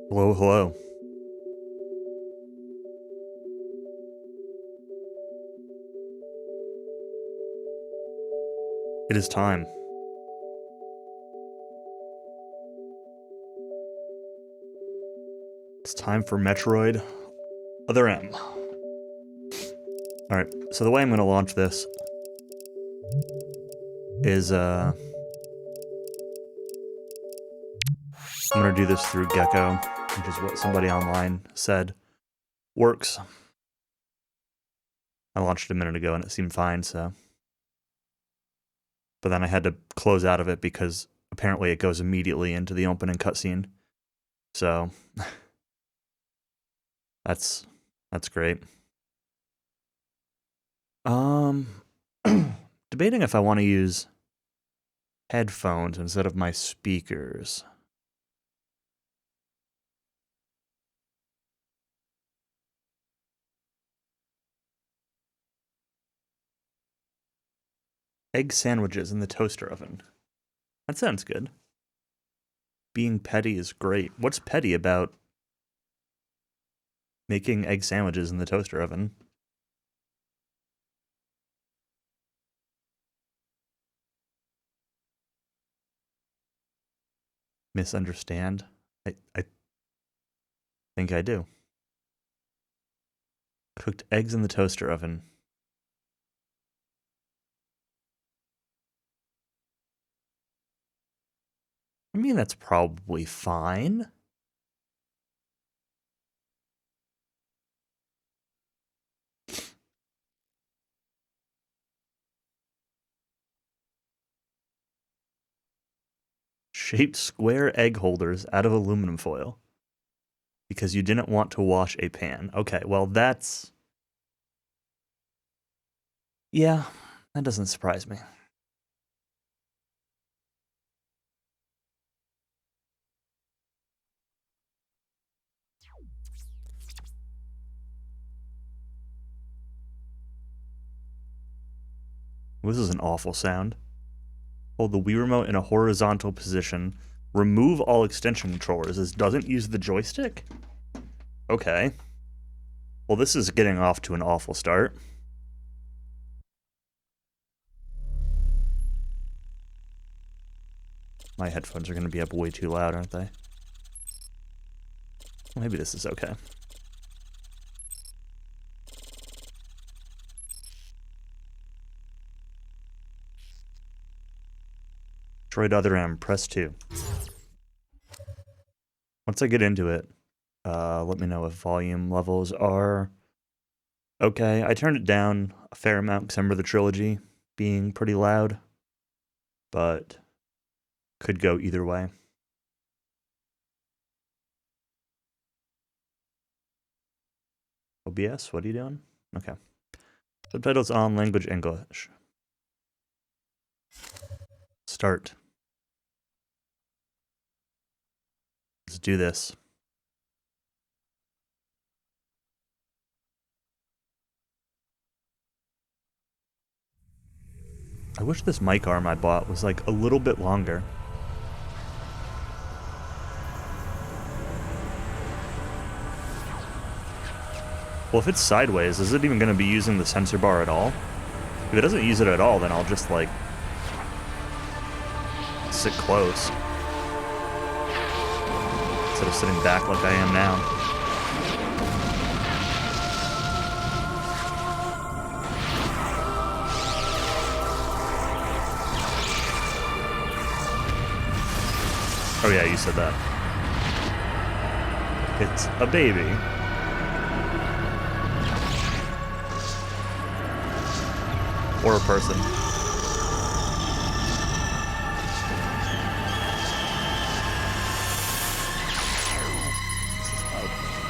Hello, hello. It is time. It's time for Metroid Other M. Alright, so the way I'm going to launch this is, I'm going to do this through Gecko, which is what somebody online said works. I launched it a minute ago and it seemed fine, so. But then I had to close out of it because apparently it goes immediately into the opening cutscene. So, that's great. Debating if I want to use headphones instead of my speakers. Egg sandwiches in the toaster oven. That sounds good. Being petty is great. What's petty about making egg sandwiches in the toaster oven? Misunderstand? I think I do. Cooked eggs in the toaster oven. I mean, that's probably fine. Shaped square egg holders out of aluminum foil. Because you didn't want to wash a pan. Okay, well that's... Yeah, that doesn't surprise me. This is an awful sound. Hold the Wii remote in a horizontal position. Remove all extension controllers. This doesn't use the joystick? Okay. Well, this is getting off to an awful start. My headphones are going to be up way too loud, aren't they? Maybe this is okay. Metroid Other M, press 2. Once I get into it, let me know if volume levels are okay. I turned it down a fair amount because I remember the trilogy being pretty loud, but could go either way. OBS, what are you doing? Okay. Subtitles on, language English. Start. Let's do this. I wish this mic arm I bought was like a little bit longer. Well, if it's sideways, is it even going to be using the sensor bar at all? If it doesn't use it at all, then I'll just like sit close instead of sitting back like I am now. Oh yeah, you said that. It's a baby. Or a person.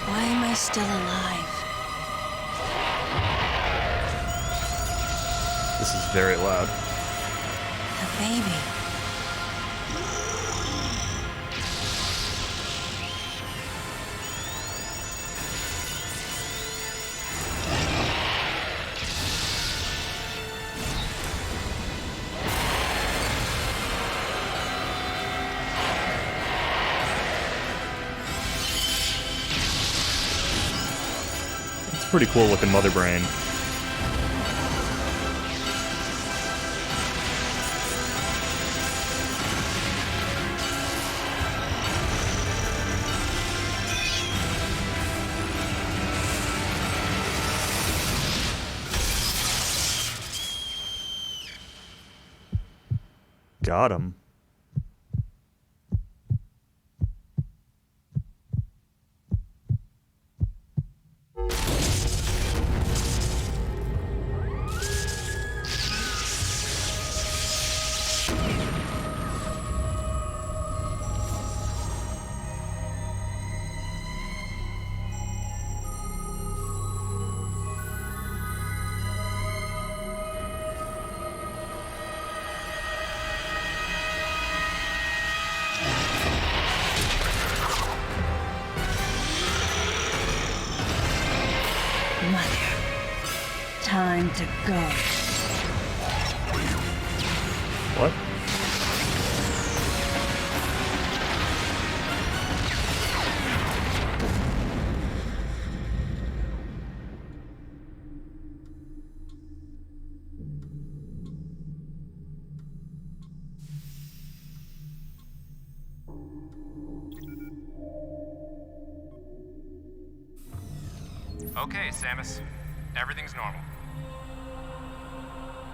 Why am I still alive? This is very loud. A baby. It's a pretty cool looking Mother Brain. Got him. Mother, time to go. What? Okay, Samus. Everything's normal.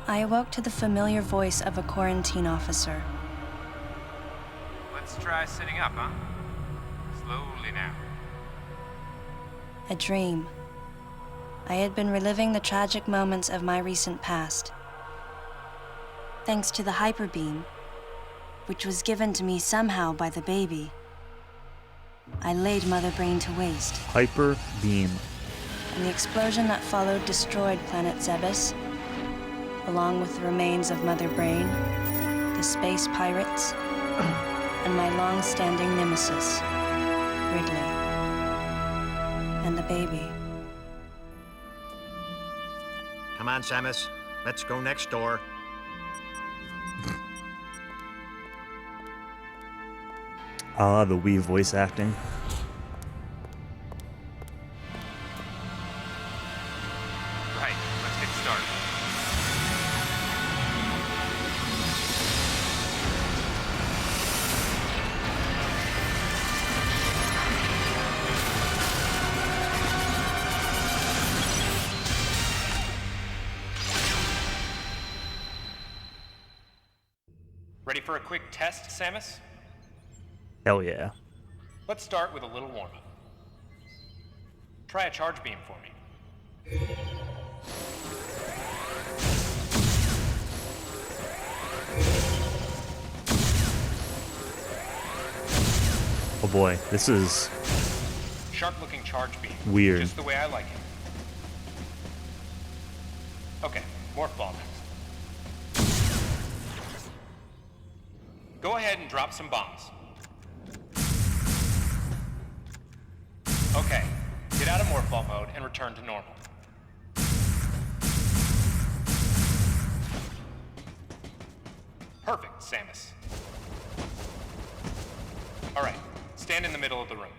I awoke to the familiar voice of a quarantine officer. Let's try sitting up, huh? Slowly now. A dream. I had been reliving the tragic moments of my recent past. Thanks to the hyper beam, which was given to me somehow by the baby, I laid Mother Brain to waste. Hyper beam. And the explosion that followed destroyed Planet Zebes, along with the remains of Mother Brain, the space pirates, and my long-standing nemesis, Ridley, and the baby. Come on, Samus. Let's go next door. Ah, the Wii voice acting. Right, let's get started. Ready for a quick test, Samus? Hell yeah. Let's start with a little warm-up. Try a charge beam for me. Oh boy, this is Sharp-looking charge beam. weird. Just the way I like it. Okay, morph ball next. Go ahead and drop some bombs. Okay, get out of morph ball mode and return to normal. Perfect, Samus. All right, stand in the middle of the room.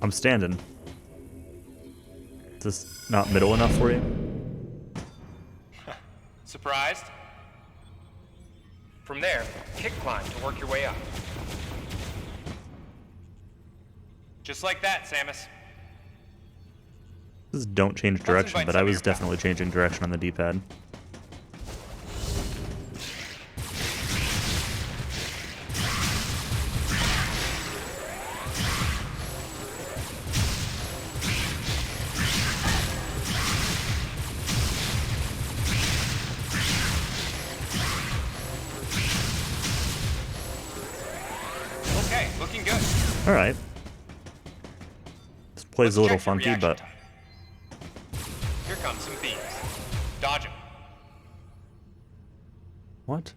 I'm standing. Is this not middle enough for you? Surprised? From there, kick climb to work your way up. Just like that, Samus. This is don't change direction, invite but some I of was your definitely changing direction on the D-pad. Okay, looking good. All right. This plays Let's a little check your funky, reaction but time. Here comes some beams. Dodge them. what?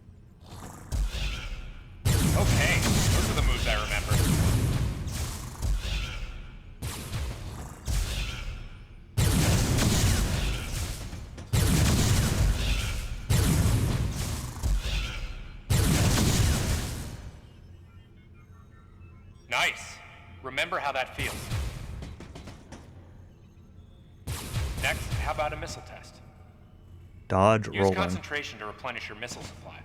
Okay, those are the moves I remember. Remember how that feels. Next, how about a missile test? Dodge Use rolling. concentration to replenish your missile supply.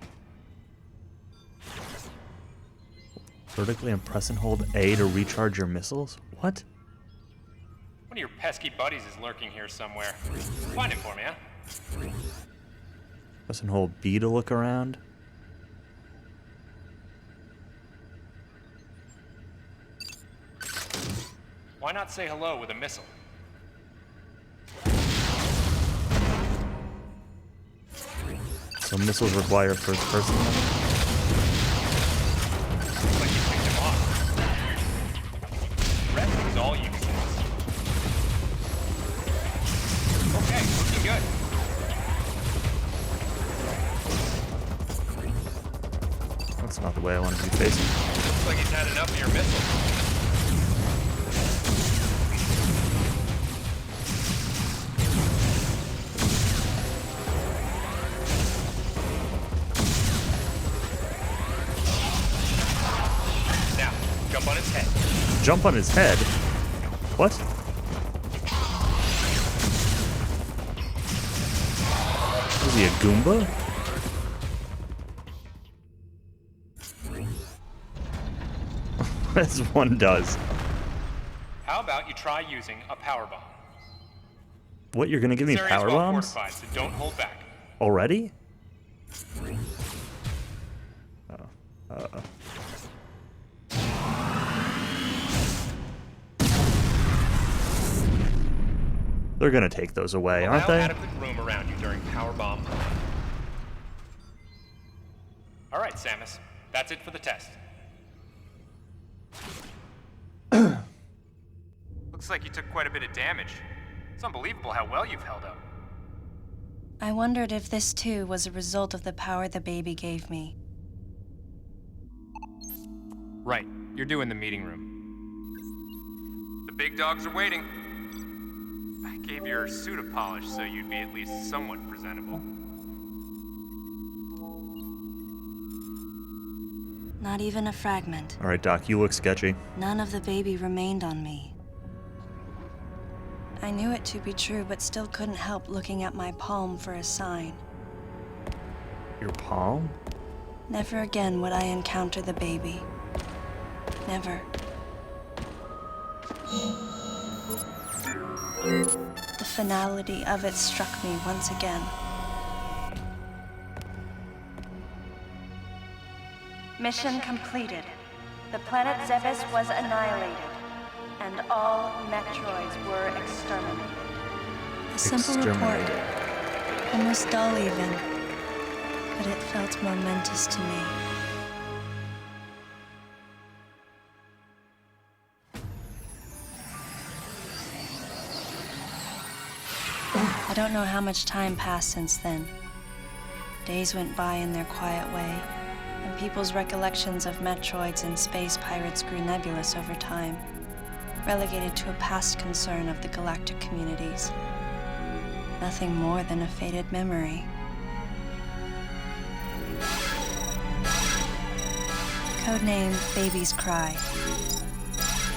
Vertically and press and hold A to recharge your missiles? What? One of your pesky buddies is lurking here somewhere. Find him for me, huh? Press and hold B to look around. Why not say hello with a missile? So missiles require first person. Looks like you picked him off. The rest is all you can. Okay, looking good. That's not the way I want to be facing. Looks like he's had enough of your missiles. Now, jump on his head. Jump on his head? What? Is he a Goomba? As one does. How about you try using a power bomb? What, you're gonna give me This area's power well bombs? fortified, so don't hold back. Already? They're gonna take those away, aren't Allow they? adequate room around you during power bomb. All right, Samus. That's it for the test. Looks like you took quite a bit of damage. It's unbelievable how well you've held up. I wondered if this too was a result of the power the baby gave me. Right. You're due in the meeting room. The big dogs are waiting. I gave your suit a polish so you'd be at least somewhat presentable. Not even a fragment. Alright, Doc, you look sketchy. None of the baby remained on me. I knew it to be true, but still couldn't help looking at my palm for a sign. Your palm? Never again would I encounter the baby. Never. The finality of it struck me once again. Mission completed. The planet Zebes was annihilated, and all Metroids were exterminated. A simple report, almost dull even, but it felt momentous to me. I don't know how much time passed since then. Days went by in their quiet way, and people's recollections of Metroids and space pirates grew nebulous over time, relegated to a past concern of the galactic communities. Nothing more than a faded memory. Codename Baby's Cry.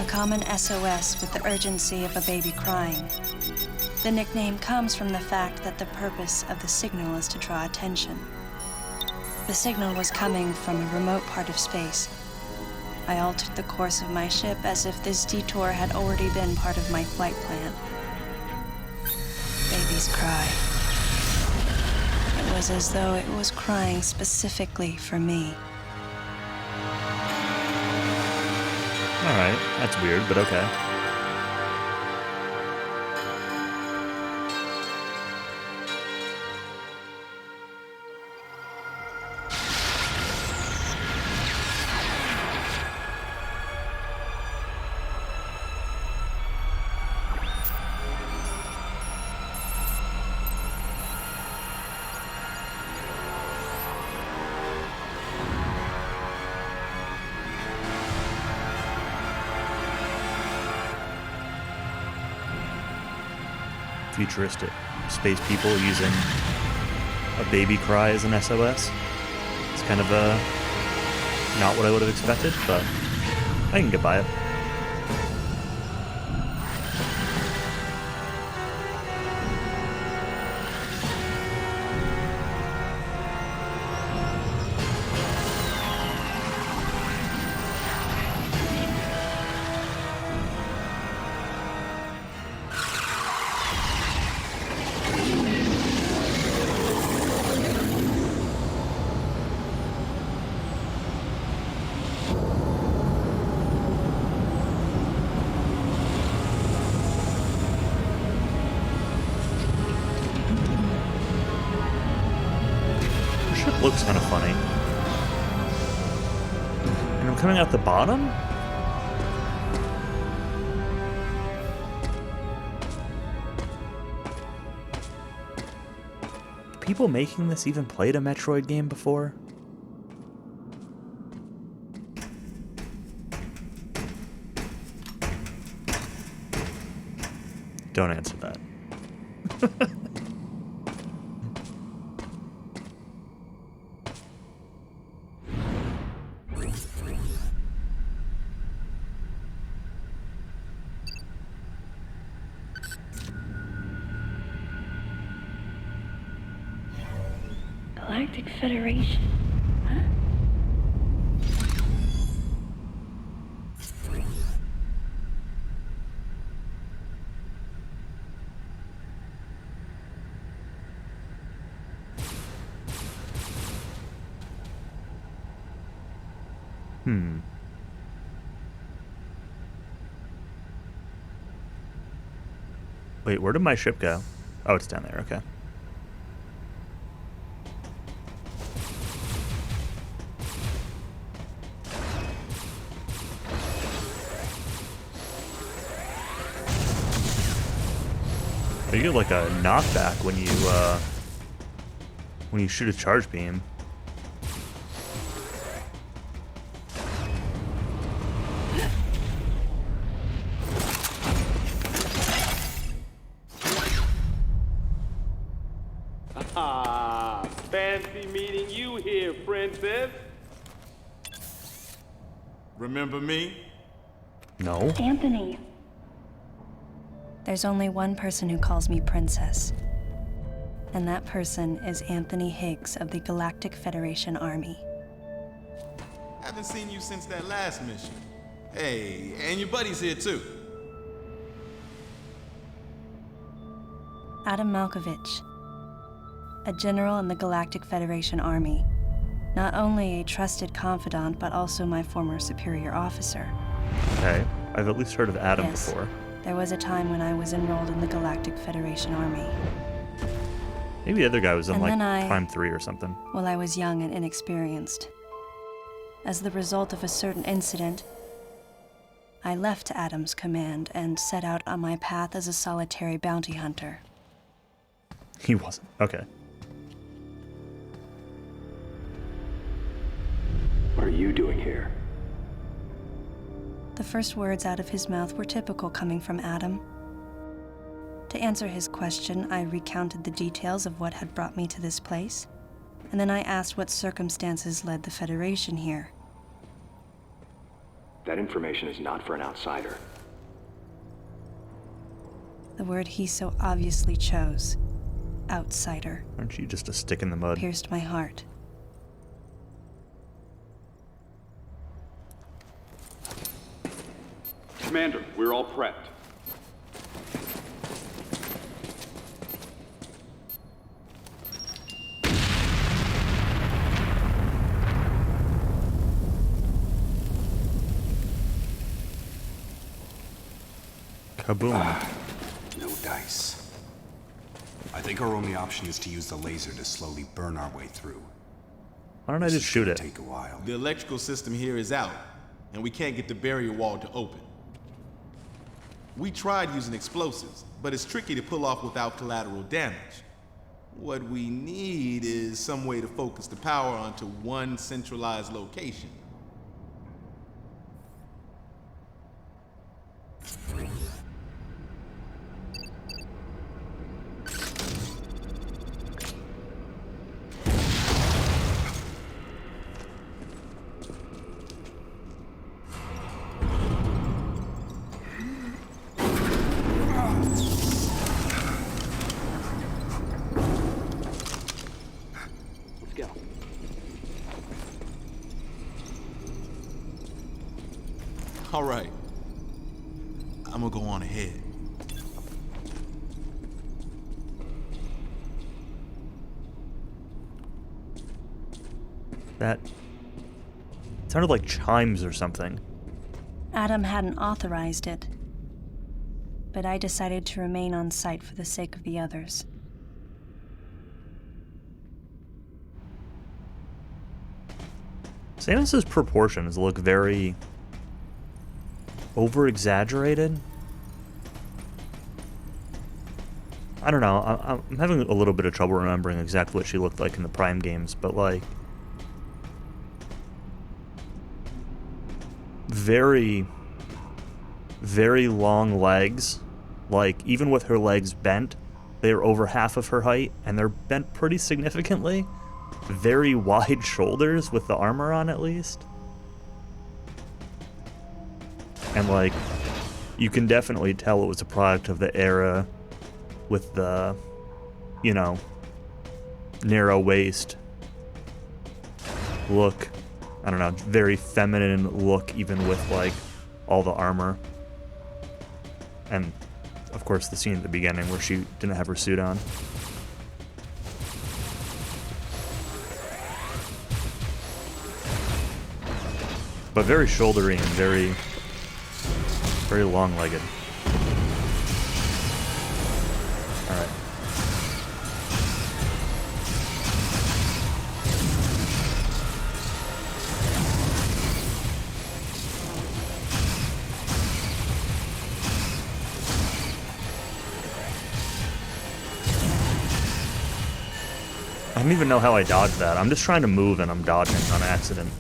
A common SOS with the urgency of a baby crying. The nickname comes from the fact that the purpose of the signal is to draw attention. The signal was coming from a remote part of space. I altered the course of my ship as if this detour had already been part of my flight plan. Baby's cry. It was as though it was crying specifically for me. Alright, that's weird, but okay. Futuristic space people using a baby cry as an SOS. It's kind of not what I would have expected, but I can get by it. ship looks kind of funny. And I'm coming out the bottom? People making this even played a Metroid game before? Don't answer that. Galactic Federation, huh? Wait, where did my ship go? Oh, it's down there, okay. You get like a knockback when you shoot a charge beam. Ah, fancy meeting you here, princess. Remember me? No. Anthony. There's only one person who calls me princess. And that person is Anthony Higgs of the Galactic Federation Army. Haven't seen you since that last mission. Hey, and your buddy's here too. Adam Malkovich, a general in the Galactic Federation Army. Not only a trusted confidant, but also my former superior officer. Okay, I've at least heard of Adam Yes. before. There was a time when I was enrolled in the Galactic Federation Army. Maybe the other guy was in And like then Prime 3 or something. While I was young and inexperienced. As the result of a certain incident, I left Adam's command and set out on my path as a solitary bounty hunter. He wasn't. Okay. What are you doing here? The first words out of his mouth were typical coming from Adam. To answer his question, I recounted the details of what had brought me to this place, and then I asked what circumstances led the Federation here. That information is not for an outsider. The word he so obviously chose, outsider, Aren't you just a stick in the mud? pierced my heart. Commander, we're all prepped. Kaboom. No dice. I think our only option is to use the laser to slowly burn our way through. Why don't I just shoot it? Take a while. The electrical system here is out, and we can't get the barrier wall to open. We tried using explosives, but it's tricky to pull off without collateral damage. What we need is some way to focus the power onto one centralized location. Let's go. All right. I'm gonna go on ahead. That sounded like chimes or something. Adam hadn't authorized it, but I decided to remain on site for the sake of the others. Samus's proportions look very over-exaggerated. I don't know. I'm having a little bit of trouble remembering exactly what she looked like in the Prime games, but like very, very long legs. Like even with her legs bent, they're over half of her height, and they're bent pretty significantly. Very wide shoulders with the armor on, at least. And like, you can definitely tell it was a product of the era with the, you know, narrow waist look. I don't know, very feminine look, even with like all the armor. And of course the scene at the beginning where she didn't have her suit on. But very shouldery and very, very long-legged. Alright. I don't even know how I dodged that. I'm just trying to move and I'm dodging on accident.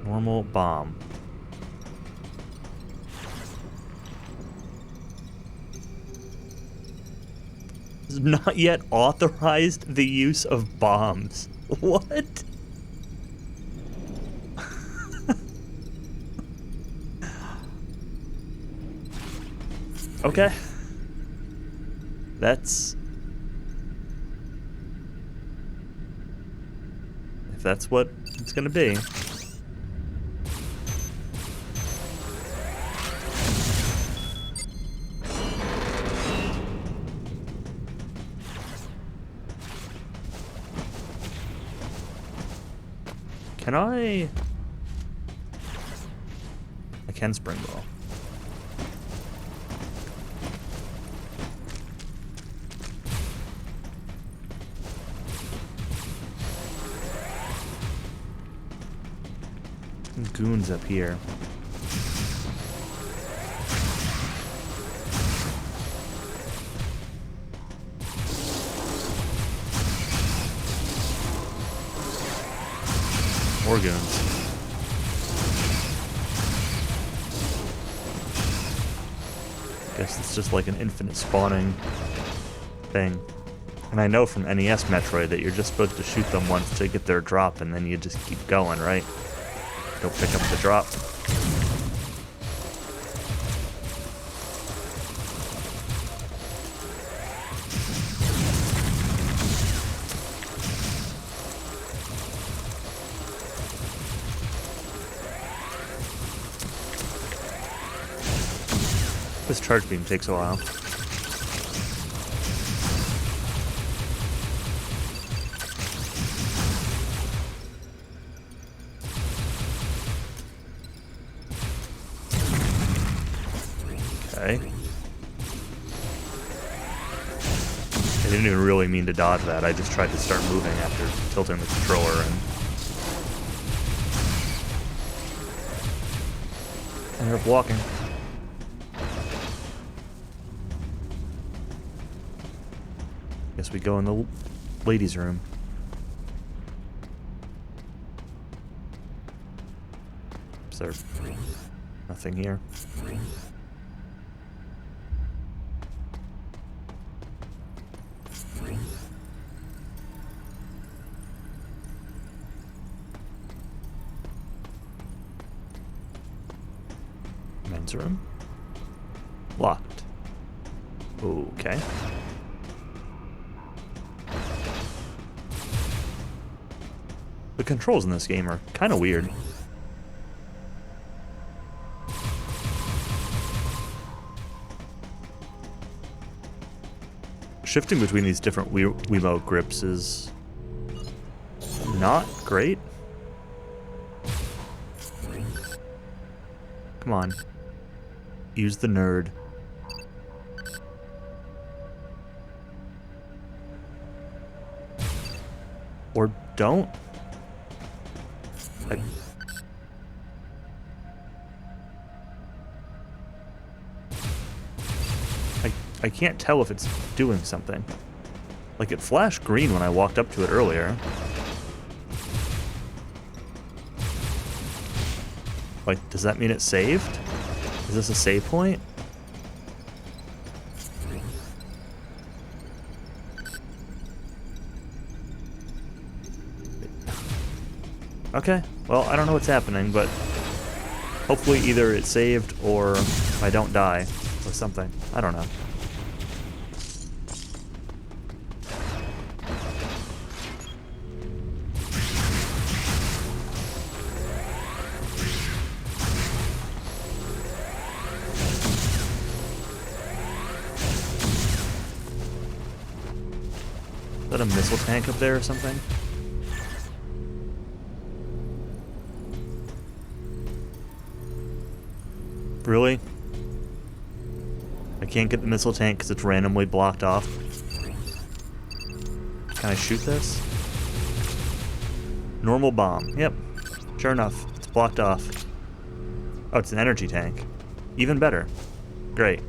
Normal bomb. Has not yet authorized the use of bombs. What? Okay. That's... if that's what it's gonna be. Can I can spring ball. Goons up here. More goons. Guess it's just like an infinite spawning thing. And I know from NES Metroid that you're just supposed to shoot them once to get their drop, and then you just keep going, right? Don't pick up the drop. This charge beam takes a while. Okay. I didn't even really mean to dodge that. I just tried to start moving after tilting the controller and ended up walking. Guess we go in the ladies' room. Is there nothing here? Men's room? Locked. Okay. The controls in this game are kind of weird. Shifting between these different Wiimote grips is not great. Come on. Use the nerd. Or don't. I can't tell if it's doing something. Like, it flashed green when I walked up to it earlier. Like, does that mean it's saved? Is this a save point? Okay, well, I don't know what's happening, but hopefully either it's saved or I don't die or something. I don't know. Is that a missile tank up there or something? Really? I can't get the missile tank because it's randomly blocked off. Can I shoot this? Normal bomb. Yep. Sure enough, it's blocked off. Oh, it's an energy tank. Even better. Great.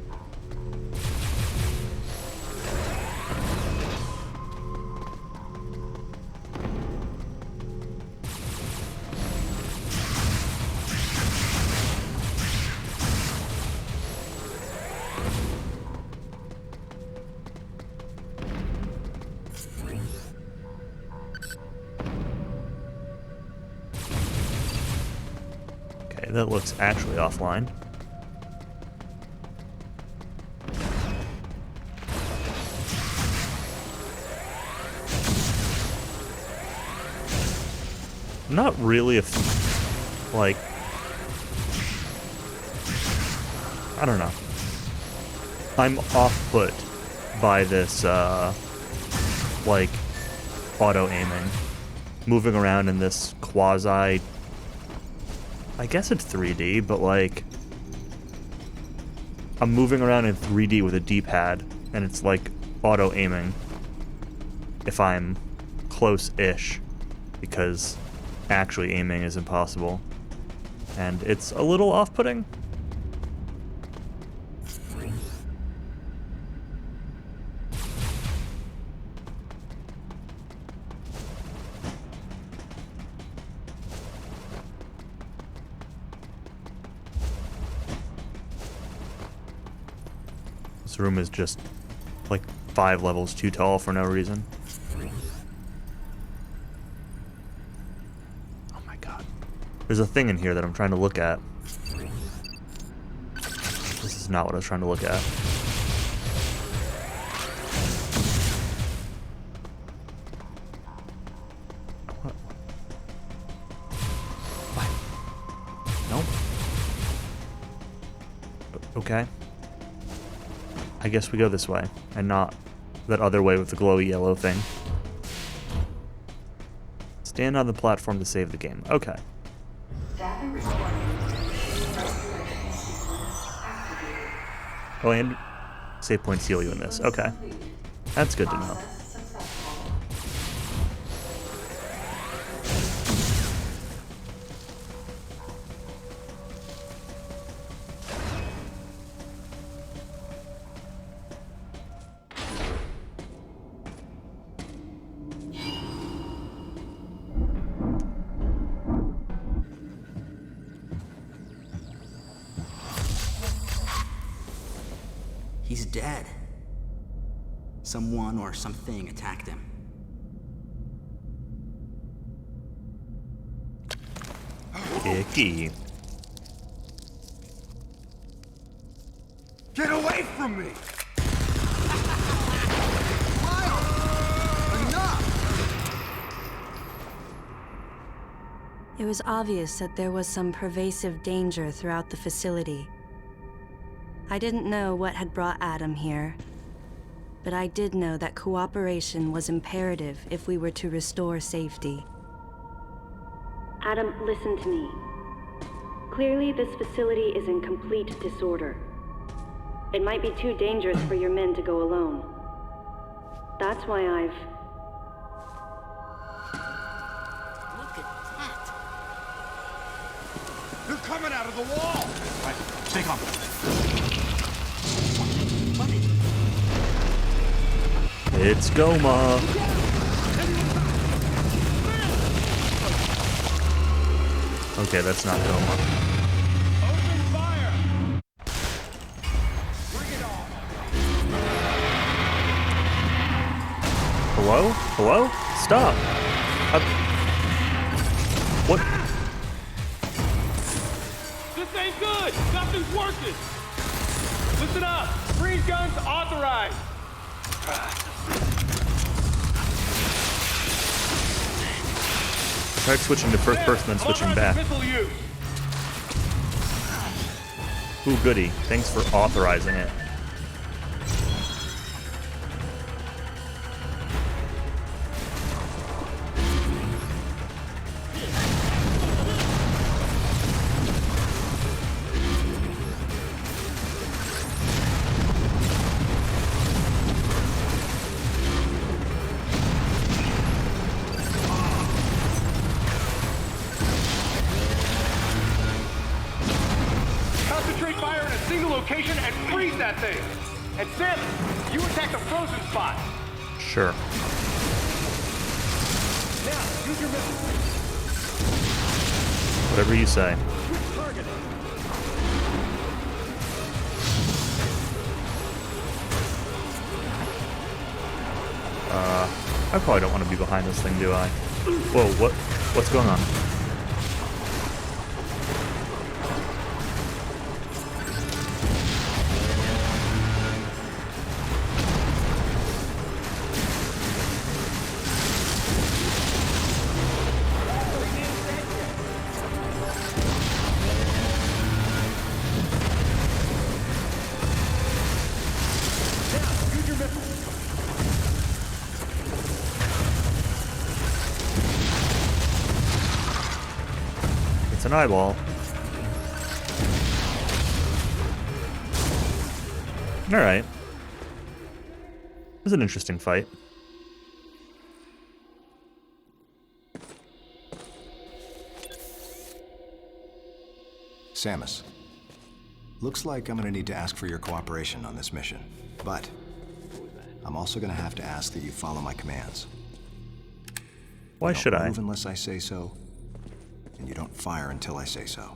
That looks actually offline. I'm not really like, I don't know. I'm off-put by this, like, auto-aiming. Moving around in this quasi... I guess it's 3D, but like, I'm moving around in 3D with a D-pad, and it's like auto-aiming if I'm close-ish, because actually aiming is impossible, and it's a little off-putting. This room is just like 5 levels too tall for no reason. Oh my god. There's a thing in here that I'm trying to look at. This is not what I was trying to look at. What? Nope. Okay. I guess we go this way, and not that other way with the glowy yellow thing. Stand on the platform to save the game. Okay. Oh, and save points heal you in this. Okay. That's good to know. He's dead. Someone or something attacked him. Icky. Get away from me! It was obvious that there was some pervasive danger throughout the facility. I didn't know what had brought Adam here, but I did know that cooperation was imperative if we were to restore safety. Adam, listen to me. Clearly, this facility is in complete disorder. It might be too dangerous for your men to go alone. That's why coming out of the wall! All right, stay calm. It's Goma. Okay, that's not Goma. Open fire! Bring it on! Hello? Hello? Stop! What? This ain't good! Nothing's working! Listen up! Freeze guns authorized! Tried switching to first person, then switching back. Missile use. Ooh, goody. Thanks for authorizing it. Concentrate fire in a single location and freeze that thing! And Sam, you attack the frozen spot! Sure. Now, use your missile. Whatever you say. Switch target. I probably don't want to be behind this thing, do I? Whoa, what's going on? Use your missile. It's an eyeball. Alright. It was an interesting fight. Samus, looks like I'm gonna need to ask for your cooperation on this mission, but I'm also gonna have to ask that you follow my commands. Why You don't should I? move unless I say so, and you don't fire until I say so.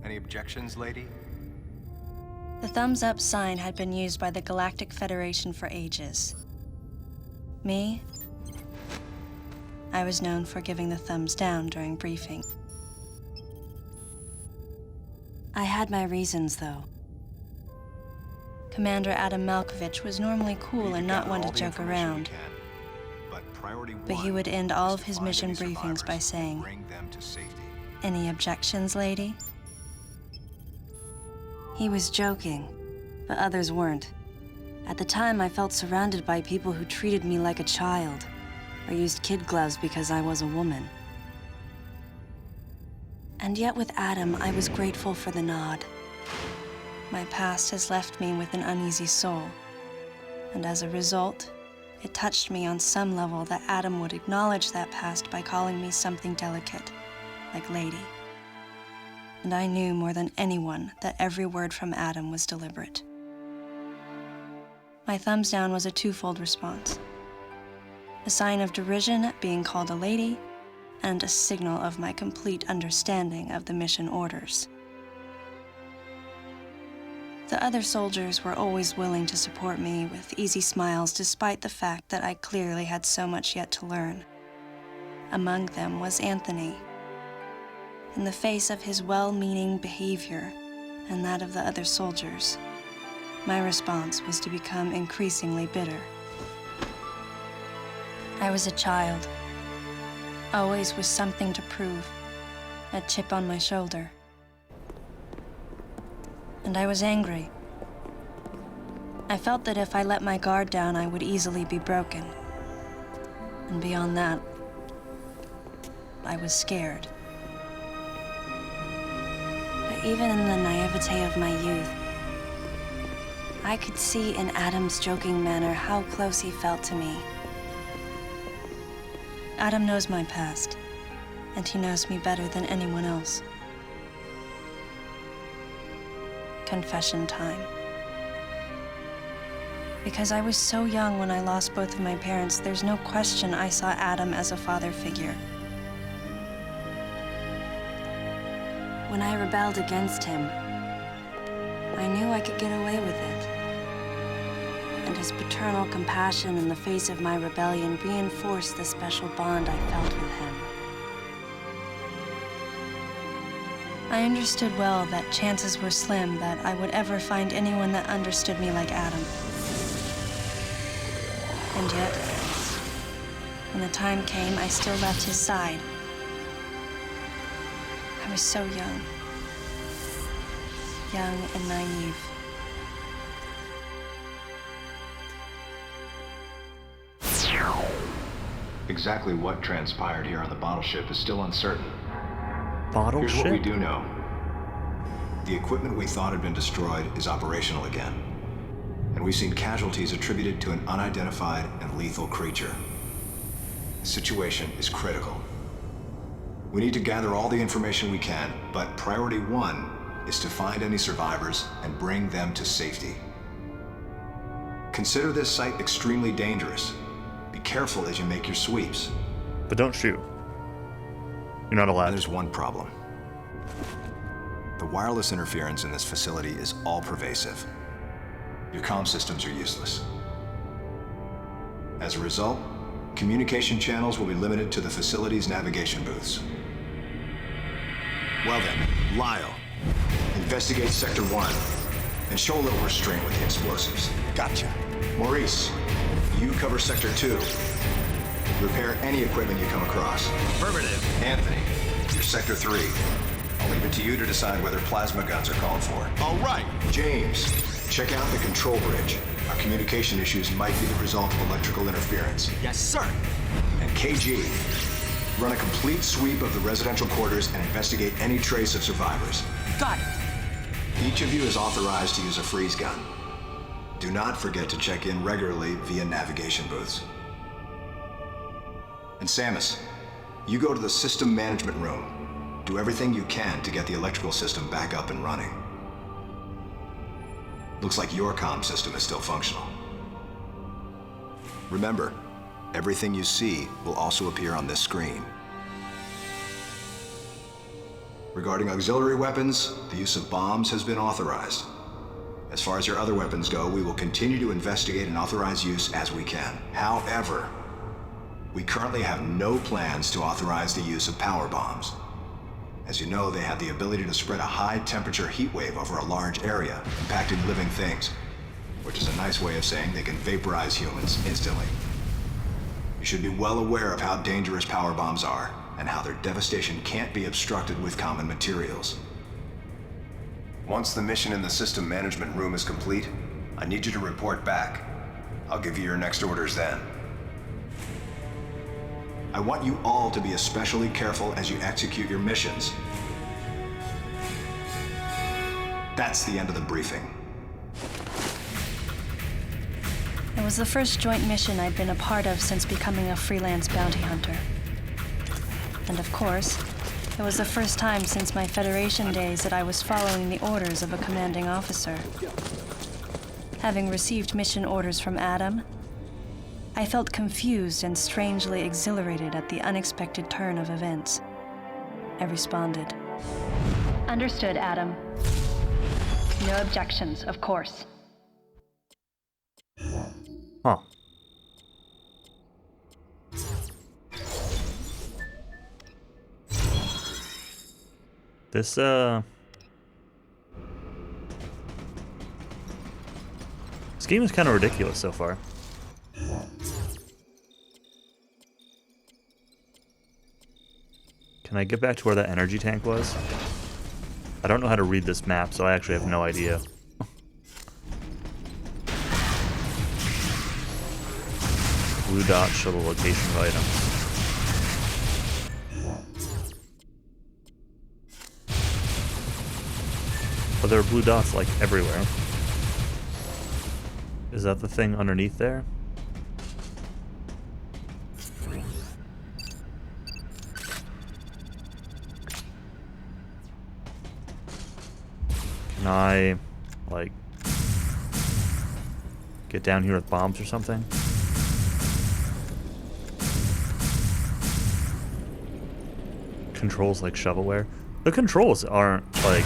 Any objections, lady? The thumbs up sign had been used by the Galactic Federation for ages. Me? I was known for giving the thumbs down during briefing. I had my reasons, though. Commander Adam Malkovich was normally cool and not one to joke around, but he would end all of his mission briefings by saying, "Any objections, lady?" He was joking, but others weren't. At the time, I felt surrounded by people who treated me like a child, or used kid gloves because I was a woman. And yet with Adam, I was grateful for the nod. My past has left me with an uneasy soul, and as a result, it touched me on some level that Adam would acknowledge that past by calling me something delicate, like lady. And I knew more than anyone that every word from Adam was deliberate. My thumbs down was a twofold response. A sign of derision at being called a lady, and a signal of my complete understanding of the mission orders. The other soldiers were always willing to support me with easy smiles despite the fact that I clearly had so much yet to learn. Among them was Anthony. In the face of his well-meaning behavior and that of the other soldiers, my response was to become increasingly bitter. I was a child, always with something to prove, a chip on my shoulder. And I was angry. I felt that if I let my guard down, I would easily be broken. And beyond that, I was scared. But even in the naivete of my youth, I could see in Adam's joking manner how close he felt to me. Adam knows my past, and he knows me better than anyone else. Confession time. Because I was so young when I lost both of my parents, there's no question I saw Adam as a father figure. When I rebelled against him, I knew I could get away with it. And his paternal compassion in the face of my rebellion reinforced the special bond I felt with him. I understood well that chances were slim that I would ever find anyone that understood me like Adam. And yet, when the time came, I still left his side. I was so young. Young and naive. Exactly what transpired here on the bottle ship is still uncertain. Bottle Here's ship? what we do know. The equipment we thought had been destroyed is operational again. And we've seen casualties attributed to an unidentified and lethal creature. The situation is critical. We need to gather all the information we can, but priority one is to find any survivors and bring them to safety. Consider this site extremely dangerous. Be careful as you make your sweeps. But don't shoot. You're not allowed. There's one problem. The wireless interference in this facility is all pervasive. Your comm systems are useless. As a result, communication channels will be limited to the facility's navigation booths. Well then, Lyle, investigate Sector 1 and show a little restraint with the explosives. Gotcha. Maurice, you cover Sector 2. Repair any equipment you come across. Affirmative. Anthony, you're Sector 3. I'll leave it to you to decide whether plasma guns are called for. All right. James, check out the control bridge. Our communication issues might be the result of electrical interference. Yes, sir. And KG, run a complete sweep of the residential quarters and investigate any trace of survivors. Got it. Each of you is authorized to use a freeze gun. Do not forget to check in regularly via navigation booths. And Samus, you go to the system management room. Do everything you can to get the electrical system back up and running. Looks like your comm system is still functional. Remember, everything you see will also appear on this screen. Regarding auxiliary weapons, the use of bombs has been authorized. As far as your other weapons go, we will continue to investigate and authorize use as we can. However, we currently have no plans to authorize the use of power bombs. As you know, they have the ability to spread a high-temperature heat wave over a large area, impacting living things, which is a nice way of saying they can vaporize humans instantly. You should be well aware of how dangerous power bombs are, and how their devastation can't be obstructed with common materials. Once the mission in the system management room is complete, I need you to report back. I'll give you your next orders then. I want you all to be especially careful as you execute your missions. That's the end of the briefing. It was the first joint mission I'd been a part of since becoming a freelance bounty hunter. And of course, it was the first time since my Federation days that I was following the orders of a commanding officer. Having received mission orders from Adam, I felt confused and strangely exhilarated at the unexpected turn of events. I responded. Understood, Adam. No objections, of course. Huh. This game is kind of ridiculous so far. Can I get back to where that energy tank was? I don't know how to read this map, so I actually have no idea. Blue dots show the location of items. But there are blue dots like everywhere. Is that the thing underneath there? Can I, like, get down here with bombs or something? Controls like shovelware. The controls aren't, like...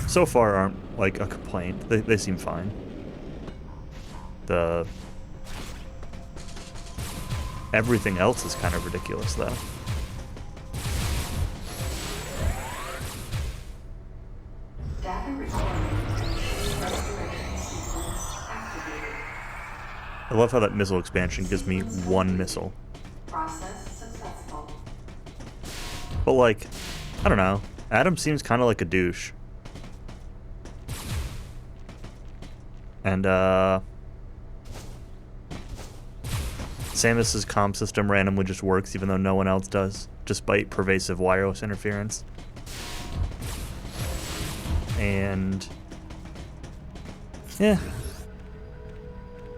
so far aren't, like, a complaint. They seem fine. Everything else is kind of ridiculous, though. I love how that missile expansion gives me one missile. Process successful. But, like, I don't know. Adam seems kind of like a douche. And, Samus's comm system randomly just works even though no one else does, despite pervasive wireless interference. And... yeah.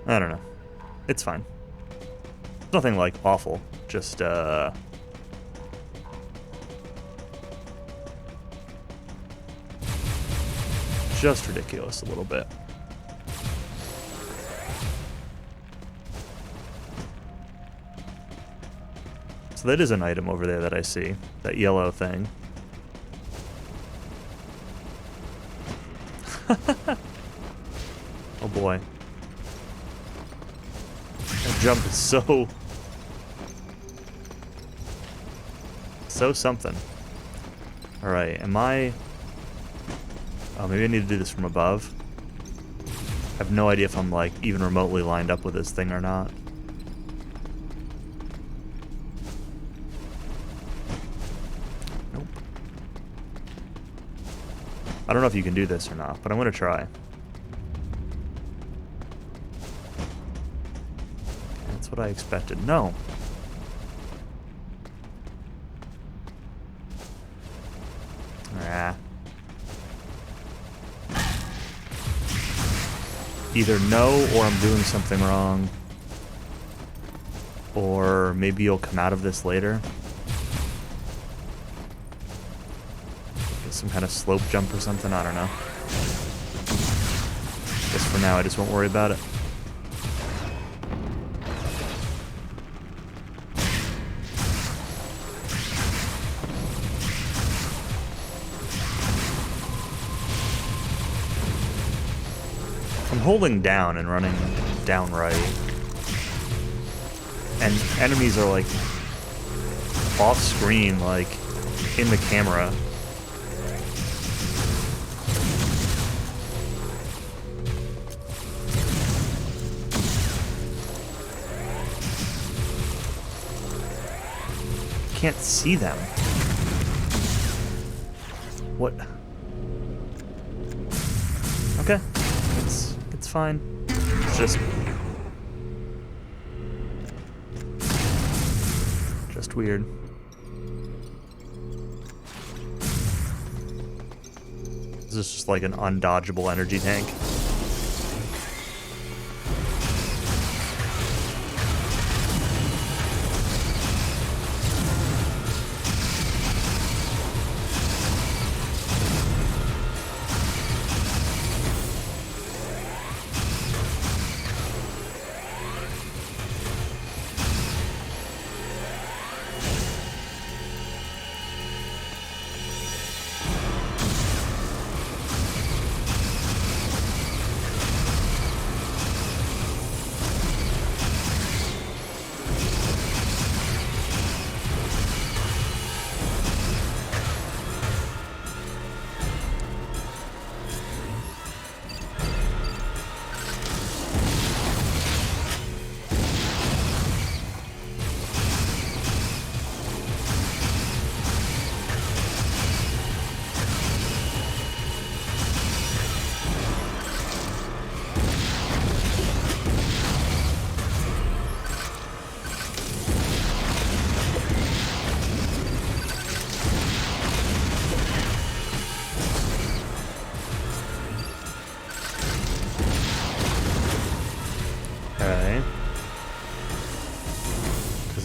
I don't know. It's fine. Nothing, like, awful. Just, just ridiculous a little bit. So that is an item over there that I see. That yellow thing. Oh boy. That jump is so something. Alright, am I... oh, maybe I need to do this from above. I have no idea if I'm, like, even remotely lined up with this thing or not. Nope. I don't know if you can do this or not, but I'm gonna try. That's what I expected. No. Ah. Either no, or I'm doing something wrong. Or maybe you'll come out of this later. Get some kind of slope jump or something, I don't know. Guess for now I just won't worry about it. I'm holding down and running down right. And enemies are like off screen, like in the camera. Can't see them. What? Okay. It's fine. It's just weird. Is this just like an undodgeable energy tank?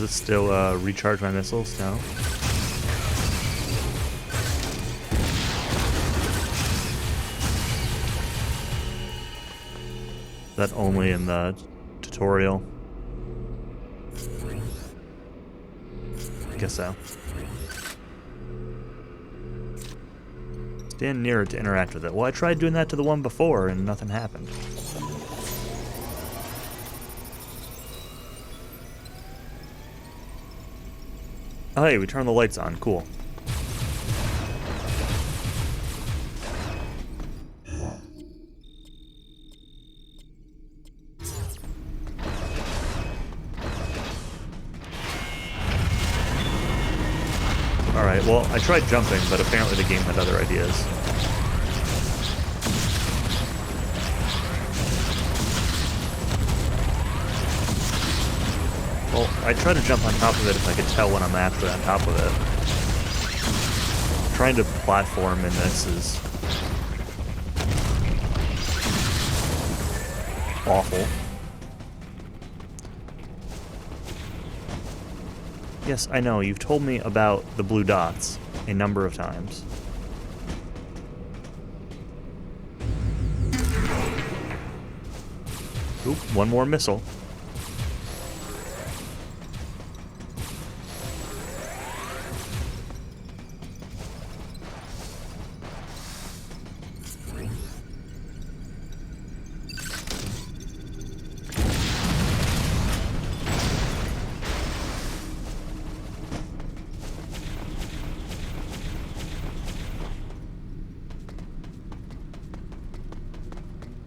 this still recharge my missiles? No. Is that only in the tutorial? I guess so. Stand near it to interact with it. Well, I tried doing that to the one before and nothing happened. Oh, hey, we turned the lights on. Cool. Alright, well, I tried jumping, but apparently the game had other ideas. Well, I try to jump on top of it if I could tell when I'm actually on top of it. Trying to platform in this is awful. Yes, I know, you've told me about the blue dots a number of times. Oop, one more missile.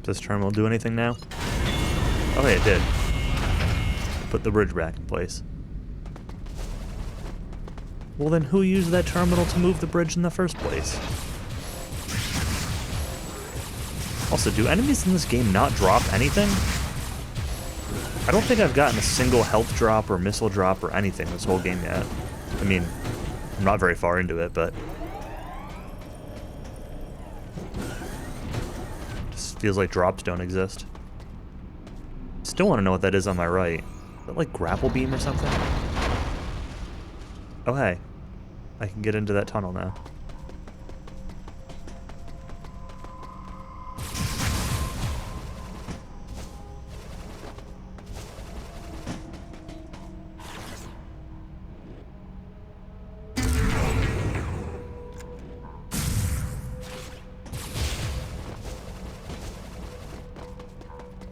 Does this terminal do anything now? Oh, yeah, it did. Put the bridge back in place. Well, then who used that terminal to move the bridge in the first place? Also, do enemies in this game not drop anything? I don't think I've gotten a single health drop or missile drop or anything this whole game yet. I mean, I'm not very far into it, but... feels like drops don't exist. Still want to know what that is on my right. Is that like grapple beam or something? Oh hey, I can get into that tunnel now.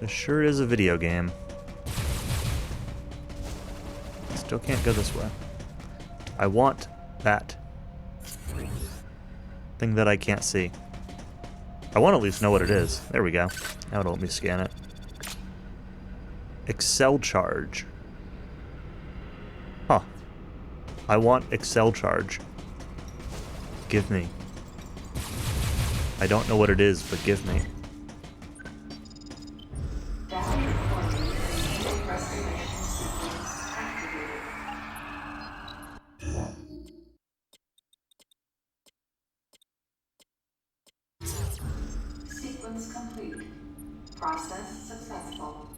This sure is a video game. Still can't go this way. I want that thing that I can't see. I want to at least know what it is. There we go. Now it'll let me scan it. Excel charge. Huh. I want Excel charge. Give me. I don't know what it is, but give me. Sequence complete. Process successful.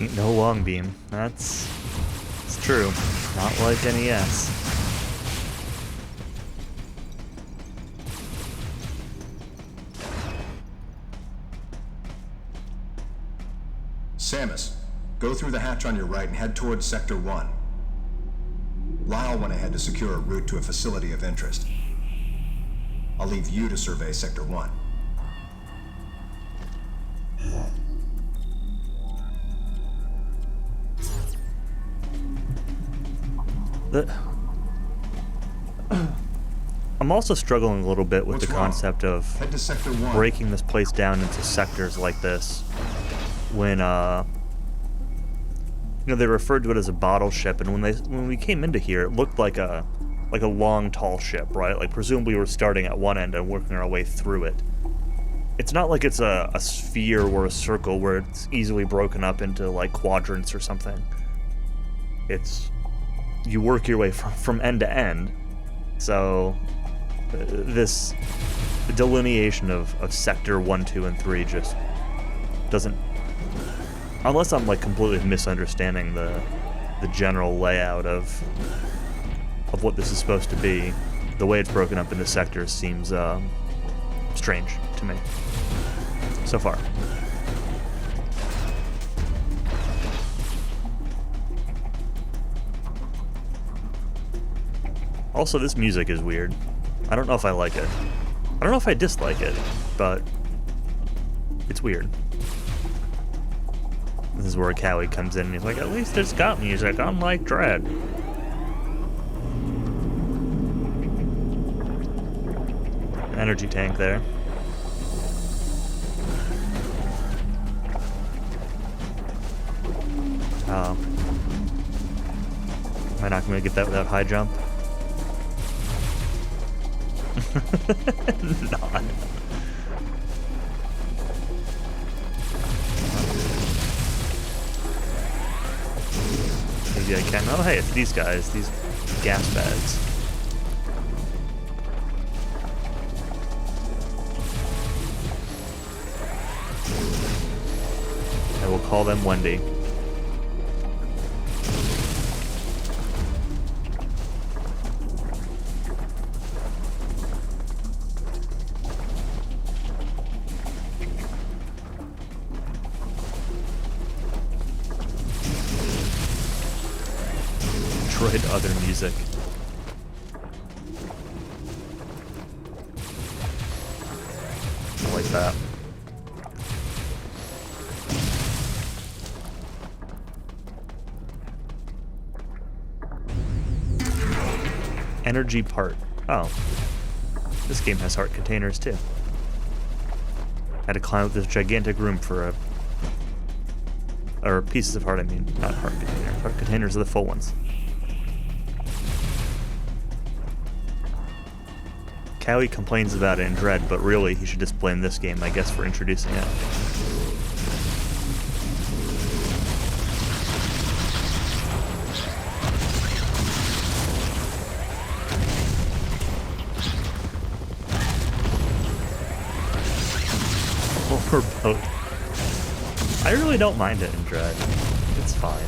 Ain't no long beam. It's true. Not like NES. Samus, go through the hatch on your right and head towards Sector 1. Lyle went ahead to secure a route to a facility of interest. I'll leave you to survey Sector 1. I'm also struggling a little bit with the concept of Head to Sector 1. breaking this place down into sectors like this when you know, they referred to it as a bottle ship, and when we came into here, it looked like a long, tall ship, right? Like presumably we're starting at one end and working our way through it. It's not like it's a sphere or a circle where it's easily broken up into like quadrants or something. It's you work your way from end to end. So this the delineation of Sector 1, 2, and 3 just doesn't... Unless I'm, like, completely misunderstanding the general layout of what this is supposed to be, the way it's broken up into sectors seems strange to me so far. Also, this music is weird. I don't know if I like it. I don't know if I dislike it, but it's weird. This is where Cowie comes in and he's like, at least it's got music, unlike Dread. Energy tank there. Am I not going to get that without high jump? Not. Maybe I can. Oh, hey, it's these guys, these gas bags. I will call them Wendy. Metroid other music. I like that. Energy part. Oh. This game has heart containers too. Had to climb up this gigantic room for a... Or pieces of heart, I mean. Not heart containers. Heart containers are the full ones. Cowie complains about it in Dread, but really he should just blame this game, I guess, for introducing it. Or both. I really don't mind it in Dread. It's fine.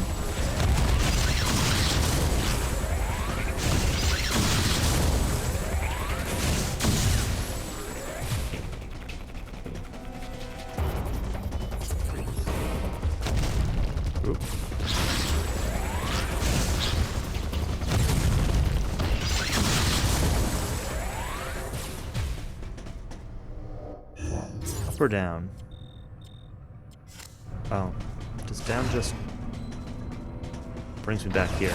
Oop. Up or down? Oh, does down just brings me back here?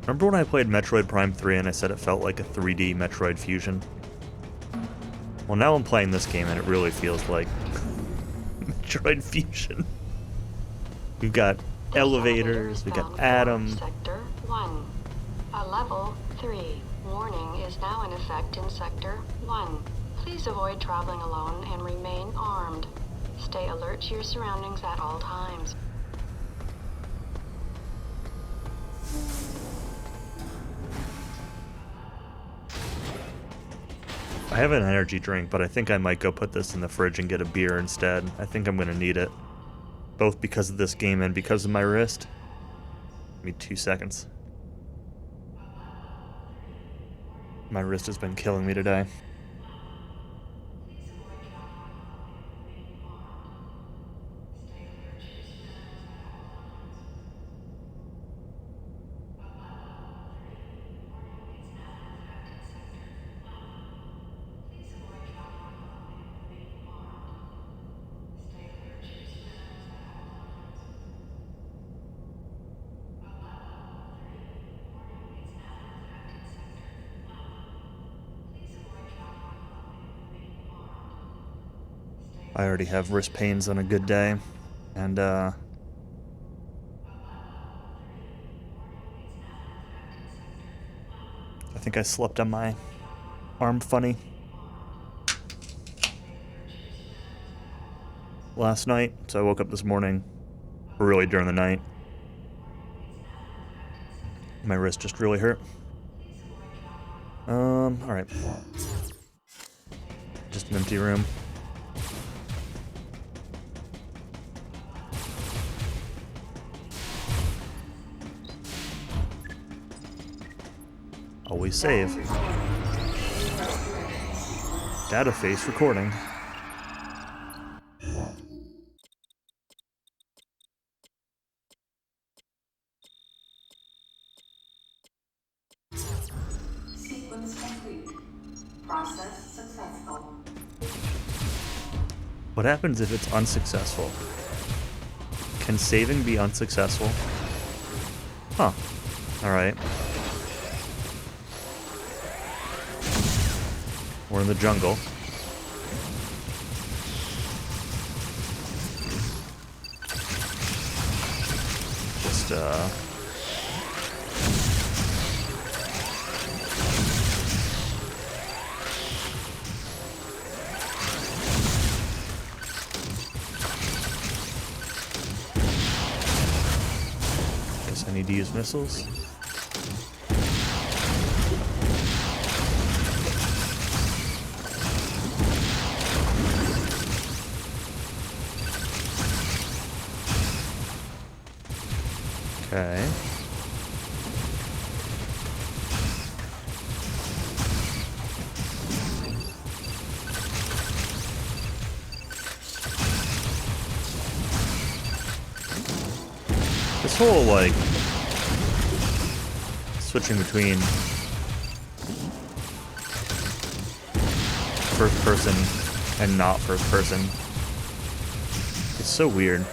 Remember when I played Metroid Prime 3 and I said it felt like a 3D Metroid fusion? Well, now I'm playing this game and it really feels like Metroid fusion. We've got elevators, we've got Adam. Sector 1. A level 3 warning is now in effect in Sector 1. Please avoid traveling alone and remain armed. Stay alert to your surroundings at all times. I have an energy drink, but I think I might go put this in the fridge and get a beer instead. I think I'm going to need it. Both because of this game and because of my wrist. Give me 2 seconds. My wrist has been killing me today. I already have wrist pains on a good day, and I think I slept on my arm funny last night, so I woke up this morning, or really during the night. My wrist just really hurt. Alright. Just an empty room. Always save. Data face recording. Sequence complete. Process successful. What happens if it's unsuccessful? Can saving be unsuccessful? Huh. Alright. We're in the jungle. Just, guess I need to use missiles. Okay. This whole, like, switching between first person and not first person is so weird.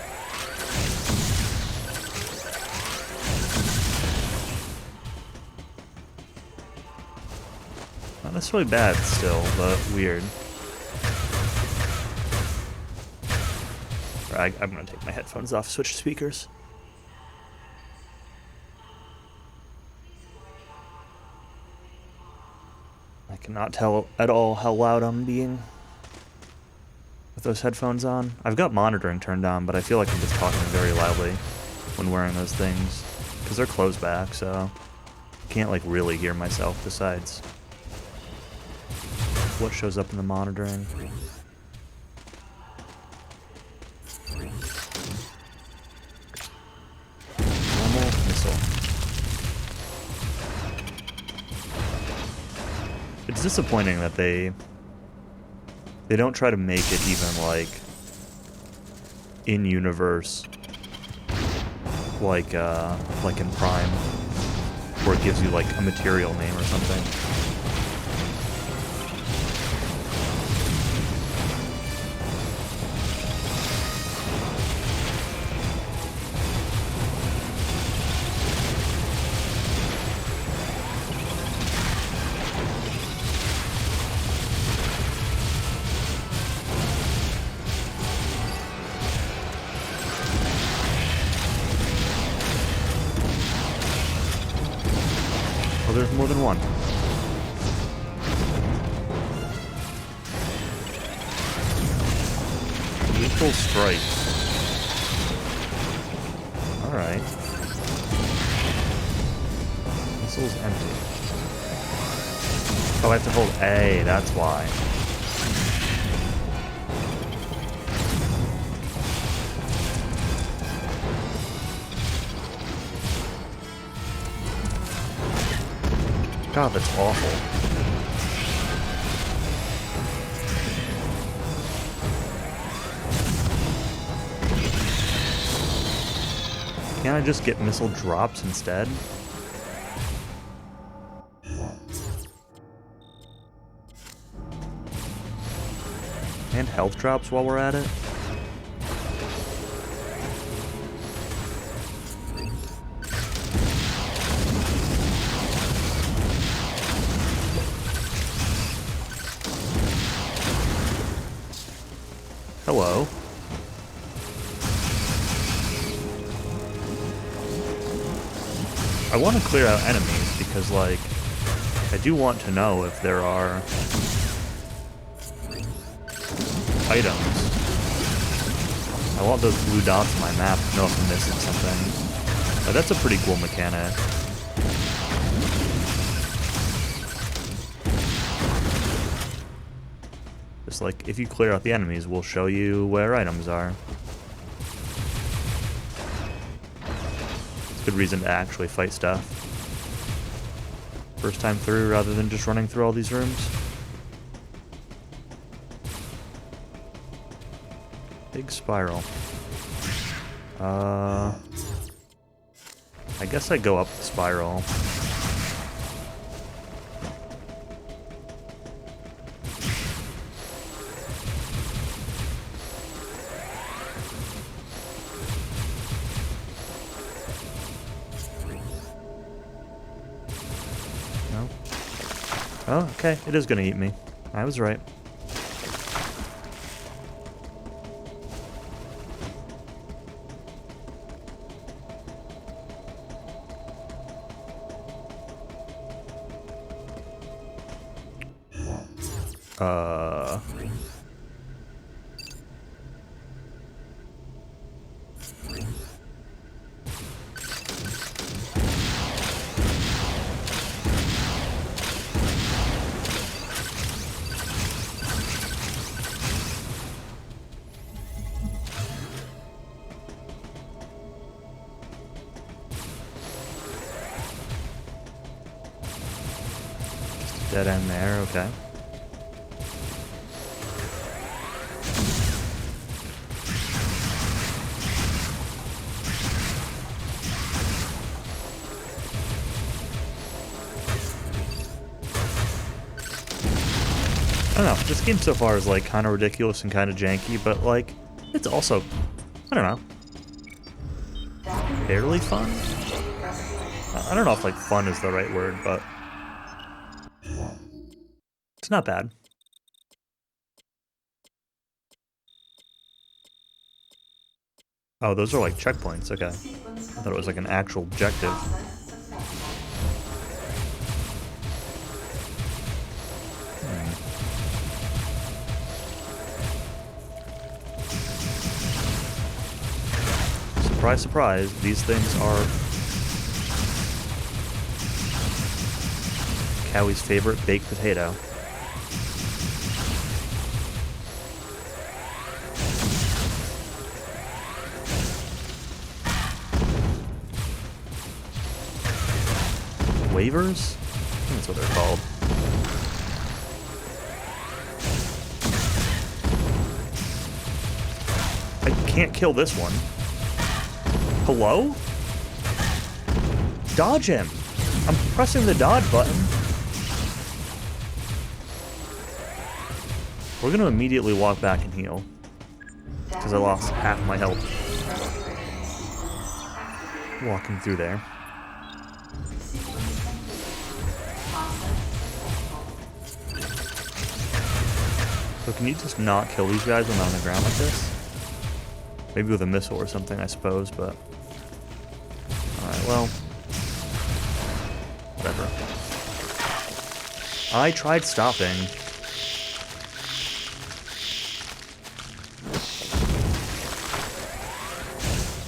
Not necessarily bad still, but weird. I'm gonna take my headphones off, switch speakers. I cannot tell at all how loud I'm being with those headphones on. I've got monitoring turned on, but I feel like I'm just talking very loudly when wearing those things, because they're closed back, so I can't like really hear myself besides what shows up in the monitoring. Normal missile. It's disappointing that they don't try to make it even like in universe, like in Prime, where it gives you like a material name or something. Oh, there's more than one. Lethal strike. Alright. Missile's empty. Oh, I have to hold A, that's why. God, that's awful. Can't I just get missile drops instead? And health drops while we're at it? Hello. I want to clear out enemies because, like, I do want to know if there are items. I want those blue dots on my map to know if I'm missing something. But that's a pretty cool mechanic. Just like, if you clear out the enemies, we'll show you where items are. It's a good reason to actually fight stuff. First time through rather than just running through all these rooms. Big spiral. I guess I go up the spiral. No. Oh, okay. It is gonna eat me. I was right. Dead end there, okay. I don't know, this game so far is like kind of ridiculous and kind of janky, but like, it's also, I don't know, fairly fun? I don't know if like fun is the right word, but it's not bad. Oh, those are like checkpoints, okay. I thought it was like an actual objective. Surprise, surprise, these things are Cowie's favorite baked potato. Waivers? I think that's what they're called. I can't kill this one. Hello? Dodge him! I'm pressing the dodge button. We're gonna immediately walk back and heal. Because I lost half my health. Walking through there. So can you just not kill these guys when they're on the ground like this? Maybe with a missile or something, I suppose, but... Alright, well... Whatever. I tried stopping.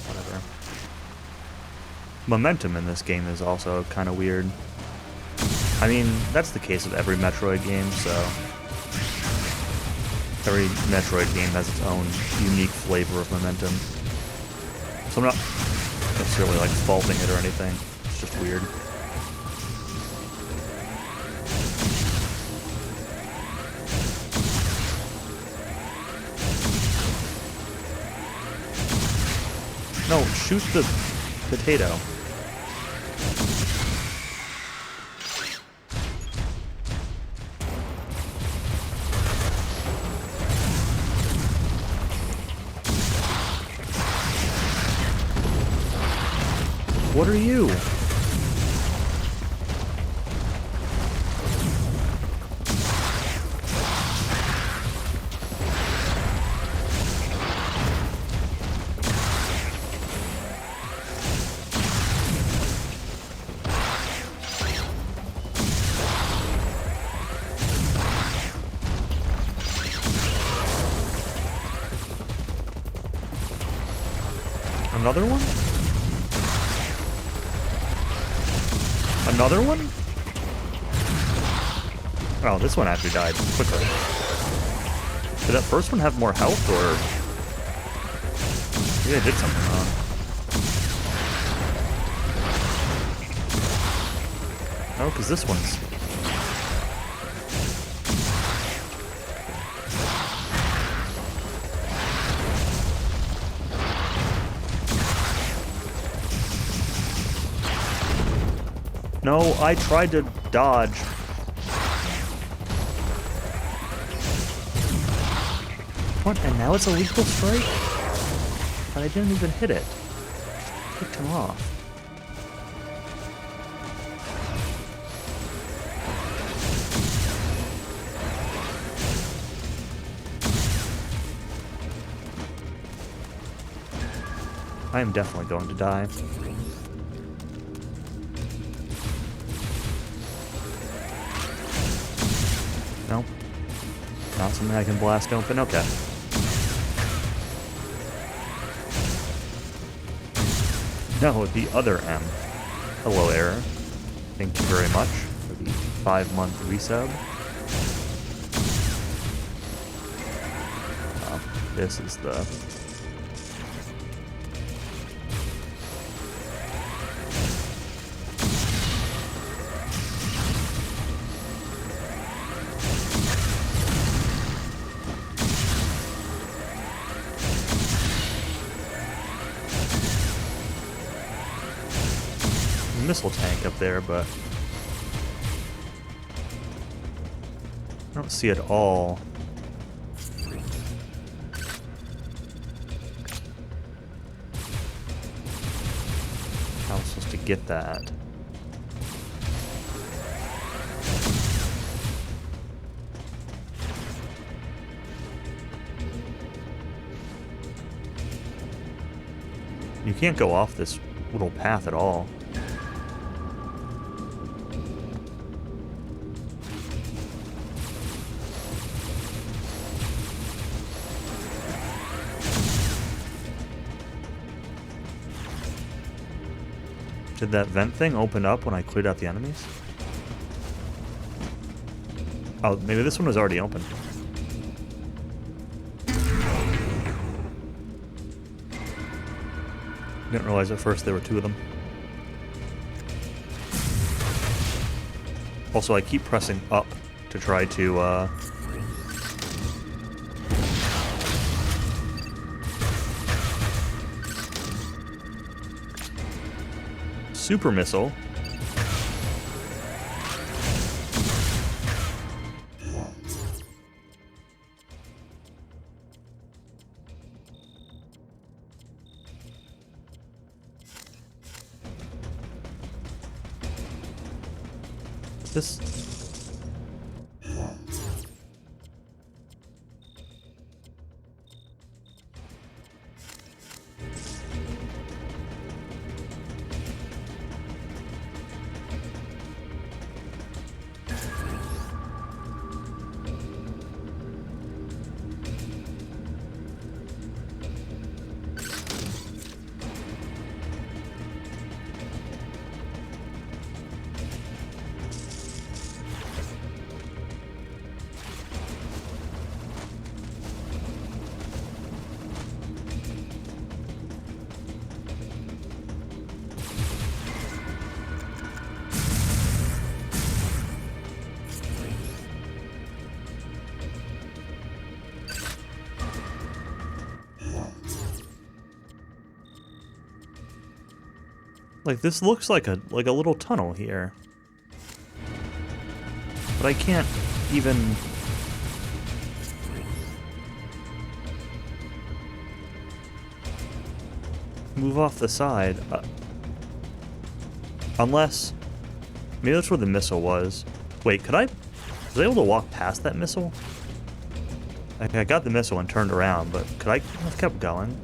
Whatever. Momentum in this game is also kind of weird. I mean, that's the case with every Metroid game, so... Every Metroid game has its own unique flavor of momentum. So I'm not necessarily like faulting it or anything. It's just weird. No, shoot the potato. What are you? Another one? Another one? Oh, this one actually died quickly. Did that first one have more health, or... Maybe I did something wrong. Oh, because this one's... No, I tried to dodge. What? And now it's a lethal strike? And I didn't even hit it. Kicked him off. I am definitely going to die. Nope. Not something I can blast open. Okay. No, the other M. Hello, error. Thank you very much for the 5-month resub. This is the... missile tank up there, but I don't see it all. How am I supposed to get that? You can't go off this little path at all. Did that vent thing open up when I cleared out the enemies? Oh, maybe this one was already open. Didn't realize at first there were 2 of them. Also, I keep pressing up to try to, super missile. This... Like, this looks like a little tunnel here. But I can't even... move off the side. Unless... maybe that's where the missile was. Wait, could I... was I able to walk past that missile? I got the missile and turned around, but could I have kept going?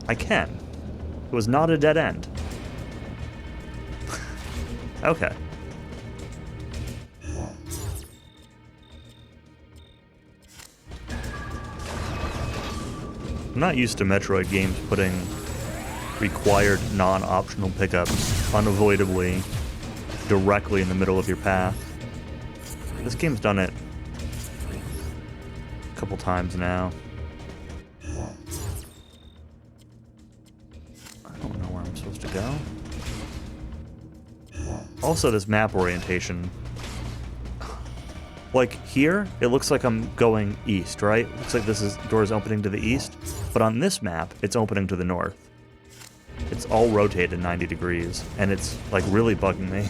I can. It was not a dead end. Okay. I'm not used to Metroid games putting required non-optional pickups unavoidably directly in the middle of your path. This game's done it a couple times now. I don't know where I'm supposed to go. Also, this map orientation. Like here, it looks like I'm going east, right? Looks like door is opening to the east, but on this map, it's opening to the north. It's all rotated 90 degrees, and it's like really bugging me.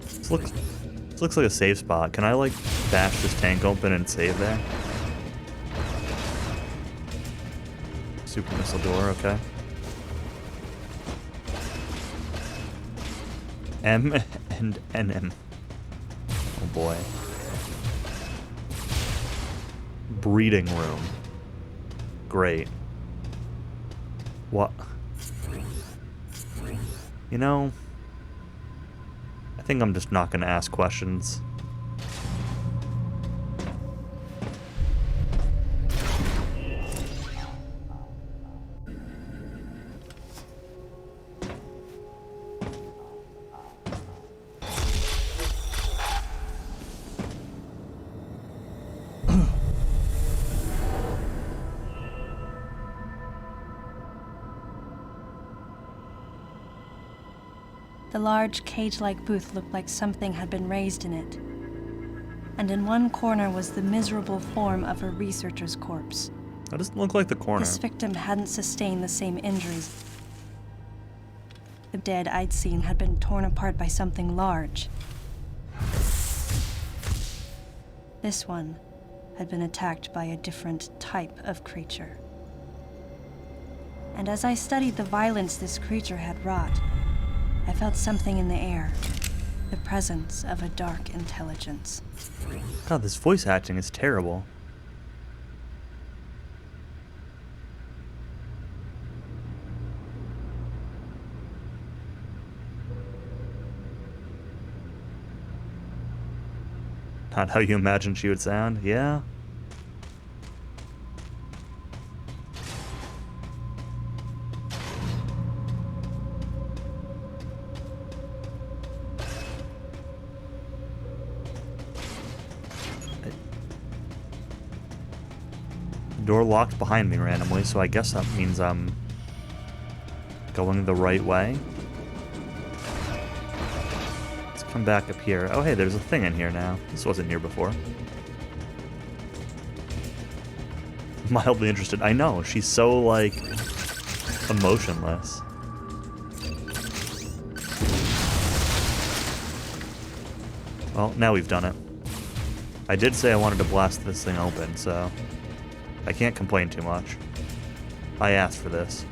This looks like a safe spot. Can I like bash this tank open and save there? Super missile door, okay. M and NM. Oh boy. Breeding room. Great. What? You know, I think I'm just not gonna ask questions. The large cage-like booth looked like something had been raised in it. And in one corner was the miserable form of a researcher's corpse. That doesn't look like the corner. This victim hadn't sustained the same injuries. The dead I'd seen had been torn apart by something large. This one had been attacked by a different type of creature. And as I studied the violence this creature had wrought, I felt something in the air. The presence of a dark intelligence. God, this voice acting is terrible. Not how you imagine she would sound, yeah? Door locked behind me randomly, so I guess that means I'm going the right way. Let's come back up here. Oh hey, there's a thing in here now. This wasn't here before. Mildly interested. I know, she's so, like, emotionless. Well, now we've done it. I did say I wanted to blast this thing open, so I can't complain too much. I asked for this.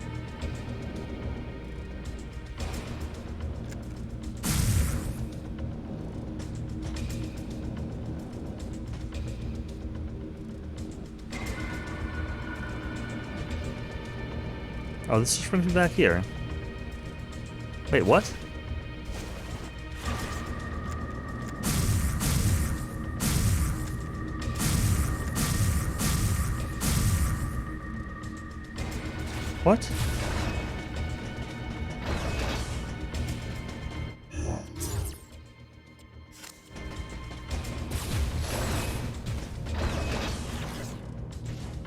Oh, this just brings me back here. Wait, what? What?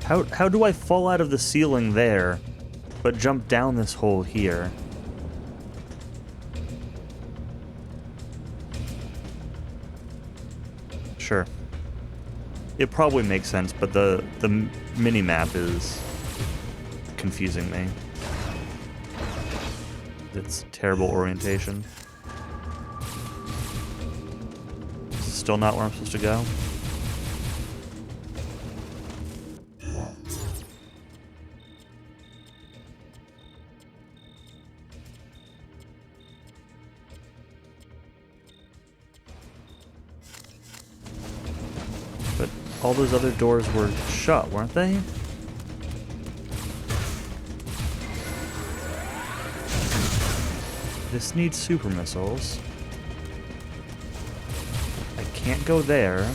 How do I fall out of the ceiling there, but jump down this hole here? Sure. It probably makes sense, but the mini-map is confusing me. It's terrible orientation. This is still not where I'm supposed to go. But all those other doors were shut, weren't they? This needs super missiles. I can't go there.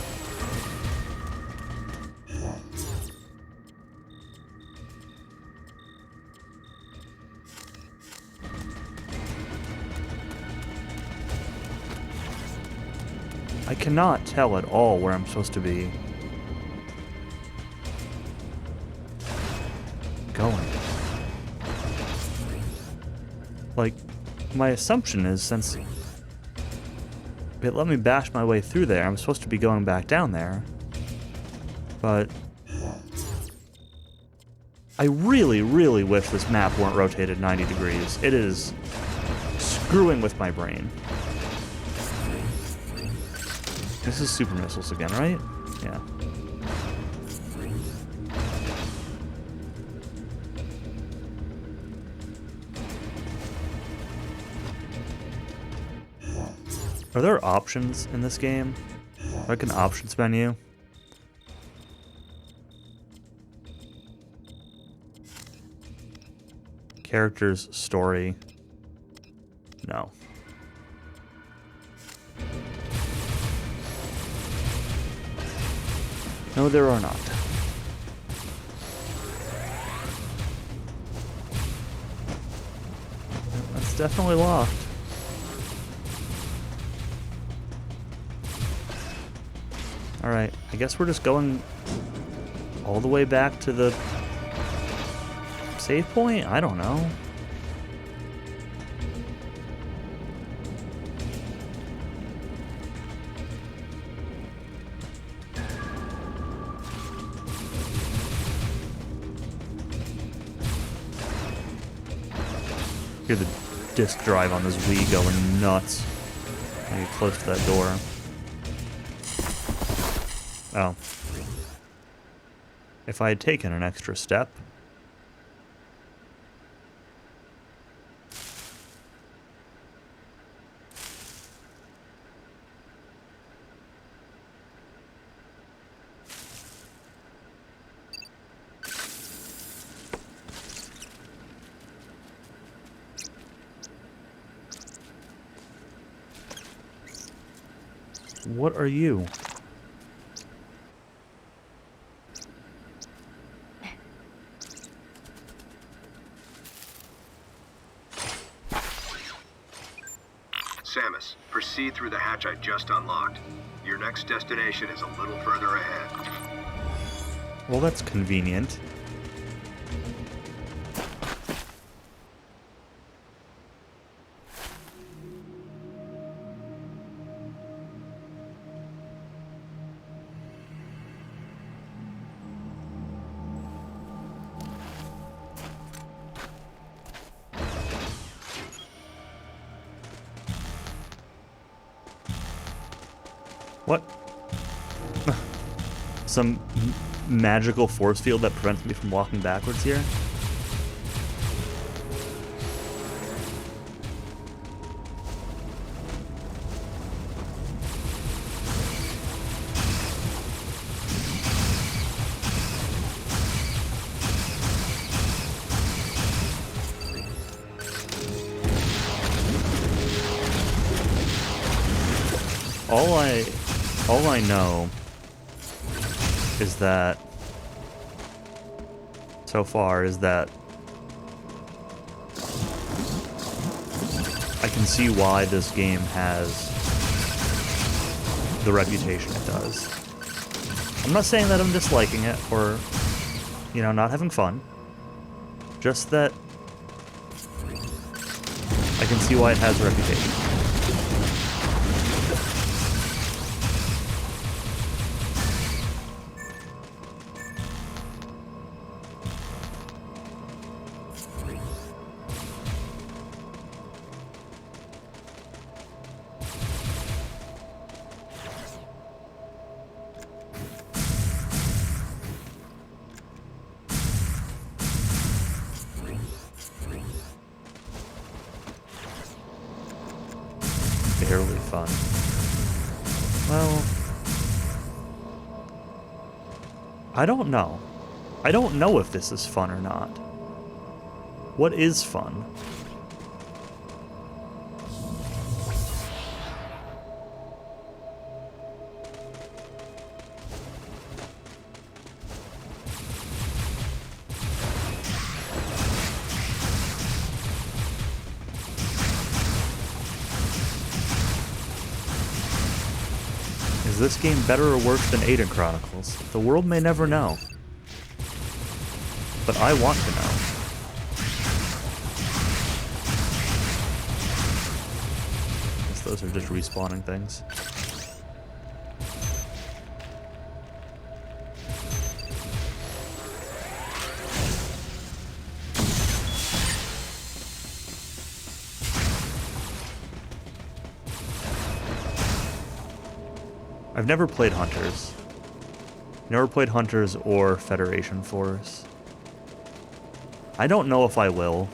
I cannot tell at all where I'm supposed to be going. Like, my assumption is since it let me bash my way through there, I'm supposed to be going back down there. But I really, really wish this map weren't rotated 90 degrees. It is screwing with my brain. This is super missiles again, right? Yeah. Are there options in this game? Like an options menu? Characters, story. No. No, there are not. That's definitely locked. Alright, I guess we're just going all the way back to the save point? I don't know. Hear the disk drive on this Wii going nuts. I get close to that door. Oh. If I had taken an extra step. What are you? Samus, proceed through the hatch I just unlocked. Your next destination is a little further ahead. Well, that's convenient. What? Some magical force field that prevents me from walking backwards here? All I know is that so far is that I can see why this game has the reputation it does. I'm not saying that I'm disliking it or, you know, not having fun. Just that I can see why it has a reputation. Barely fun. Well, I don't know. I don't know if this is fun or not. What is fun? Is this game better or worse than Aiden Chronicles? The world may never know. But I want to know. Guess those are just respawning things. I've never played Hunters. Never played Hunters or Federation Force. I don't know if I will.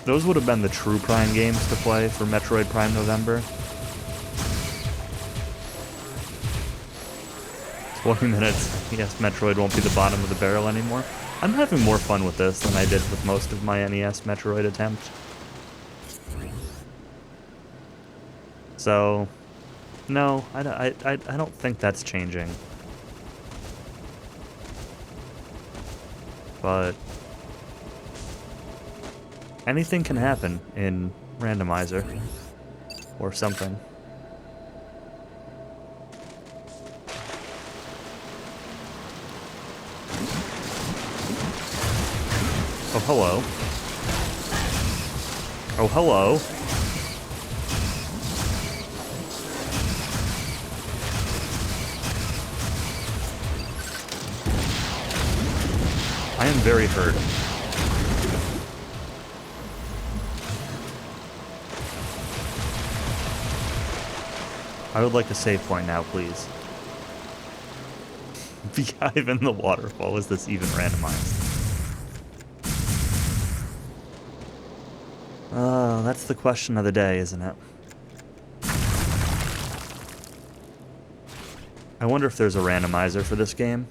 Those would have been the true Prime games to play for Metroid Prime November. 20 minutes. Yes, Metroid won't be the bottom of the barrel anymore. I'm having more fun with this than I did with most of my NES Metroid attempt. So, no, I don't think that's changing. But anything can happen in randomizer or something. Oh, hello. Oh, hello. I am very hurt. I would like a save point now, please. Beehive in the waterfall. Is this even randomized? Oh, that's the question of the day, isn't it? I wonder if there's a randomizer for this game.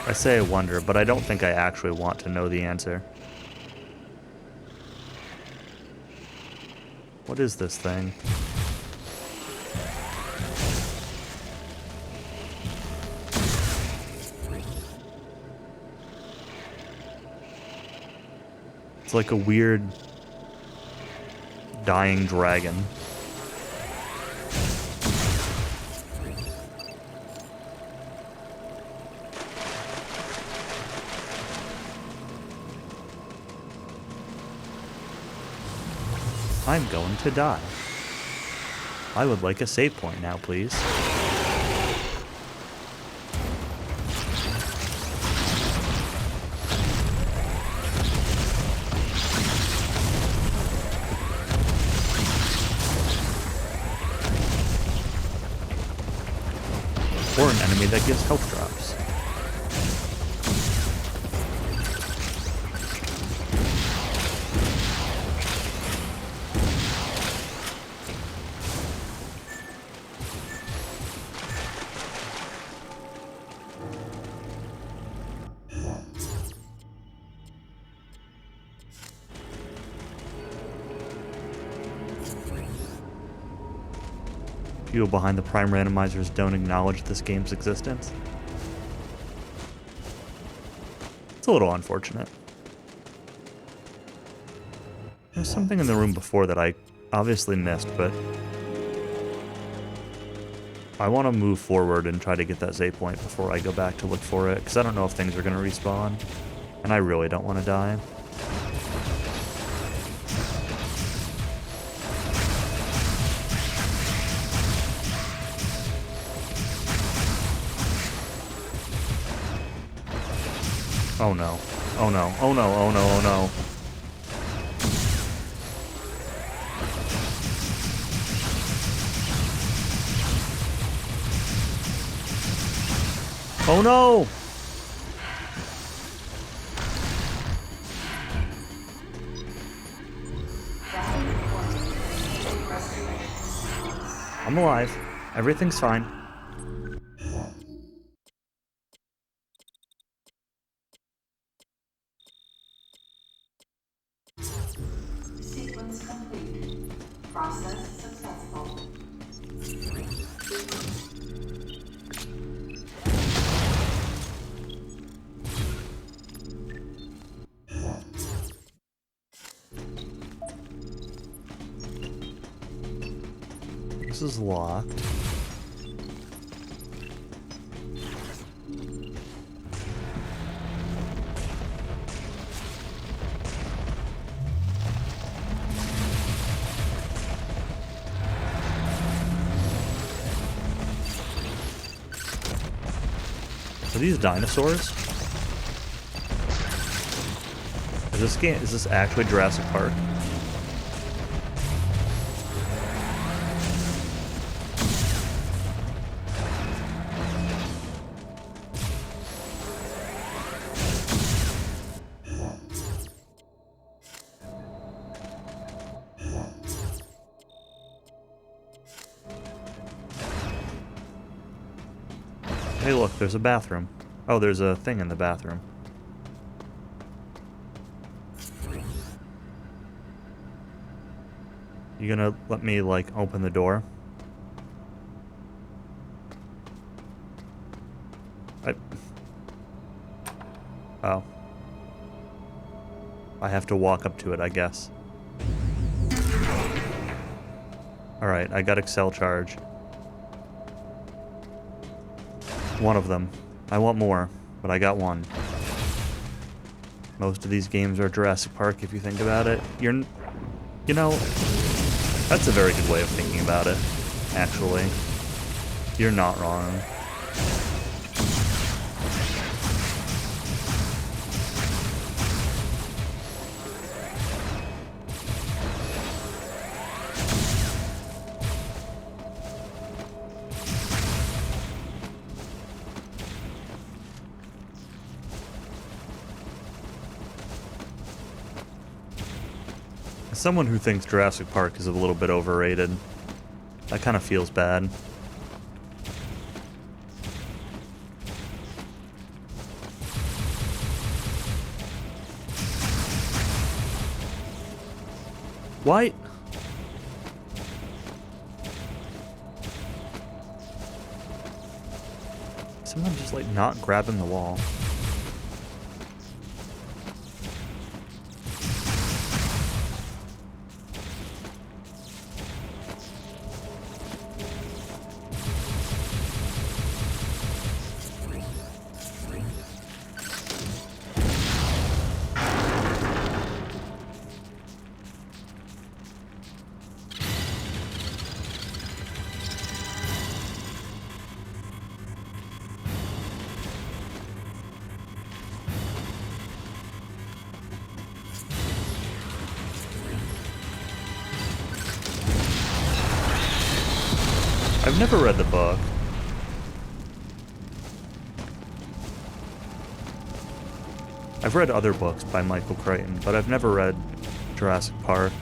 I say I wonder, but I don't think I actually want to know the answer. What is this thing? It's like a weird dying dragon. I'm going to die. I would like a save point now, please. Or an enemy that gives health drops. People behind the Prime randomizers don't acknowledge this game's existence. It's a little unfortunate. There's something in the room before that I obviously missed, but I want to move forward and try to get that save point before I go back to look for it, because I don't know if things are going to respawn, and I really don't want to die. Oh no. Oh no. Oh no. Oh no. Oh no. Oh no! I'm alive. Everything's fine. Sequence complete. Process successful. This is locked. Are these dinosaurs? Is this actually Jurassic Park? Hey look, there's a bathroom. Oh, there's a thing in the bathroom. You gonna let me, like, open the door? Oh. I have to walk up to it, I guess. Alright, I got Excel charge. One of them. I want more, but I got one. Most of these games are Jurassic Park if you think about it. You know, that's a very good way of thinking about it, actually. You're not wrong. As someone who thinks Jurassic Park is a little bit overrated, that kind of feels bad. Why? Someone just like not grabbing the wall. I've never read the book. I've read other books by Michael Crichton, but I've never read Jurassic Park.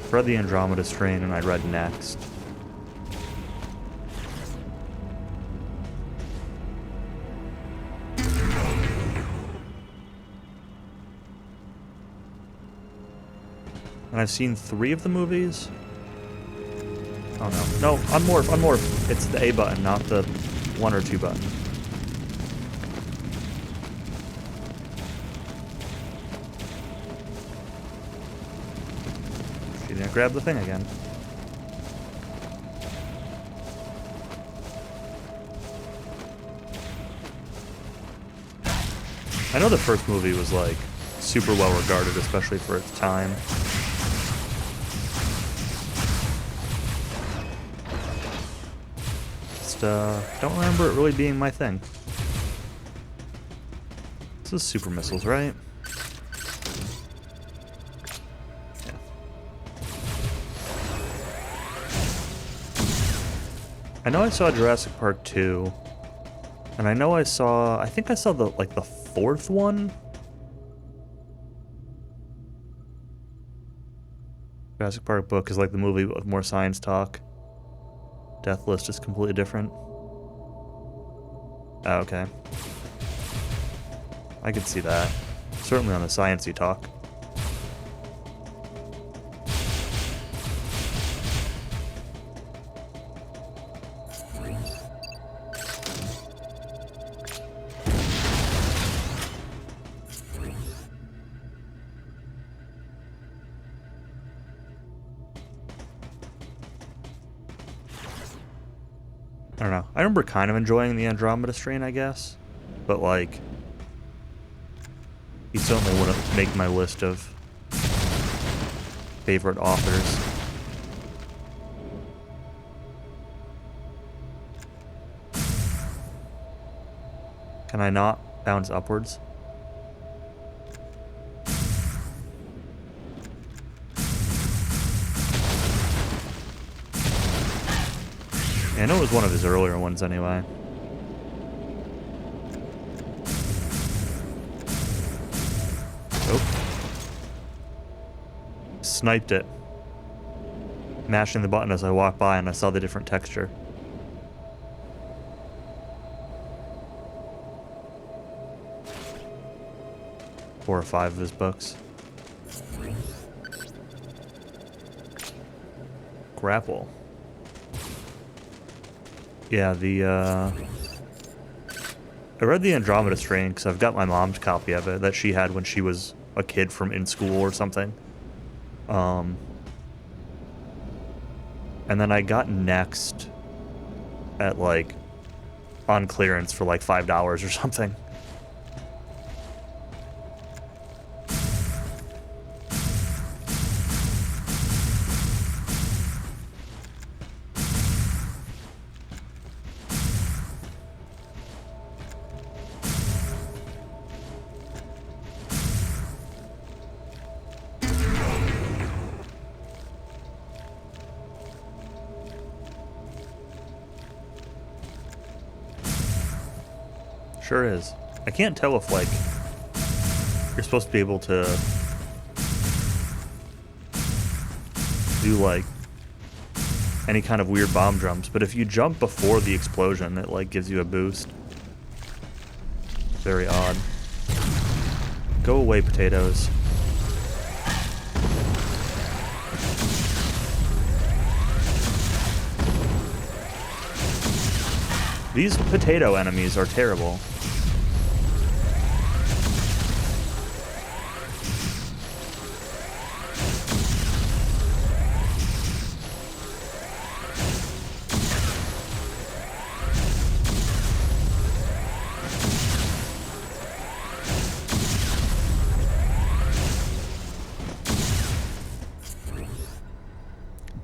I've read The Andromeda Strain and I read Next. And I've seen 3 of the movies. Oh no. No, unmorph, unmorph. It's the A button, not the 1 or 2 button. She didn't grab the thing again. I know the first movie was like super well regarded, especially for its time. Don't remember it really being my thing. This is super missiles, right? Yeah. I know I saw Jurassic Park 2, and I know I think I saw the 4th one. Jurassic Park book is like the movie with more science talk. Death list is completely different. Oh, okay. I could see that. Certainly on the sciencey talk. I don't know. I remember kind of enjoying the Andromeda strain, I guess. But, like, he certainly wouldn't make my list of favorite authors. Can I not bounce upwards? Yeah, I know it was one of his earlier ones anyway. Oh. Sniped it. Mashing the button as I walked by and I saw the different texture. Four or five of his books. Grapple. Yeah, I read the Andromeda strain because I've got my mom's copy of it that she had when she was a kid from in school or something. And then I got Next at, like, on clearance for like $5 or something. Sure is. I can't tell if, like, you're supposed to be able to do, like, any kind of weird bomb jumps, but if you jump before the explosion, it, like, gives you a boost. Very odd. Go away, potatoes. These potato enemies are terrible.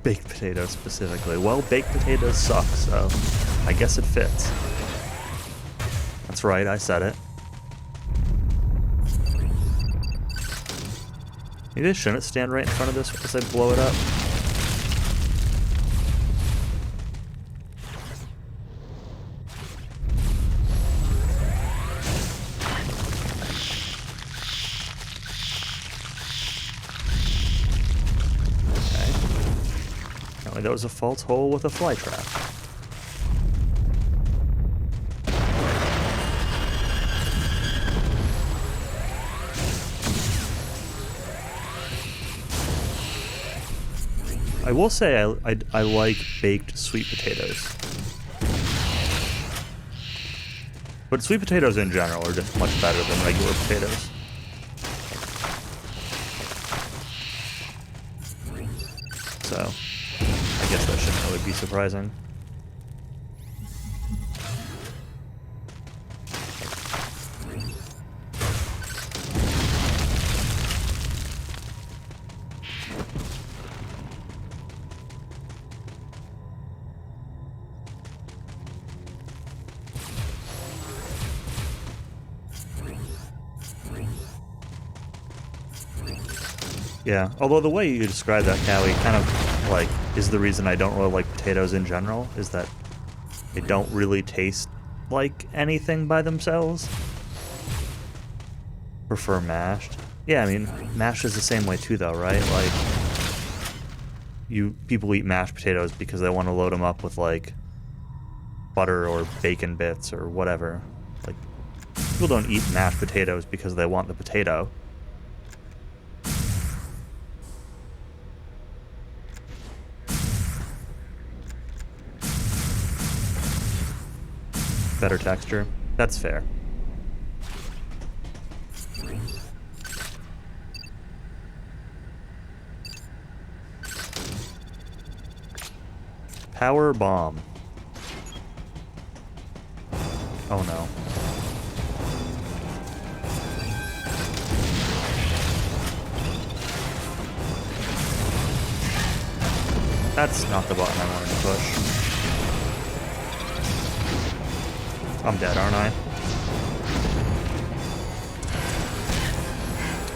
Baked potatoes specifically. Well, baked potatoes suck, so I guess it fits. That's right, I said it. Maybe I shouldn't stand right in front of this as I blow it up. That was a false hole with a fly trap. I will say I like baked sweet potatoes. But sweet potatoes in general are just much better than regular potatoes. So I guess that shouldn't really be surprising. Yeah, although the way you describe that, Callie, kind of, like, is the reason I don't really like potatoes in general, is that they don't really taste like anything by themselves. Prefer mashed. Yeah, I mean, mashed is the same way too, though, right? Like, people eat mashed potatoes because they want to load them up with, like, butter or bacon bits or whatever. Like, people don't eat mashed potatoes because they want the potato. Better texture. That's fair. Power bomb. Oh no. That's not the button I wanted to push. I'm dead, aren't I?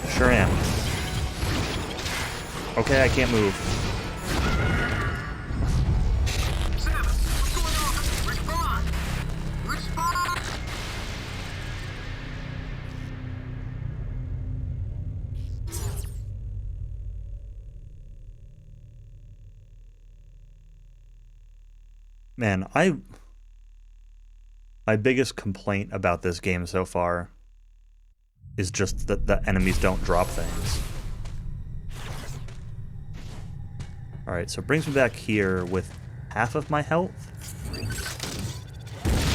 Sure am. Okay, I can't move. Man, my biggest complaint about this game so far is just that the enemies don't drop things. Alright, so it brings me back here with half of my health.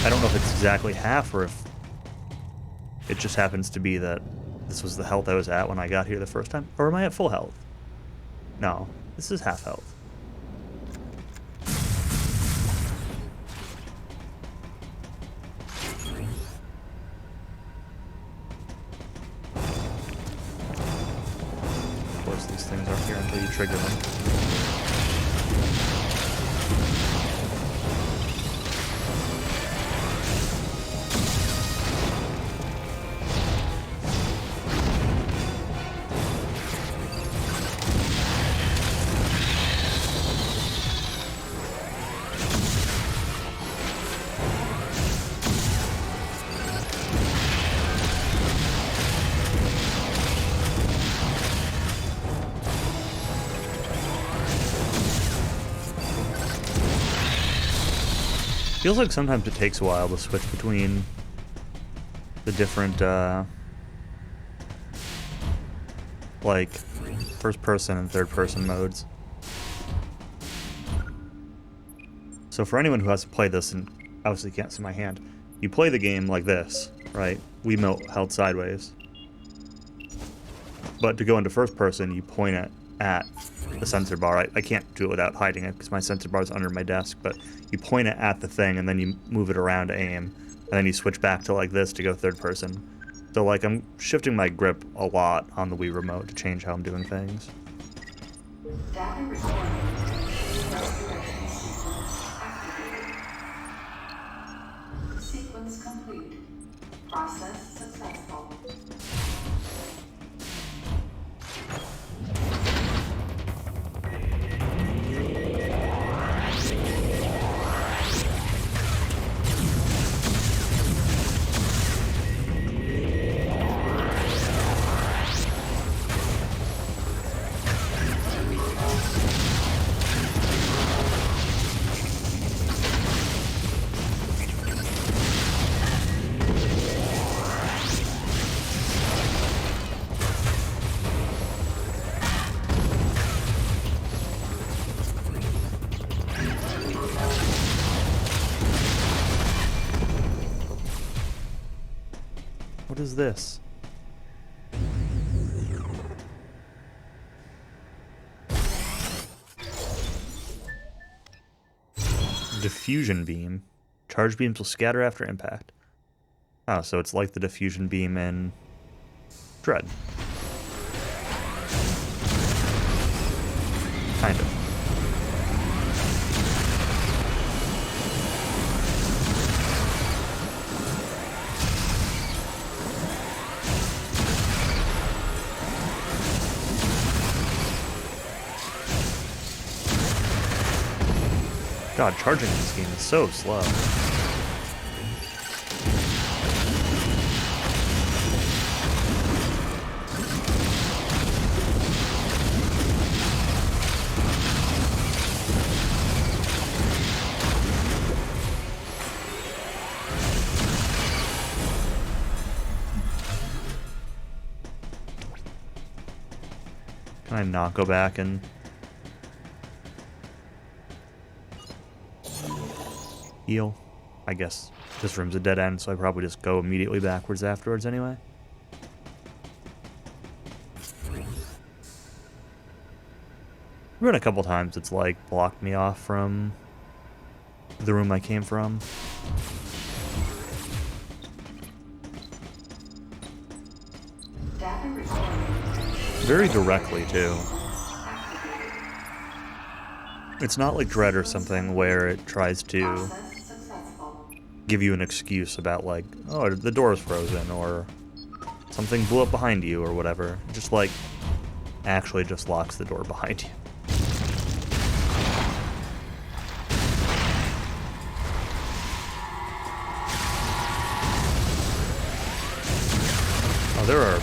I don't know if it's exactly half or if it just happens to be that this was the health I was at when I got here the first time. Or am I at full health? No, this is half health. Of course, these things aren't here until you trigger them. Feels like sometimes it takes a while to switch between the different, like, first-person and third-person modes. So for anyone who hasn't played this, and obviously can't see my hand, you play the game like this, right? Wiimote held sideways. But to go into first-person, you point it at the sensor bar. I can't do it without hiding it because my sensor bar is under my desk, but you point it at the thing and then you move it around to aim, and then you switch back to like this to go third person. So like I'm shifting my grip a lot on the Wii remote to change how I'm doing things. Data recording. Restoration sequence activated. Sequence complete. Process successful. What is this? Diffusion beam. Charge beams will scatter after impact. Oh, so it's like the diffusion beam in Dread. Kind of. God, charging in this game is so slow. Can I not go back and... heal? I guess this room's a dead end, so I probably just go immediately backwards afterwards anyway. I've been a couple times it's like blocked me off from the room I came from. Data recording. Very directly, too. It's not like Dread or something where it tries to Process successful. give you an excuse about, like, oh, the door is frozen, or something blew up behind you, or whatever. It just, like, actually just locks the door behind you. Oh, there are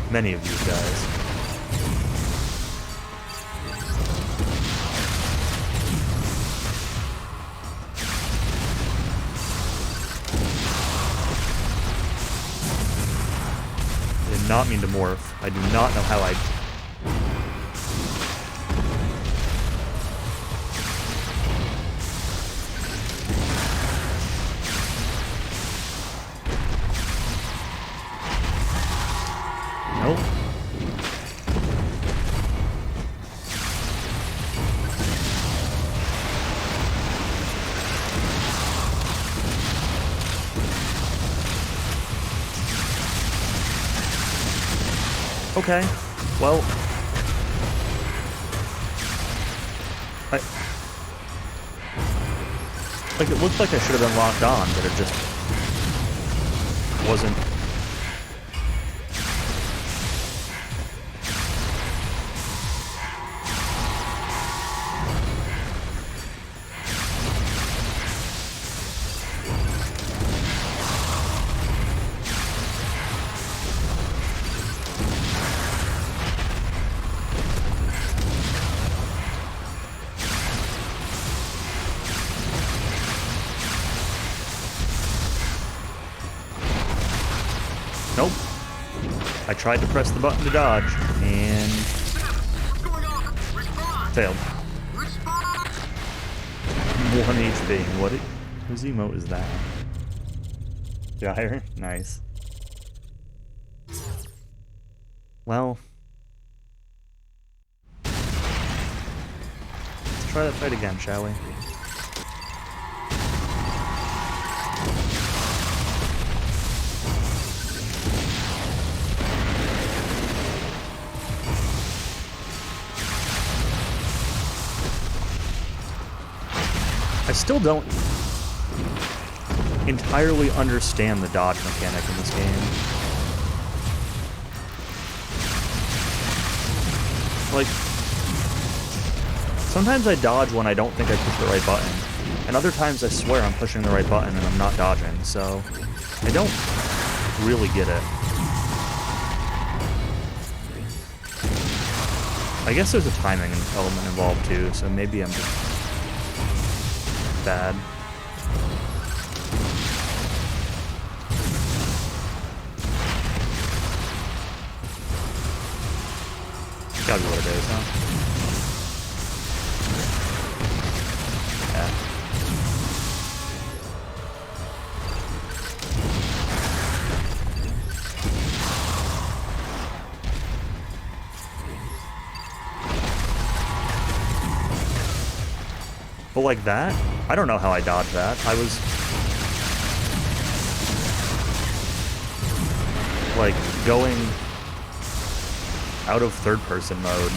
many of these guys. I did not mean to morph. I do not know how I... Nope. Okay, well... Like, it looked like I should have been locked on, but it just... wasn't... Nope. I tried to press the button to dodge, and... failed. 1 HP. Whose emote is that? Gyre? Nice. Well... let's try that fight again, shall we? I still don't entirely understand the dodge mechanic in this game. Like, sometimes I dodge when I don't think I push the right button, and other times I swear I'm pushing the right button and I'm not dodging, so I don't really get it. I guess there's a timing element involved too, so maybe I'm just bad. Gotta be what it is, huh? Yeah. But like that? I don't know how I dodged that. I was... like, going out of third-person mode.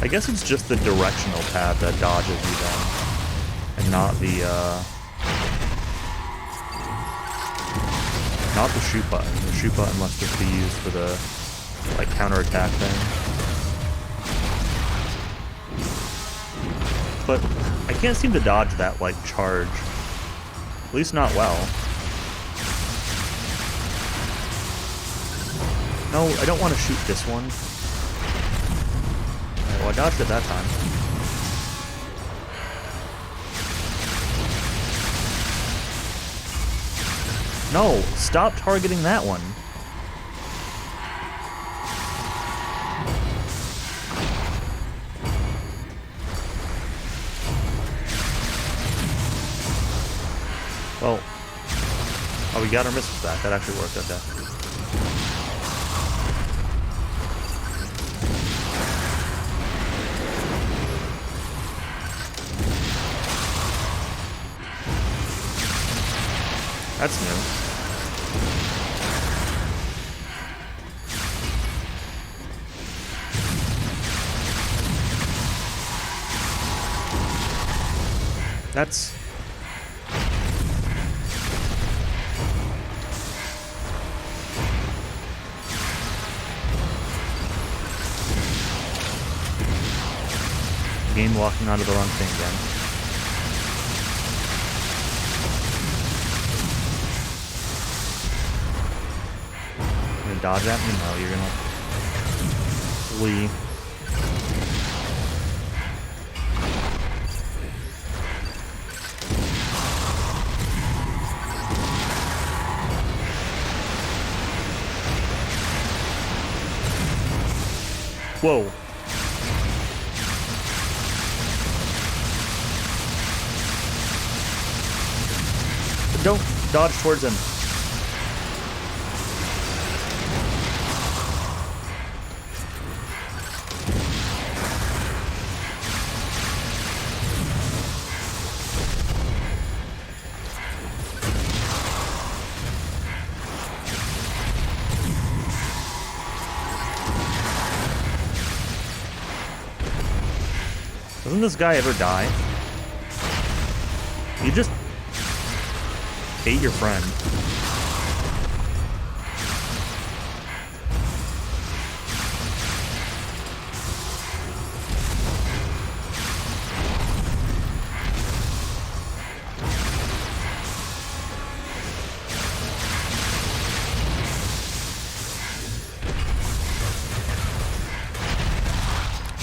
I guess it's just the directional pad that dodges you then, and not the shoot button. The shoot button must just be used for the, like, counterattack thing. But I can't seem to dodge that, like, charge. At least not well. No, I don't want to shoot this one. Right, well, I dodged it that time. No, stop targeting that one. Well, oh, we got our missiles back. That actually worked, okay. That's new. That's... Game walking onto the wrong thing again. You're gonna dodge at me? No, you're gonna flee. Whoa. Don't dodge towards him. Doesn't this guy ever die? You just hate your friend.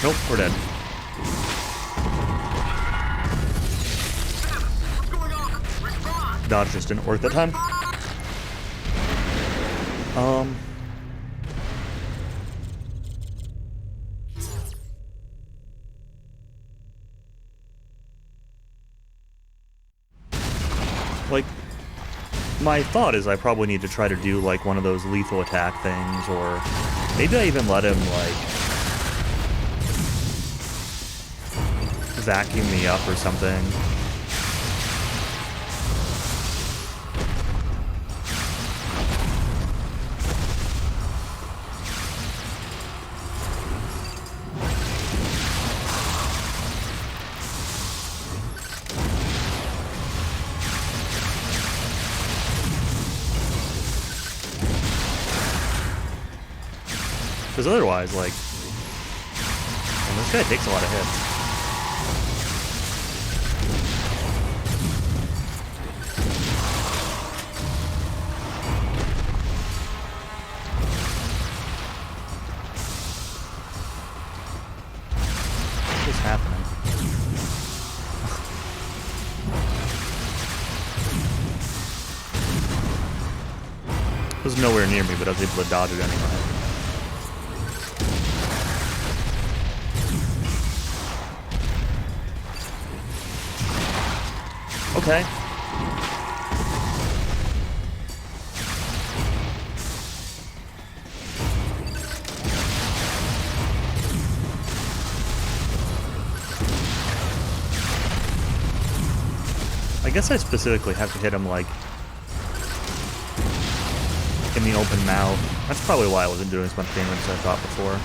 Nope, we're dead. Dodge just didn't work that time. Like, my thought is I probably need to try to do, like, one of those lethal attack things, or maybe I even let him, like, vacuum me up or something. Because otherwise, like, and this guy takes a lot of hits. What is happening? It was nowhere near me, but I was able to dodge it anyway. Okay. I guess I specifically have to hit him, like, in the open mouth. That's probably why I wasn't doing as much damage as I thought before.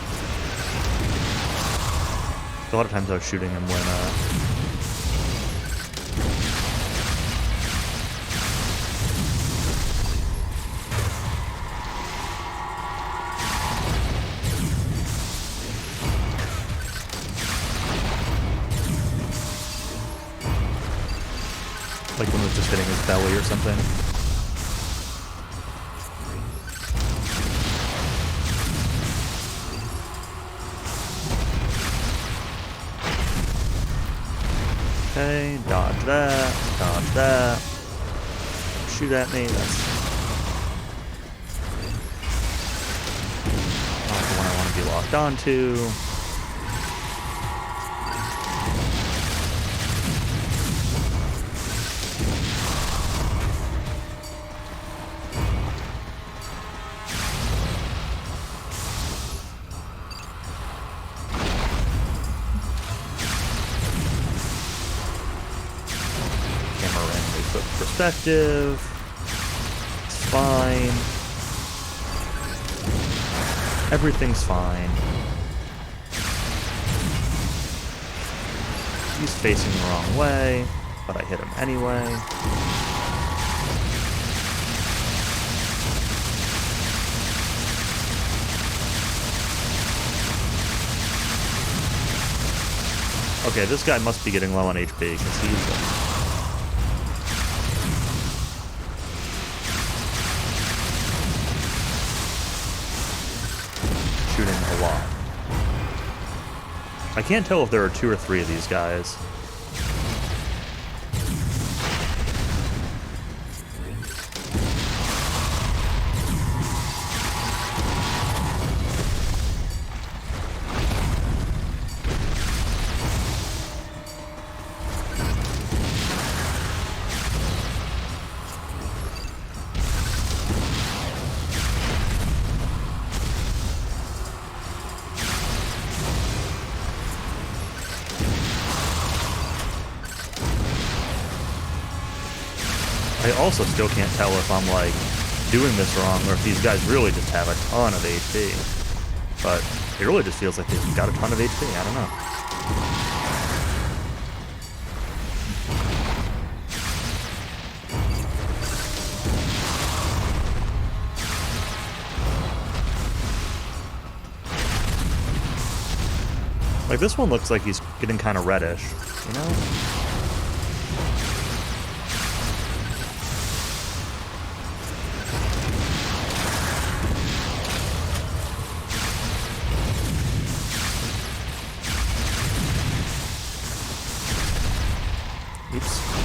A lot of times I was shooting him when, like when it was just hitting his belly or something. Okay, dodge that, shoot at me, that's not the one I want to be locked onto. Perspective. Everything's fine. He's facing the wrong way, but I hit him anyway. Okay, this guy must be getting low on HP, because he's... shooting a lot. I can't tell if there are 2 or 3 of these guys. I also still can't tell if I'm, like, doing this wrong or if these guys really just have a ton of HP. But it really just feels like they've got a ton of HP. I don't know. Like, this one looks like he's getting kind of reddish, you know?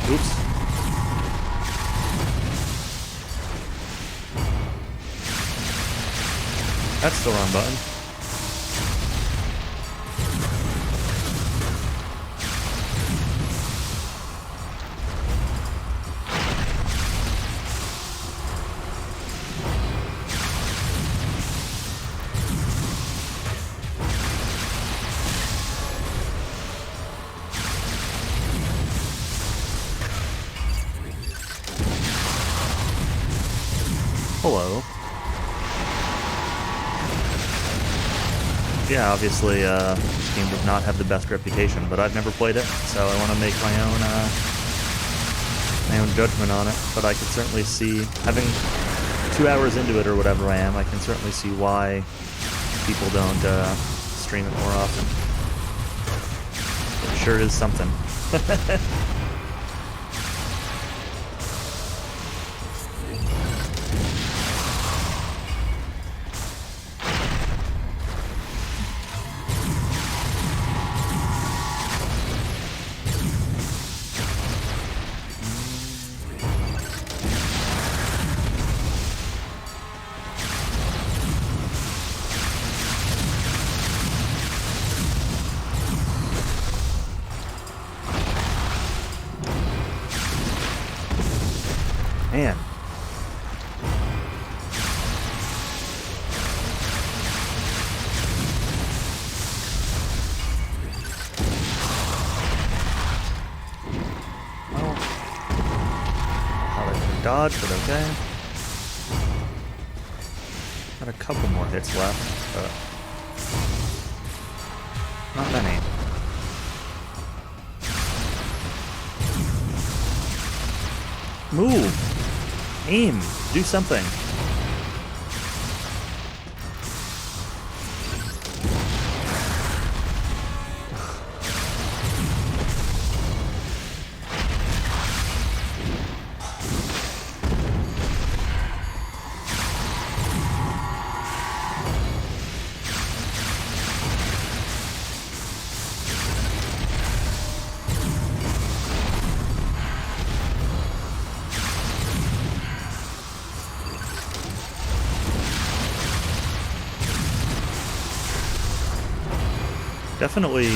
Oops. That's the wrong button. Hello. Yeah, obviously, this game does not have the best reputation, but I've never played it, so I want to make my own judgment on it. But I can certainly see, having 2 hours into it or whatever I am, I can certainly see why people don't stream it more often. It sure is something. Man. Well, probably gonna dodge, but okay. Got a couple more hits left, but not many. Move! Aim! Do something! Definitely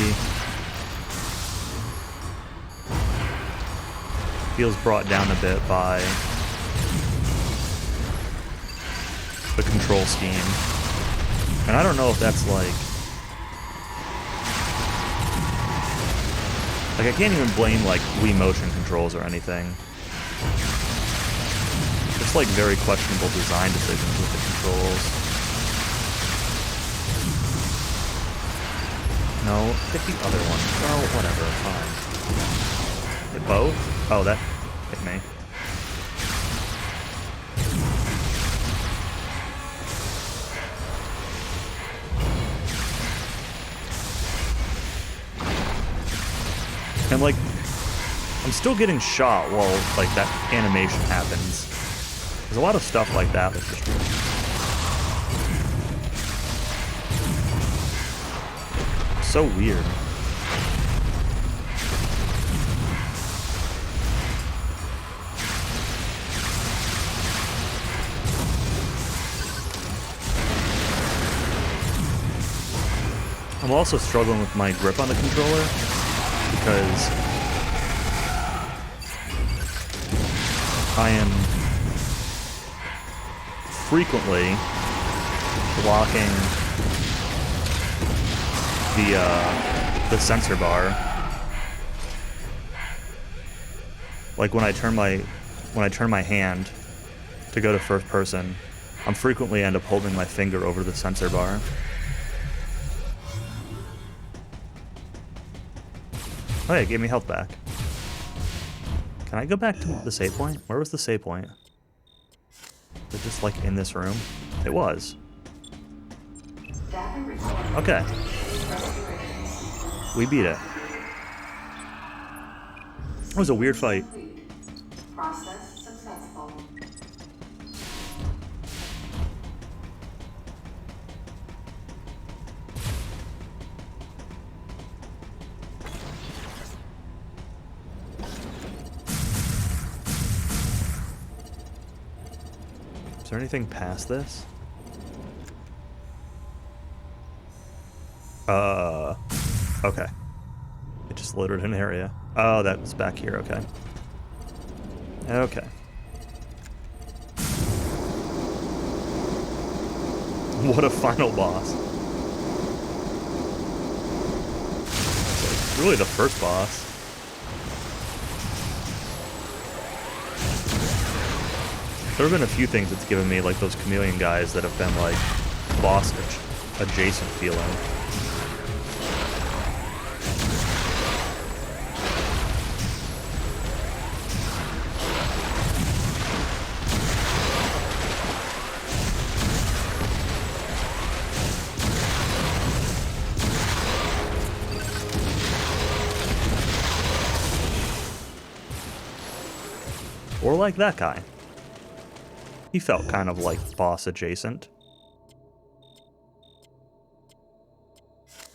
feels brought down a bit by the control scheme. And I don't know if that's like I can't even blame like Wii motion controls or anything. It's like very questionable design decisions with the controls. No, hit the other one. Well, whatever, fine. Hit both? Oh, that hit me. And like, I'm still getting shot while like that animation happens. There's a lot of stuff like that that's just so weird. I'm also struggling with my grip on the controller because I am frequently blocking the sensor bar. Like when I turn my hand to go to first person, I'm frequently end up holding my finger over the sensor bar. Oh yeah, it gave me health back. Can I go back to the save point? Where was the save point? Was it just like in this room? It was. Okay. We beat it. It was a weird fight. Process successful. Is there anything past this? Okay. It just loaded an area. Oh, that was back here, okay. Okay. What a final boss. It's really the first boss. There have been a few things that's given me, like those chameleon guys that have been like boss adjacent feeling. Or like that guy. He felt kind of like boss adjacent.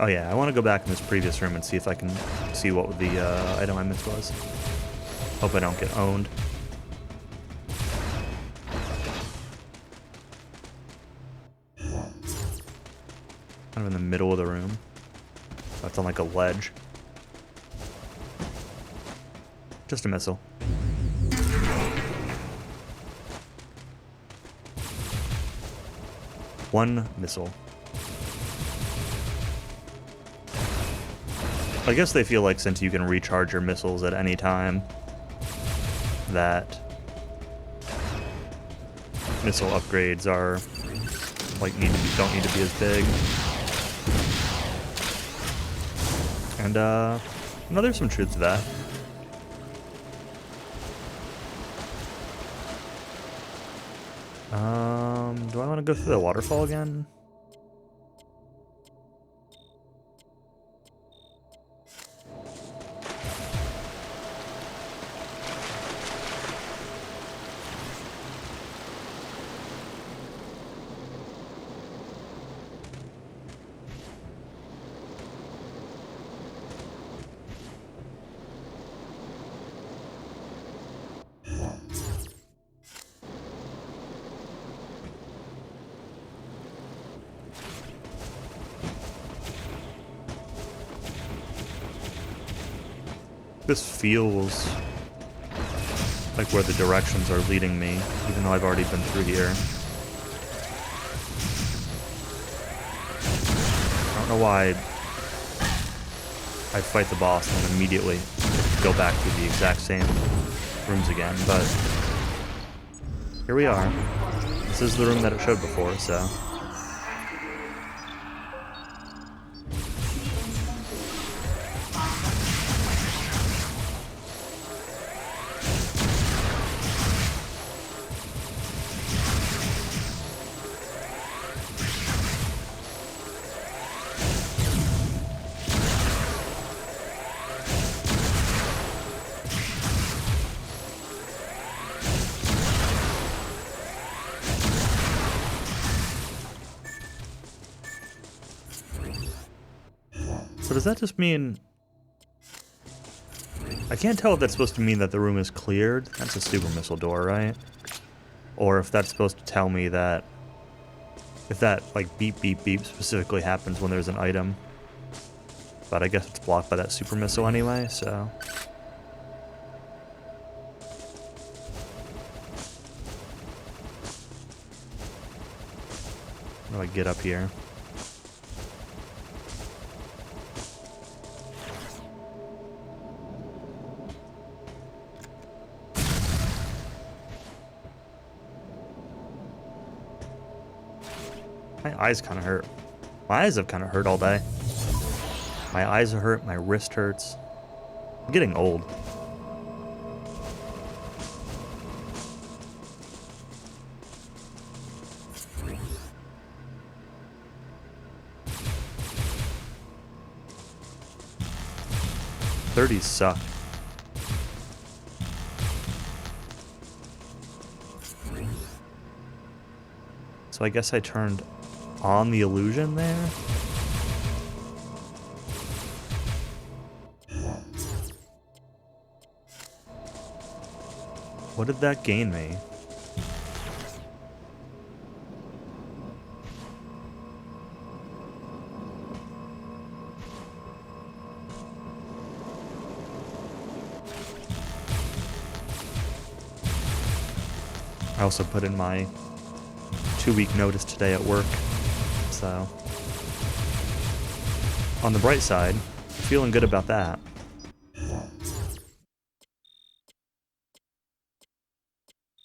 Oh yeah, I want to go back in this previous room and see if I can see what the item I missed was. Hope I don't get owned. Kind of in the middle of the room. That's on like a ledge. Just a missile. One missile. I guess they feel like since you can recharge your missiles at any time, that missile upgrades are like don't need to be as big. And no, there's some truth to that. Do I want to go through the waterfall again? This feels like where the directions are leading me, even though I've already been through here. I don't know why I fight the boss and then immediately go back through the exact same rooms again, but here we are. This is the room that it showed before, so. So does that just mean... I can't tell if that's supposed to mean that the room is cleared. That's a super missile door, right? Or if that's supposed to tell me that... If that, like, beep, beep, beep specifically happens when there's an item. But I guess it's blocked by that super missile anyway, so... How do I get up here? My eyes kind of hurt. My eyes have kind of hurt all day. My eyes hurt, my wrist hurts. I'm getting old. '30s suck. So I guess I turned on the illusion there? What did that gain me? I also put in my 2-week notice today at work, so on the bright side, feeling good about that.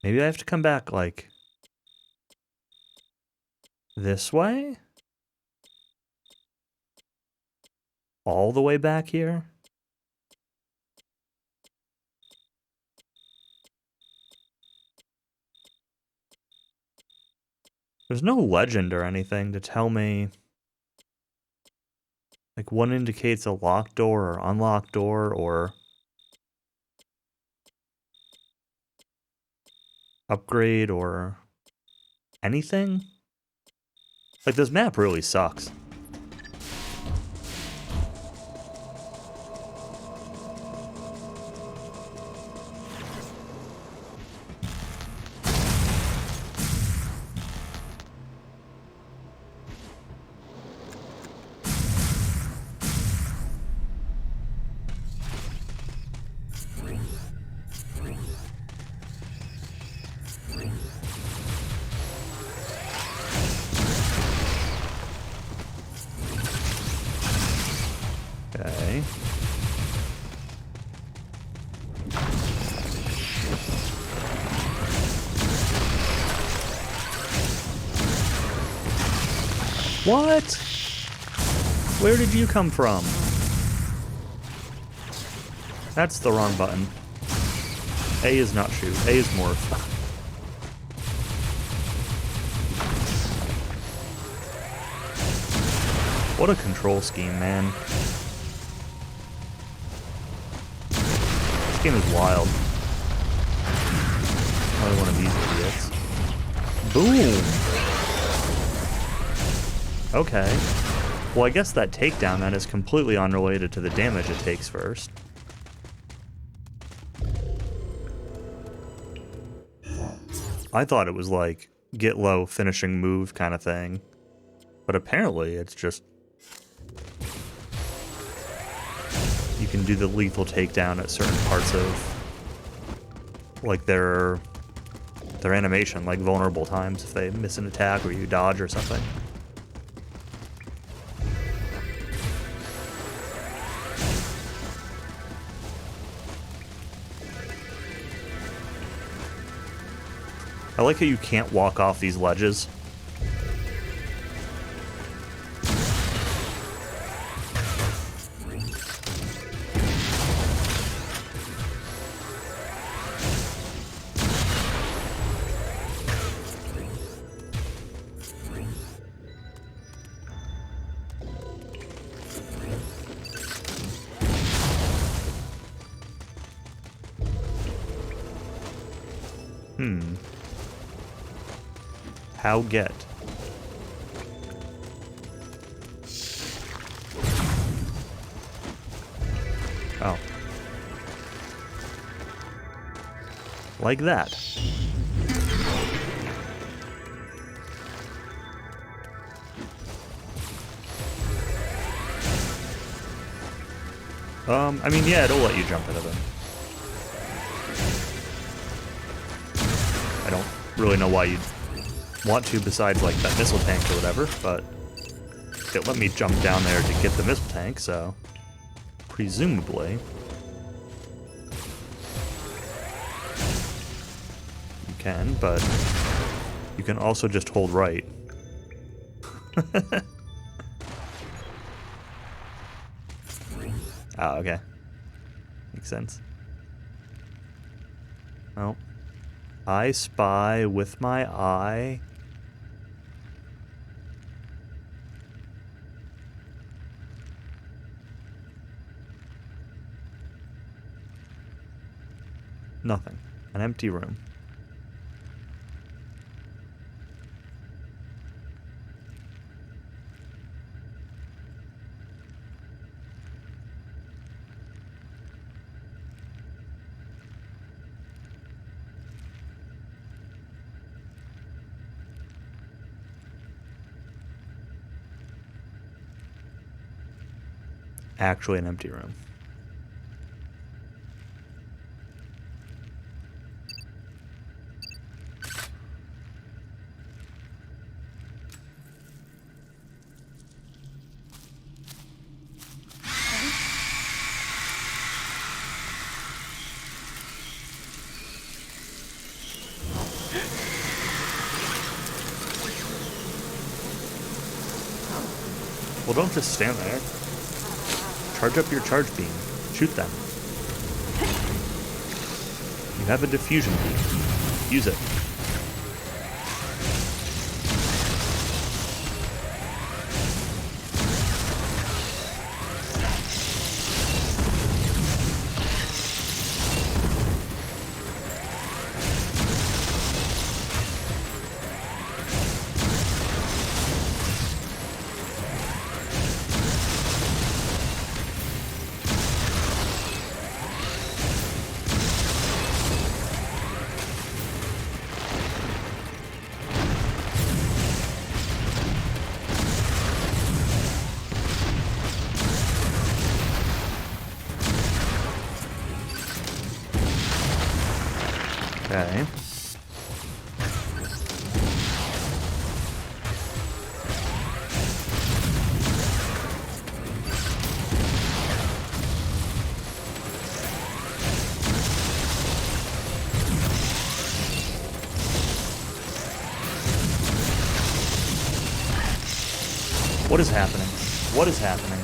Maybe I have to come back, like, this way? All the way back here? There's no legend or anything to tell me, like, one indicates a locked door or unlocked door or upgrade or anything. Like, this map really sucks. Okay. What? Where did you come from? That's the wrong button. A is not shoot. A is morph. What a control scheme, man. This game is wild. Another one of these idiots. Boom! Okay. Well, I guess that takedown then is completely unrelated to the damage it takes first. I thought it was like, get low, finishing move kind of thing. But apparently it's just... You can do the lethal takedown at certain parts of... like their animation, like vulnerable times if they miss an attack or you dodge or something. I like how you can't walk off these ledges. How get? Oh. Like that. I mean, yeah, it'll let you jump out of it. I don't really know why you'd want to besides, like, that missile tank or whatever, but it let me jump down there to get the missile tank, so presumably you can, but you can also just hold right. Ah, okay. Makes sense. Oh. I spy with my eye. Nothing. An empty room. Actually an empty room. Well, don't just stand there. Charge up your charge beam. Shoot them. You have a diffusion beam. Use it. Okay. What is happening? What is happening?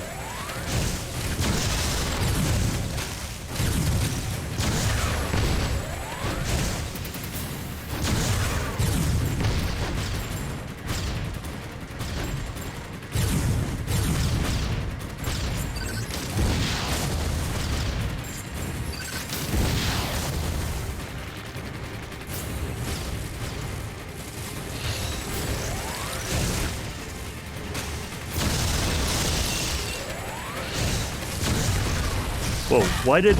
Whoa, why did...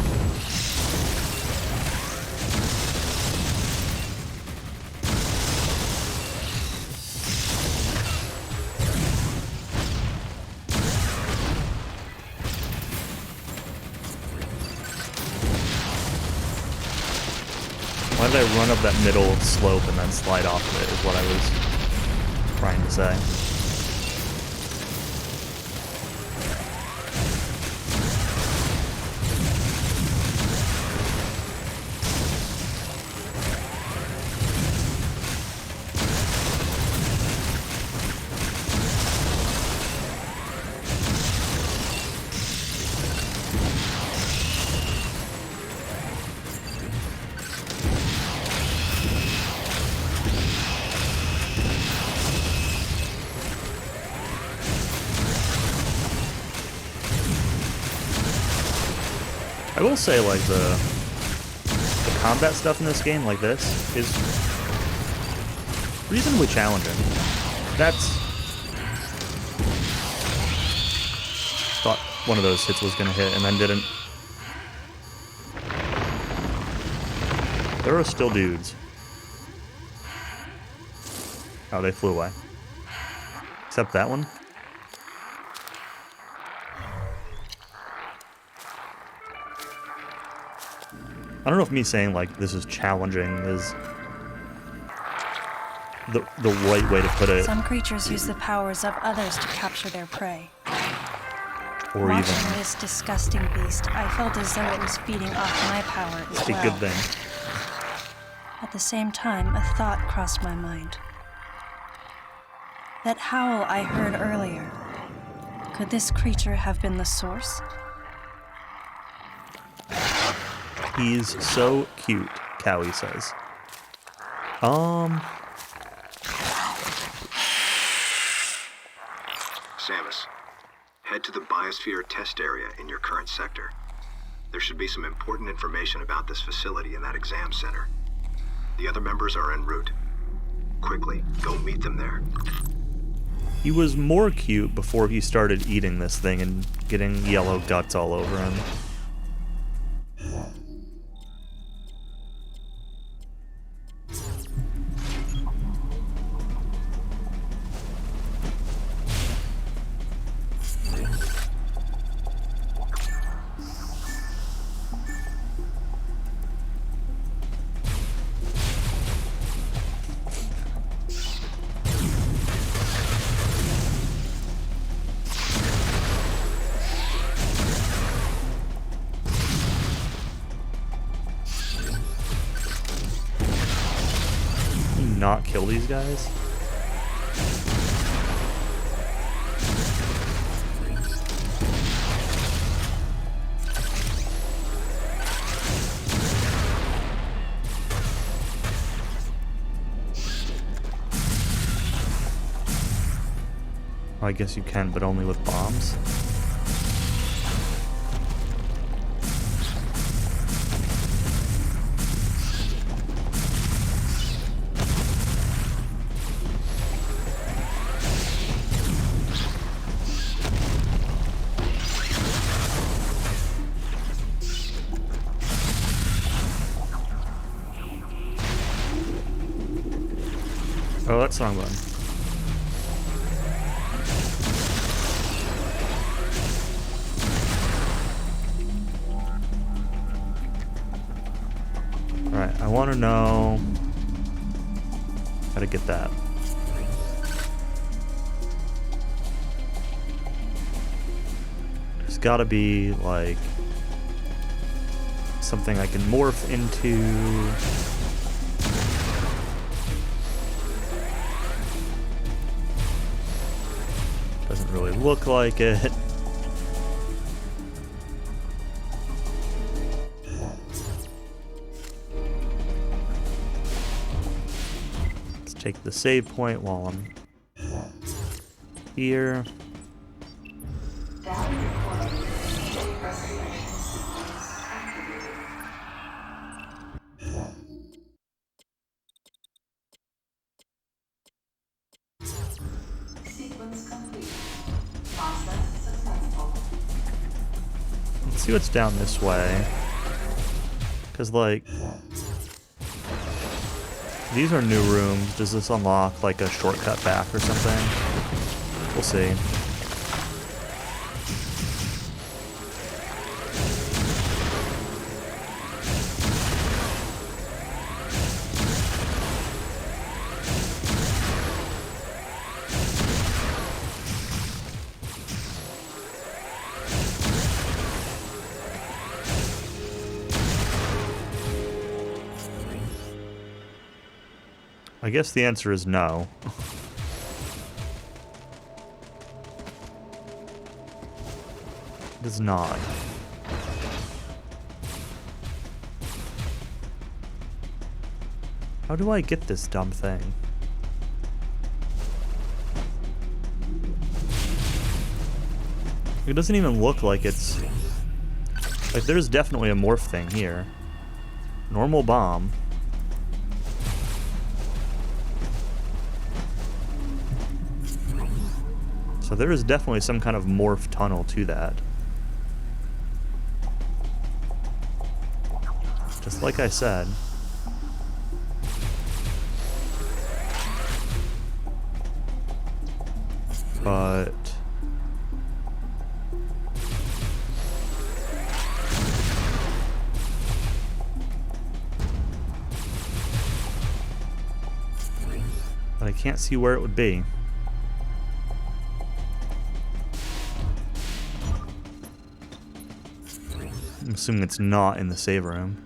Why did I run up that middle slope and then slide off of it is what I was trying to say. I will say, like, the combat stuff in this game, like this, is reasonably challenging. That's... Thought one of those hits was gonna hit and then didn't. There are still dudes. Oh, they flew away. Except that one. I don't know if me saying, like, this is challenging is the right way to put it. Some creatures use the powers of others to capture their prey. Or Watching even this disgusting beast, I felt as though it was feeding off my power as a well. good thing. At the same time, a thought crossed my mind. That howl I heard earlier, could this creature have been the source? He's so cute, Cowie says. Samus, head to the biosphere test area in your current sector. There should be some important information about this facility in that exam center. The other members are en route. Quickly, go meet them there. He was more cute before he started eating this thing and getting yellow guts all over him. Not kill these guys? I guess you can, but only with bombs. Oh, that's the wrong button. Alright, I want to know how to get that. There's gotta be, like, something I can morph into. Doesn't really look like it. Let's take the save point while I'm here. Let's see what's down this way. Because, like, these are new rooms. Does this unlock, like, a shortcut back or something? We'll see. I guess the answer is no. It does not. How do I get this dumb thing? It doesn't even look like it's... Like, there's definitely a morph thing here. Normal bomb. So there is definitely some kind of morph tunnel to that. Just like I said. But I can't see where it would be. I'm assuming it's not in the save room.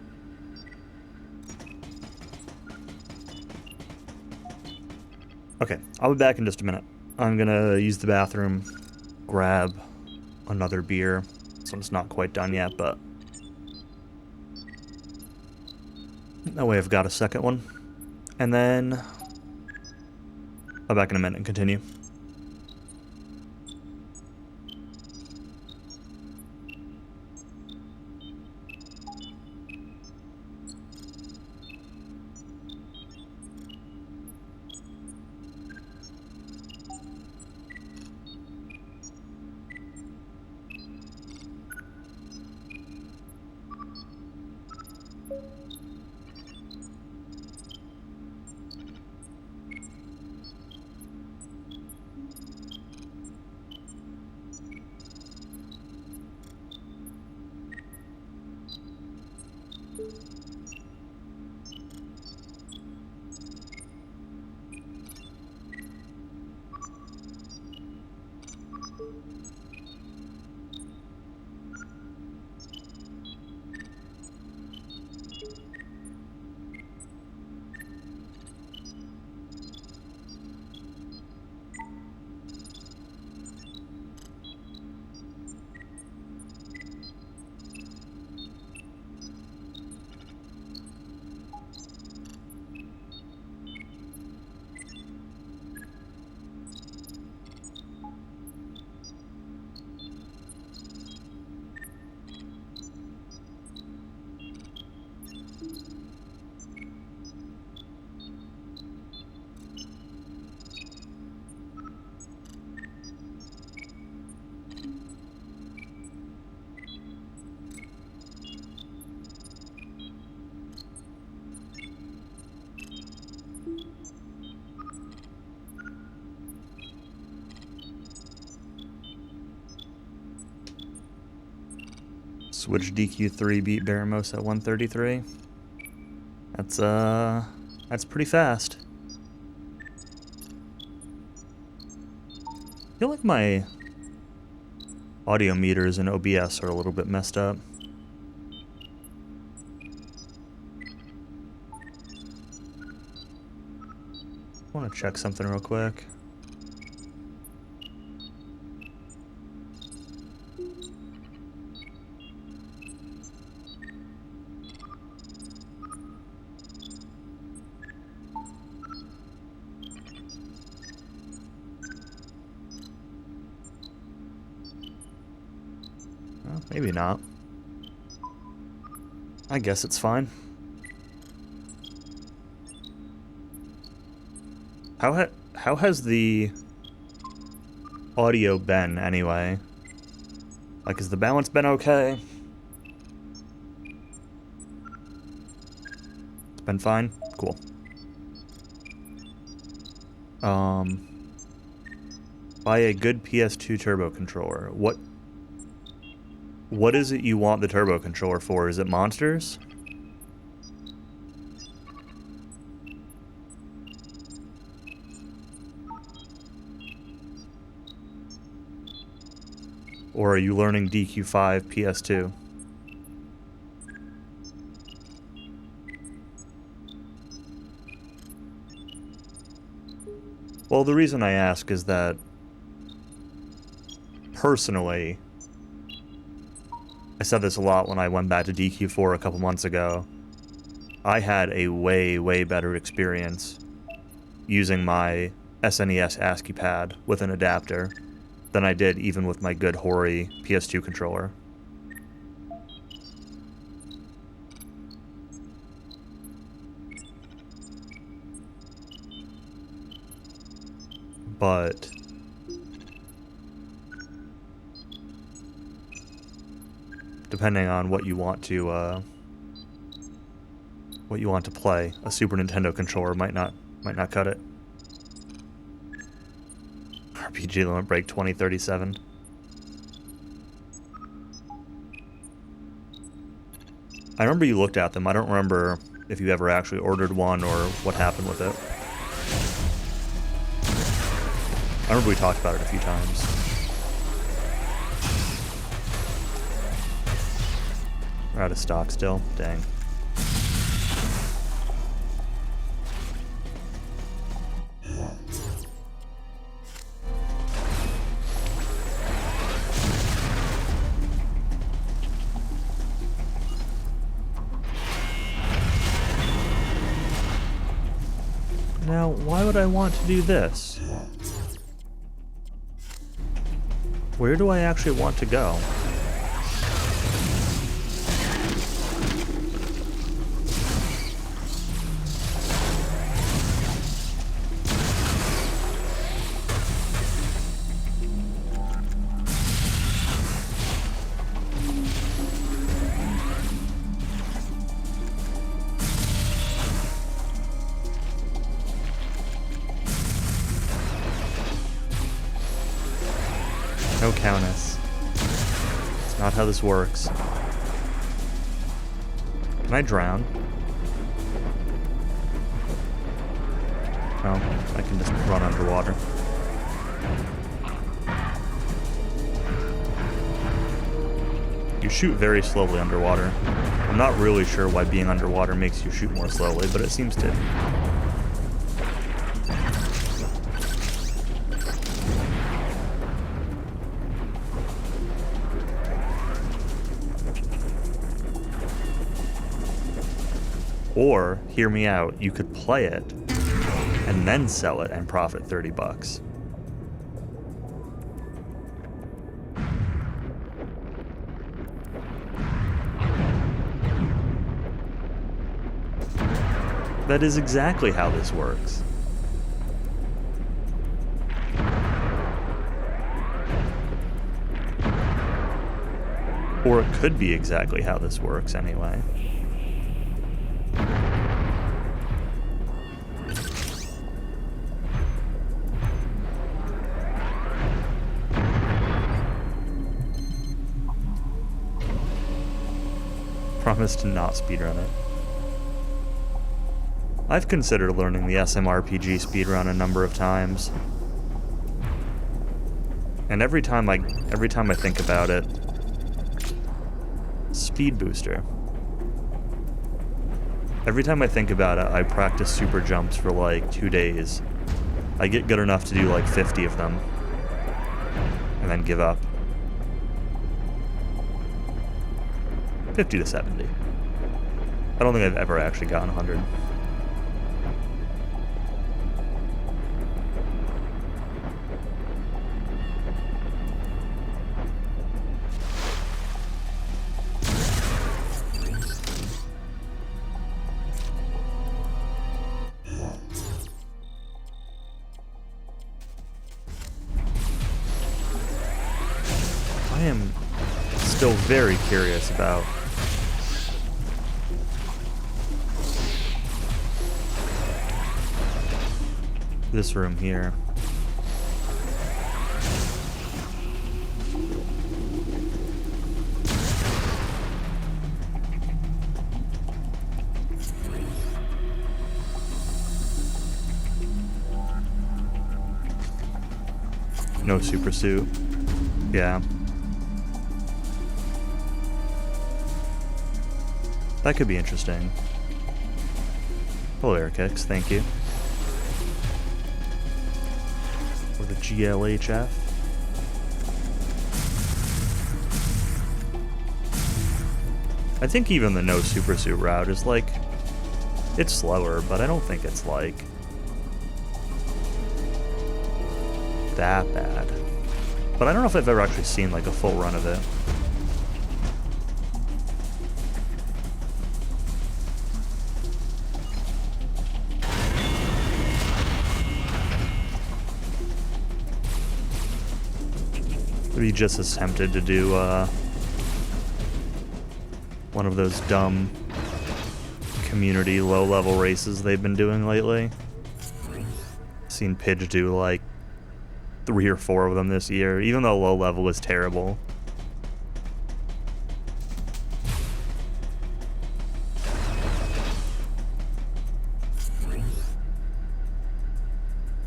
Okay, I'll be back in just a minute. I'm gonna use the bathroom, grab another beer. This one's not quite done yet, but that way I've got a second one. And then I'll be back in a minute and continue. Switch DQ3, beat Baramos at 133. That's pretty fast. I feel like my audio meters in OBS are a little bit messed up. I want to check something real quick. Well, maybe not. I guess it's fine. How has the audio been, anyway? Like, has the balance been okay? It's been fine? Cool. Buy a good PS2 turbo controller. What is it you want the turbo controller for? Is it monsters? Or are you learning DQ5 PS2? Well, the reason I ask is that, personally, I said this a lot when I went back to DQ4 a couple months ago, I had a way, way better experience using my SNES ASCII pad with an adapter than I did even with my good Hori PS2 controller. But depending on what you want to play, a Super Nintendo controller might not cut it. RPG limit break 2037. I remember you looked at them. I don't remember if you ever actually ordered one or what happened with it. I remember we talked about it a few times. We're out of stock still. Dang. Now, why would I want to do this? Where do I actually want to go? No Countess. It's not how this works. Can I drown? No, I can just run underwater. You shoot very slowly underwater. I'm not really sure why being underwater makes you shoot more slowly, but it seems to. Or, hear me out, you could play it and then sell it and profit $30. That is exactly how this works. Or it could be exactly how this works anyway. Promise to not speedrun it. I've considered learning the SMRPG speedrun a number of times. And every time I think about it, speed booster. Every time I think about it, I practice super jumps for like 2 days. I get good enough to do like 50 of them, and then give up. 50 to 70. I don't think I've ever actually gotten 100. I am still very curious about this room here. No super suit. Yeah. That could be interesting. Hello, air kicks. Thank you. Or the GLHF. I think even the no super suit route is like, it's slower, but I don't think it's like that bad. But I don't know if I've ever actually seen like a full run of it. I'd be just as tempted to do one of those dumb community low-level races they've been doing lately. Seen Pidge do like 3 or 4 of them this year, even though low level is terrible.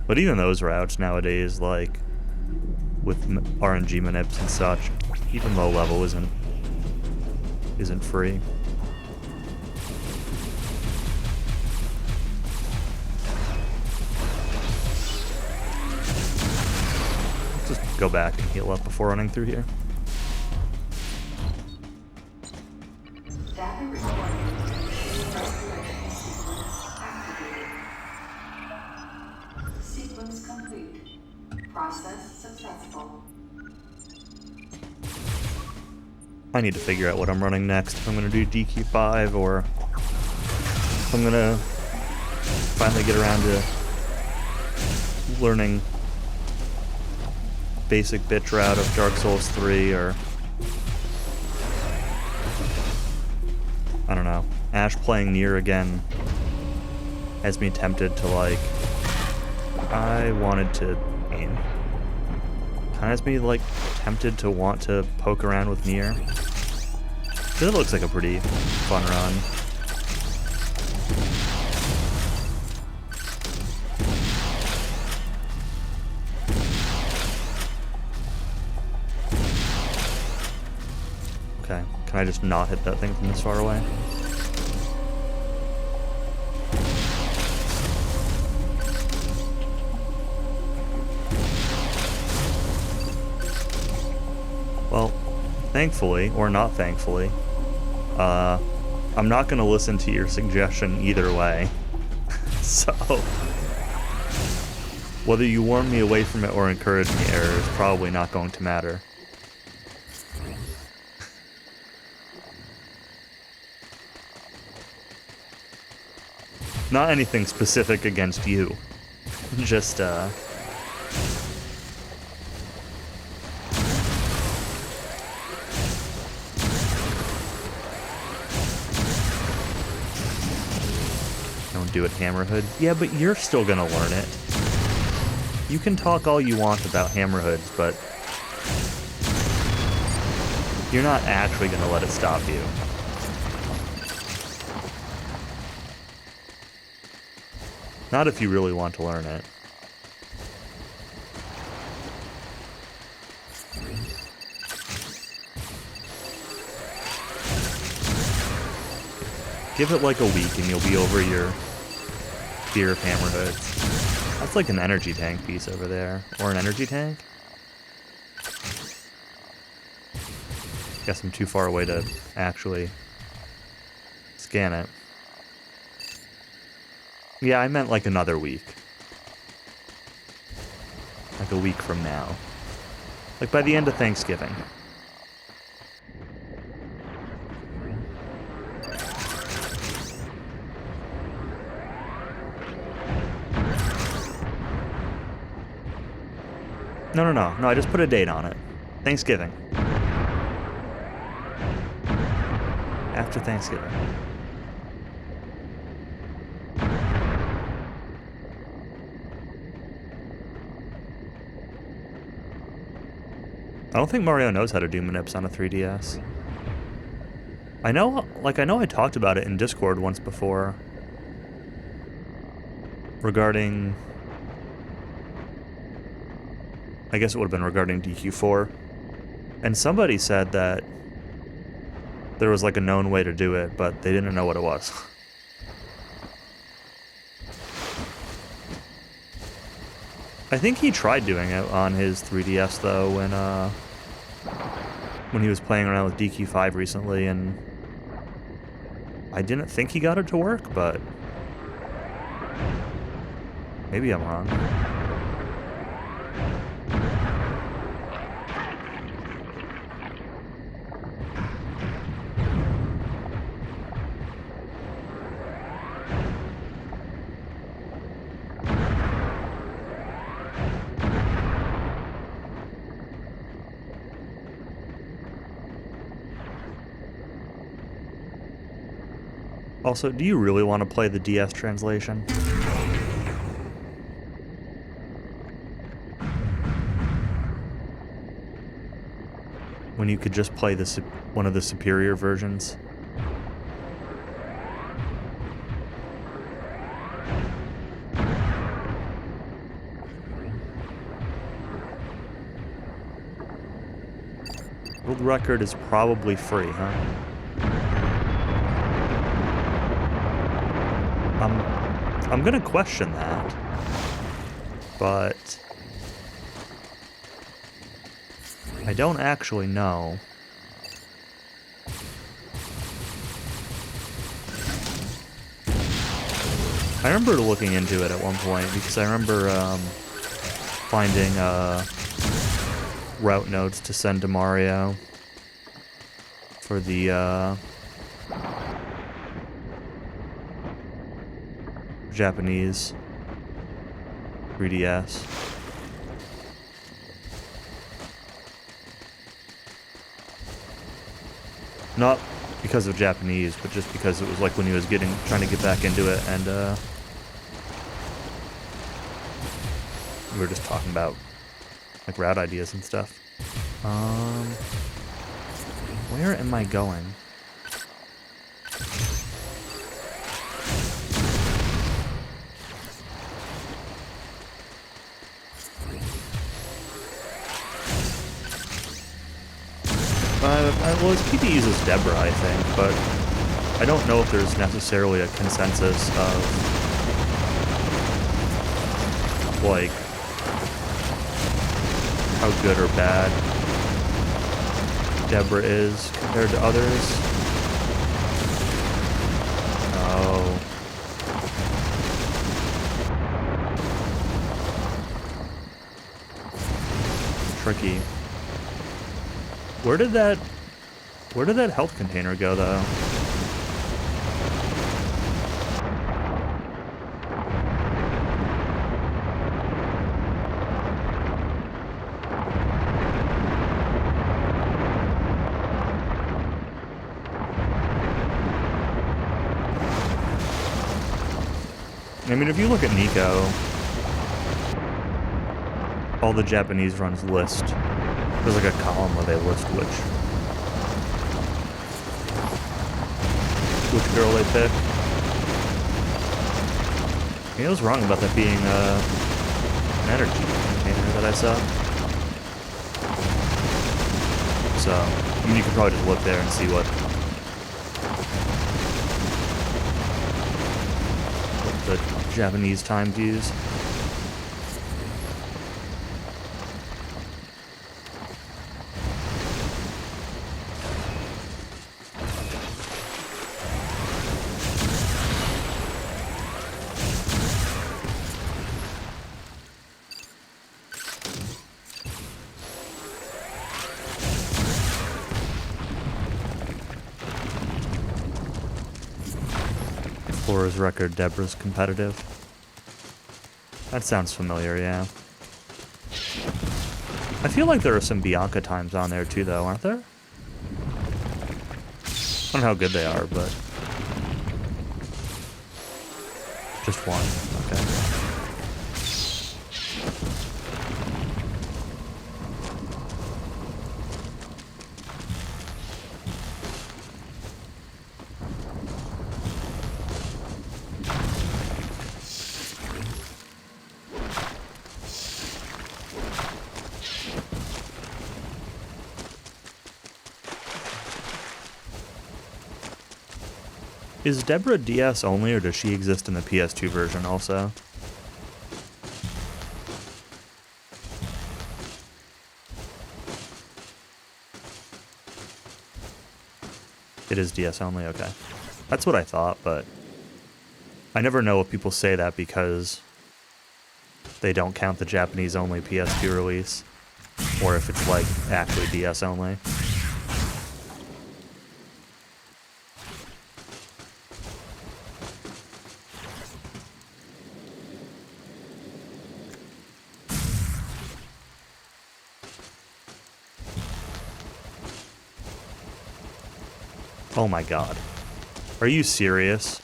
But even those routes nowadays, like with RNG manips and such, even low level isn't free. Let's just go back and heal up before running through here. Data recording. Restoration sequence activated. Sequence complete. Process successful. I need to figure out what I'm running next. If I'm going to do DQ5 or if I'm going to finally get around to learning basic bit route of Dark Souls 3 or I don't know. Ash playing Nier again has me tempted to like I wanted to aim. Kind of has me like tempted to want to poke around with Nier. It looks like a pretty fun run. Okay, can I just not hit that thing from this far away? Well, thankfully, or not thankfully, I'm not going to listen to your suggestion either way. So, whether you warn me away from it or encourage me error is probably not going to matter. Not anything specific against you. Just, don't do it, Hammerhood. Yeah, but you're still gonna learn it. You can talk all you want about Hammerhoods, but you're not actually gonna let it stop you. Not if you really want to learn it. Give it like a week and you'll be over your fear of Hammerhoods. That's like an energy tank piece over there. Or an energy tank? Guess I'm too far away to actually scan it. Yeah, I meant like another week. Like a week from now. Like by the end of Thanksgiving. No, I just put a date on it. Thanksgiving. After Thanksgiving. I don't think Mario knows how to do manips on a 3DS. I know I talked about it in Discord once before. Regarding... I guess it would have been regarding DQ4. And somebody said that there was like a known way to do it, but they didn't know what it was. I think he tried doing it on his 3DS though when he was playing around with DQ5 recently, and I didn't think he got it to work, but maybe I'm wrong. Also, do you really want to play the DS translation? when you could just play one of the superior versions. World record is probably free, huh? I'm gonna question that, but I don't actually know. I remember looking into it at one point because I remember finding route notes to send to Mario for the Japanese 3DS. Not because of Japanese, but just because it was like when he was trying to get back into it, and we were just talking about like route ideas and stuff. Where am I going? Well, his PT uses Deborah, I think, but I don't know if there's necessarily a consensus of, like, how good or bad Deborah is compared to others. Oh. Tricky. Where did that health container go, though? I mean, if you look at Nico, all the Japanese runs list. There's like a column where they list which girl they pick. I was wrong about that being an energy container that I saw. So, I mean, you could probably just look there and see what the Japanese times use. For his record, Deborah's competitive. That sounds familiar, yeah. I feel like there are some Bianca times on there too, though, aren't there? I don't know how good they are, but... just one, okay. Is Deborah DS only, or does she exist in the PS2 version also? It is DS only, okay. That's what I thought, but I never know if people say that because they don't count the Japanese only PS2 release, or if it's like actually DS only. Oh my god. Are you serious?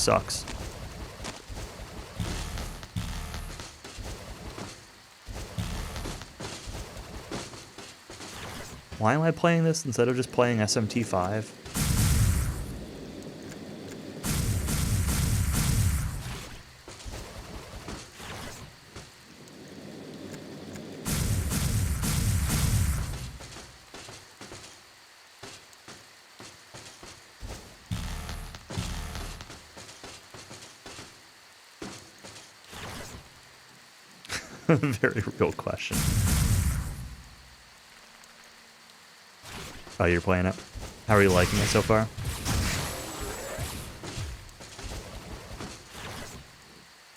sucks. Why am I playing this instead of just playing SMT5? Very real question. Oh, you're playing it? How are you liking it so far?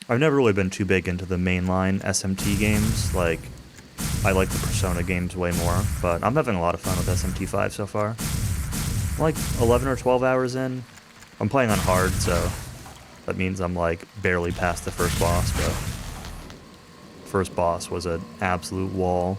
I've never really been too big into the mainline SMT games. Like, I like the Persona games way more, but I'm having a lot of fun with SMT5 so far. I'm like 11 or 12 hours in. I'm playing on hard, so that means I'm like barely past the first boss, but first boss was an absolute wall.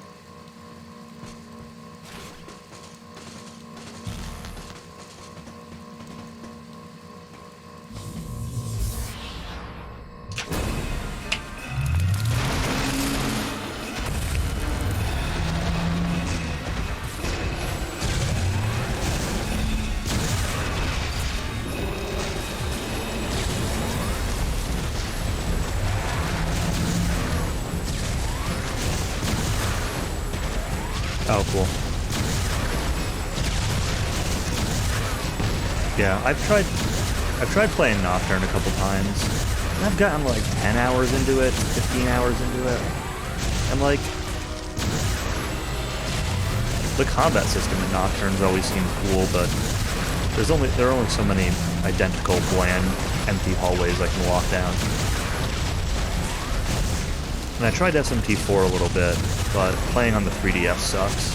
Oh, cool. Yeah, I've tried playing Nocturne a couple times, and I've gotten like 10 hours into it, 15 hours into it, and like, the combat system in Nocturne's always seemed cool, but there are only so many identical, bland, empty hallways I can walk down. And I tried SMT4 a little bit, but playing on the 3DS sucks.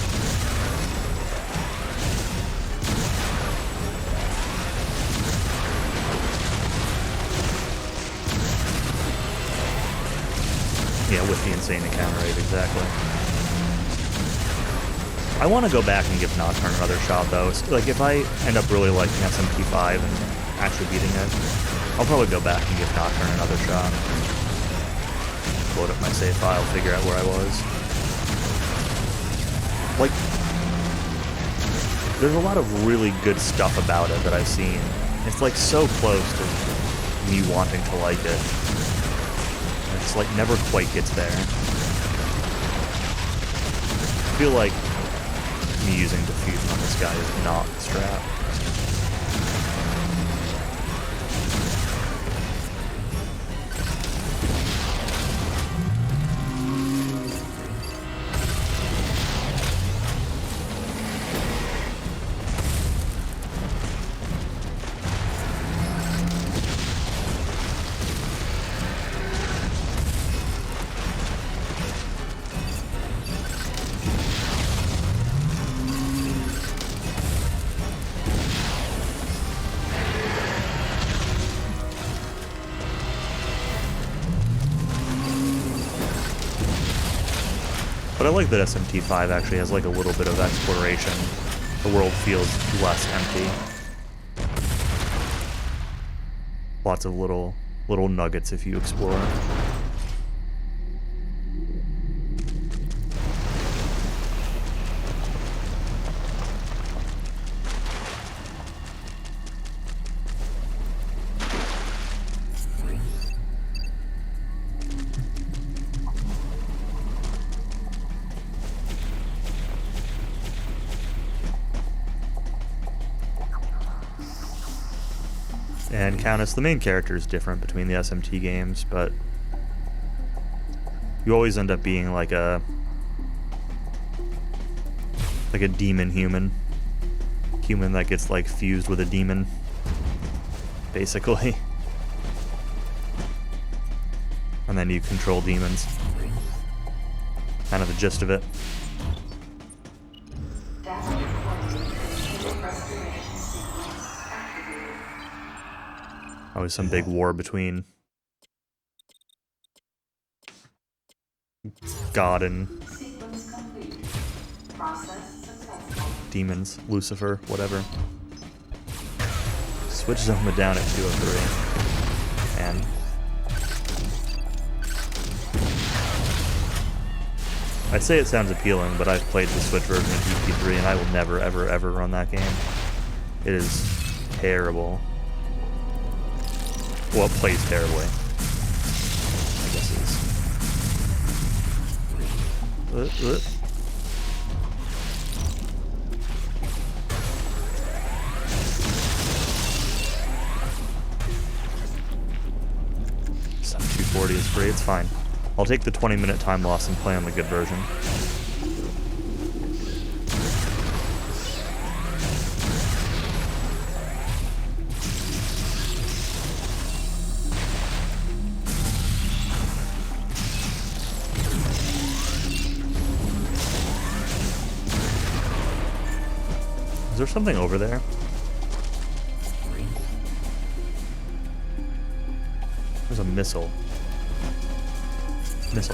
Yeah, with the insane encounter rate, exactly. I want to go back and give Nocturne another shot, though. Like, if I end up really liking SMT5 and actually beating it, I'll probably go back and give Nocturne another shot. Load up my save file, figure out where I was. Like, there's a lot of really good stuff about it that I've seen. It's like so close to me wanting to like it. It's like never quite gets there. I feel like me using diffusion on this guy is not the strat. But I like that SMT5 actually has like a little bit of exploration. The world feels less empty. Lots of little nuggets if you explore. And Countess, the main character, is different between the SMT games, but you always end up being like a demon human that gets like fused with a demon, basically. And then you control demons. Kind of the gist of it. Always some big war between God and demons, Lucifer, whatever. Switch Zoma down at 203. And I say it sounds appealing, but I've played the Switch version of EP3 and I will never, ever, ever run that game. It is terrible. Well, it plays terribly. I guess it is. Sub 240 is free, it's fine. I'll take the 20-minute time loss and play on the good version. Is there something over there? There's a missile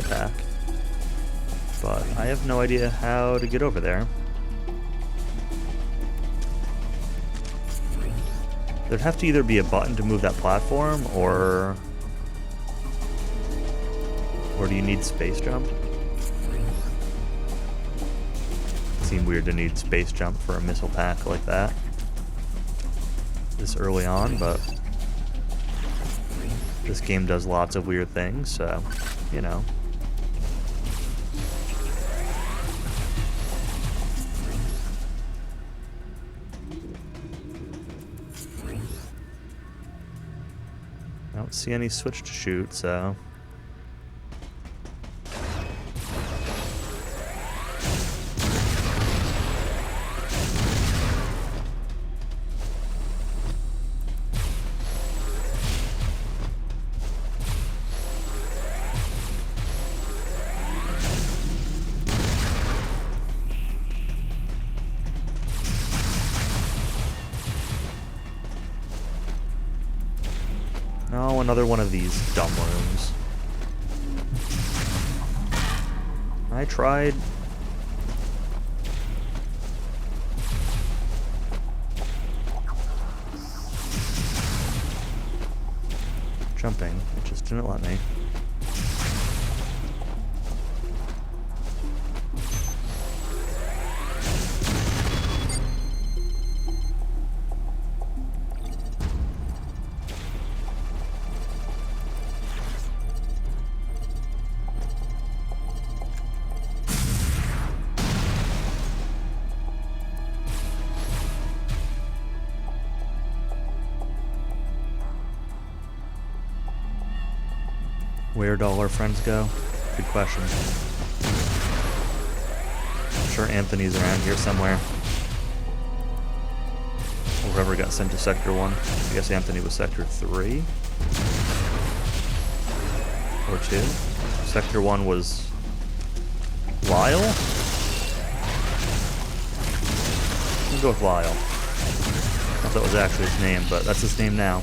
pack. But I have no idea how to get over there. There'd have to either be a button to move that platform, or do you need space jump? Seemed weird to need space jump for a missile pack like that this early on, but this game does lots of weird things, so, you know. I don't see any switch to shoot, so... No, another one of these dumb rooms. I tried... jumping. It just didn't let me. Where'd all our friends go? Good question. I'm sure Anthony's around here somewhere. Or whoever got sent to Sector 1. I guess Anthony was Sector 3? Or 2? Sector 1 was... Lyle? We'll go with Lyle. I thought that was actually his name, but that's his name now.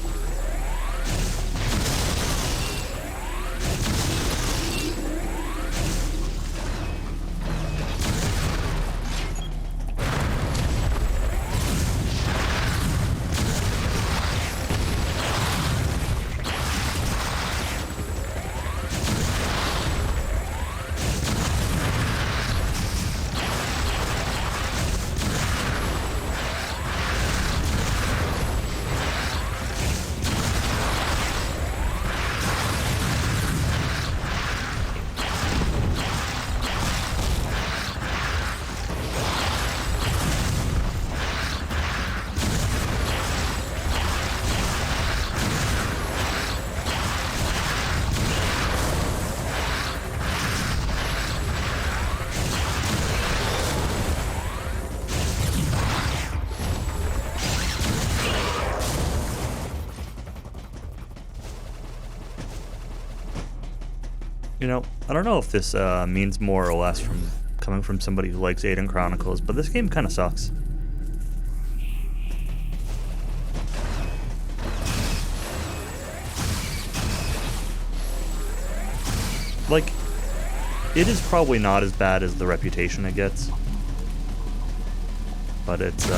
You know, I don't know if this means more or less from coming from somebody who likes Aiden Chronicles, but this game kind of sucks. Like, it is probably not as bad as the reputation it gets, but it's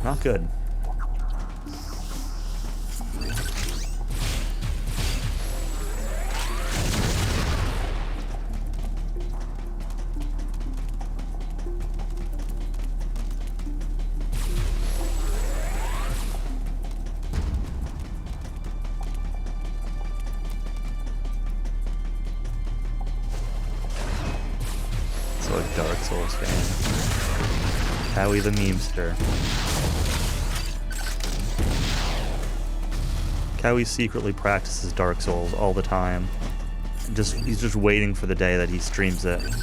not good. a Dark Souls fan. Howie the Memester. Cowie secretly practices Dark Souls all the time. He's just waiting for the day that he streams it and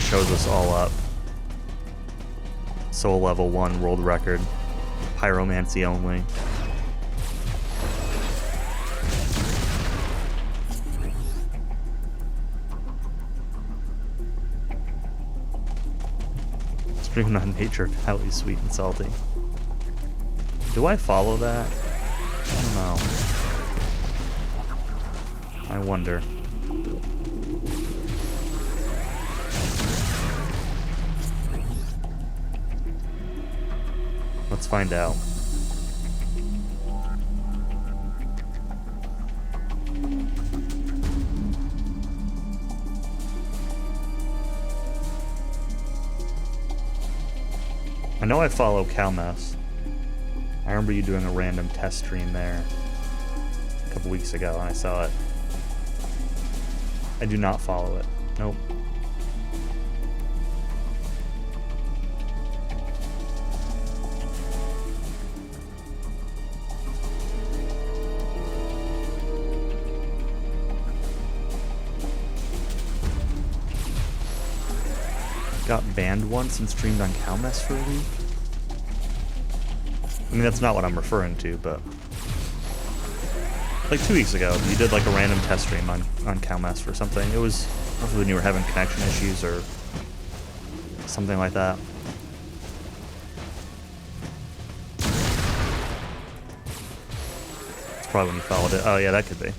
shows us all up. Soul level 1 world record. Pyromancy only. Streaming on nature, Howie's sweet and salty. Do I follow that? I don't know. I wonder. Let's find out. I know I follow Calmess. I remember you doing a random test stream there a couple weeks ago, and I saw it. I do not follow it. Nope. Got banned once and streamed on Calmess for a week? I mean, that's not what I'm referring to, but... Like 2 weeks ago, you did like a random test stream on Calmess for something. It was roughly when you were having connection issues or something like that. That's probably when you followed it. Oh yeah, that could be.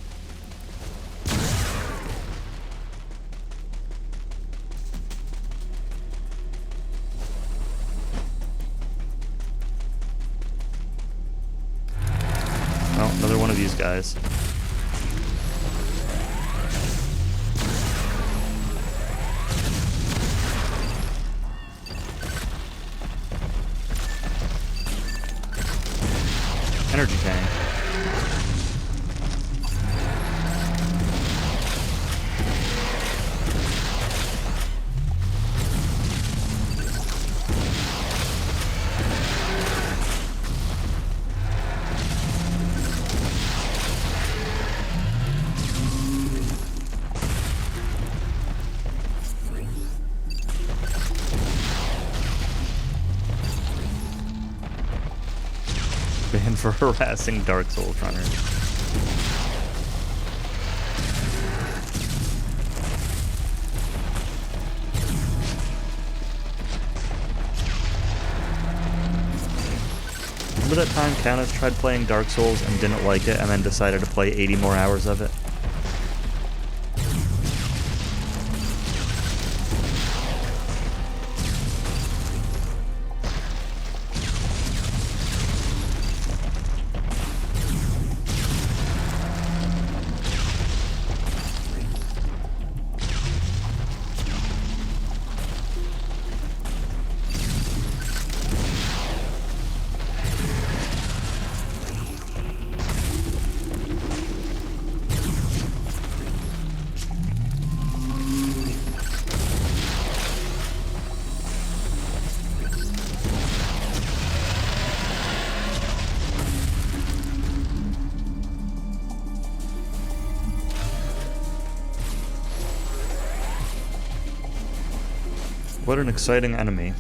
Another one of these guys. Energy tank. Banned for harassing Dark Souls runners. Remember that time Countess tried playing Dark Souls and didn't like it and then decided to play 80 more hours of it? What an exciting enemy.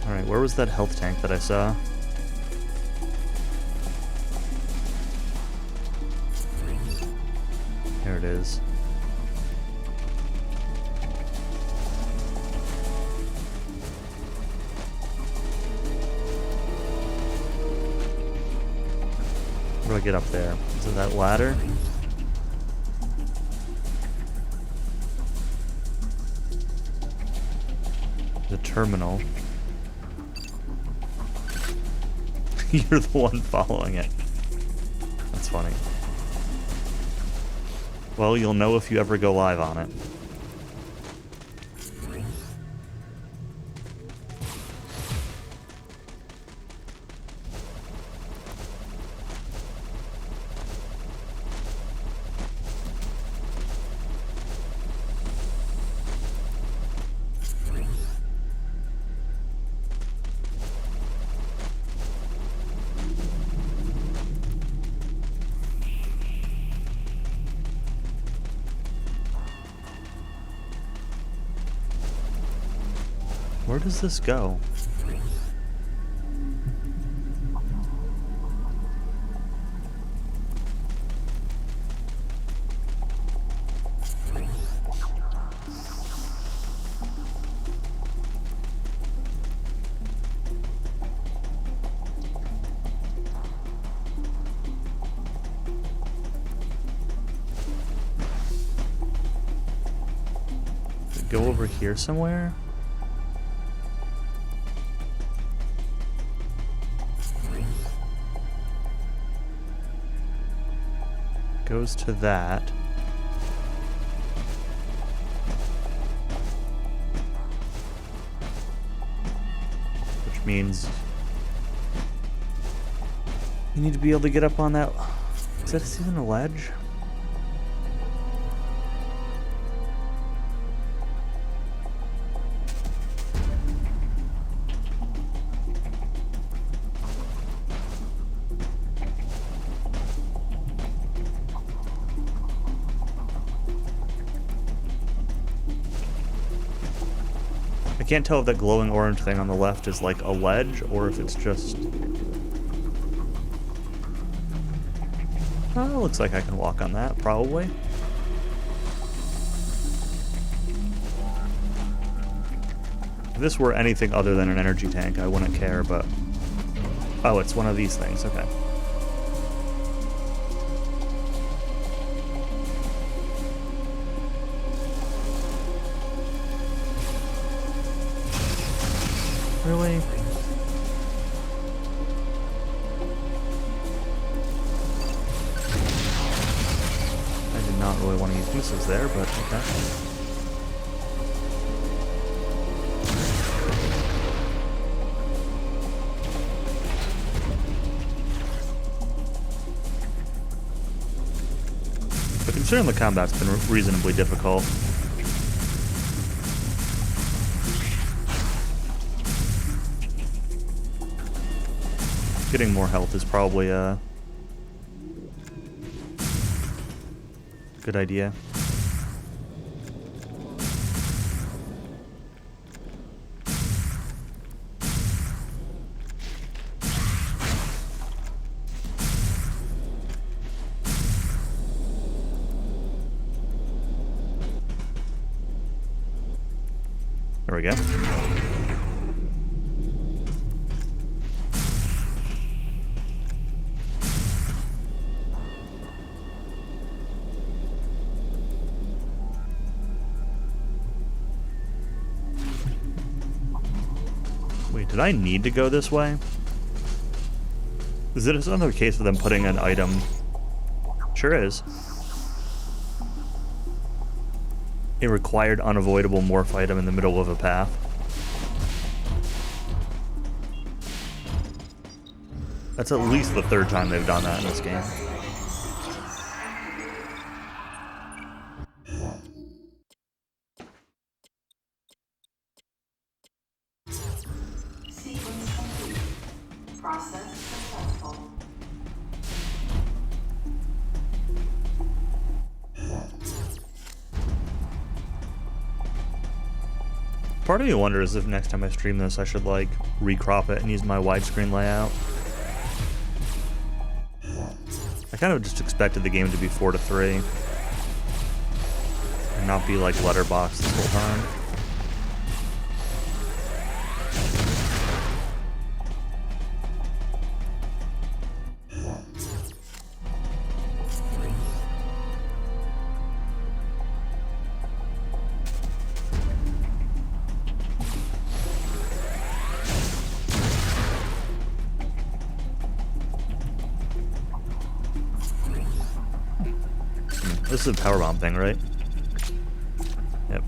Alright, where was that health tank that I saw? There it is. Where do I get up there? Is it that ladder? The terminal. You're the one following it. That's funny. Well, you'll know if you ever go live on it. Where does this go? Go over here somewhere? Goes to that. Which means you need to be able to get up on that. Is that even a ledge? I can't tell if that glowing orange thing on the left is like a ledge or if it's just... Oh, looks like I can walk on that, probably. If this were anything other than an energy tank, I wouldn't care, but... Oh, it's one of these things, okay. Really? I did not really want to use missiles there, but okay. But considering the combat's been reasonably difficult, getting more health is probably a good idea. There we go. Wait, did I need to go this way? Is it another case of them putting an item? Sure is. A required unavoidable morph item in the middle of a path. That's at least the third time they've done that in this game. Sequence complete. Process successful. Part of me wonders if next time I stream this I should like recrop it and use my widescreen layout. I kind of just expected the game to be 4:3 and not be like letterbox this whole time. This is a power bomb thing, right? Yep.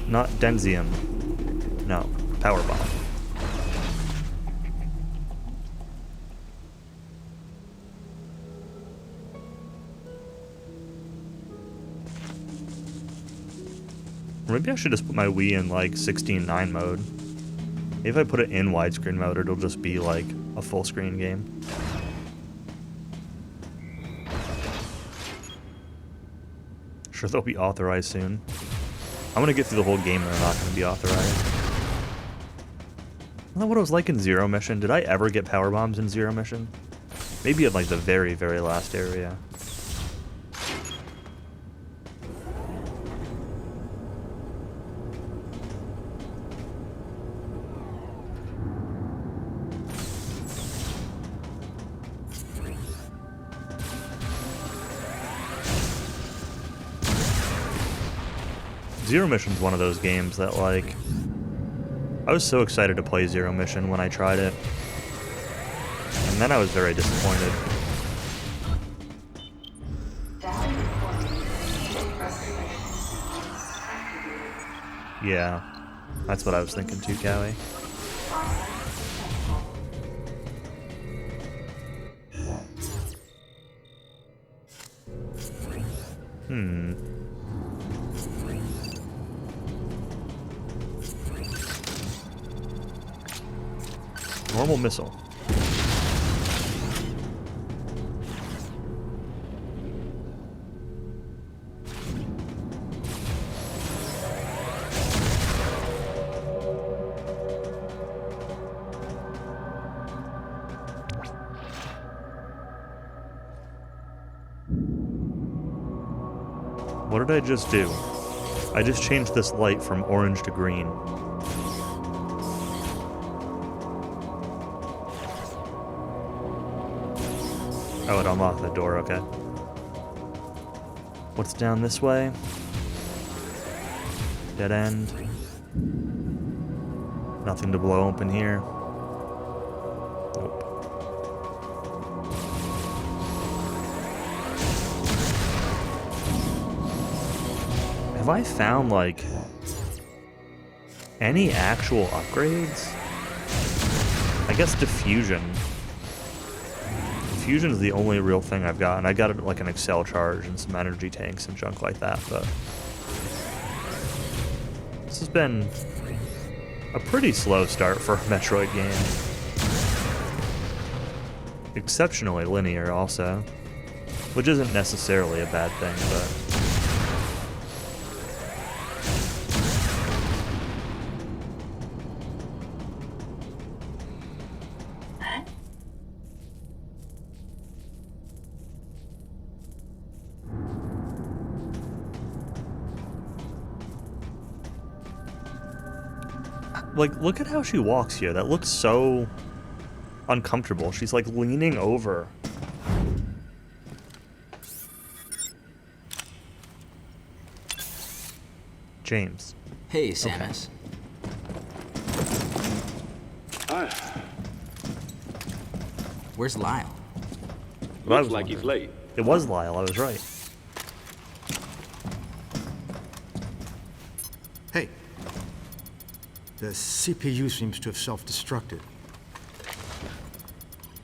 Not Denzium. No, power bomb. Or maybe I should just put my Wii in like 16:9 mode. Maybe if I put it in widescreen mode, it'll just be like a full screen game. Sure, they'll be authorized soon. I'm gonna get through the whole game and they're not gonna be authorized. Isn't that what it was like in Zero Mission? Did I ever get power bombs in Zero Mission? Maybe at like the very, very last area. Zero Mission's one of those games that, like, I was so excited to play Zero Mission when I tried it, and then I was very disappointed. Yeah, that's what I was thinking too, Cowie. Normal missile. What did I just do? I just changed this light from orange to green. Oh, it unlocked the door, okay. What's down this way? Dead end. Nothing to blow open here. Nope. Have I found, like, any actual upgrades? I guess diffusion. Diffusion is the only real thing I've got, and I got like an Excel charge and some energy tanks and junk like that, but this has been a pretty slow start for a Metroid game. Exceptionally linear also, which isn't necessarily a bad thing, but like, look at how she walks here. That looks so uncomfortable. She's like leaning over. James. Hey, Samus. Okay. Where's Lyle? Looks like he's late. It was Lyle, I was right. Hey. The CPU seems to have self-destructed.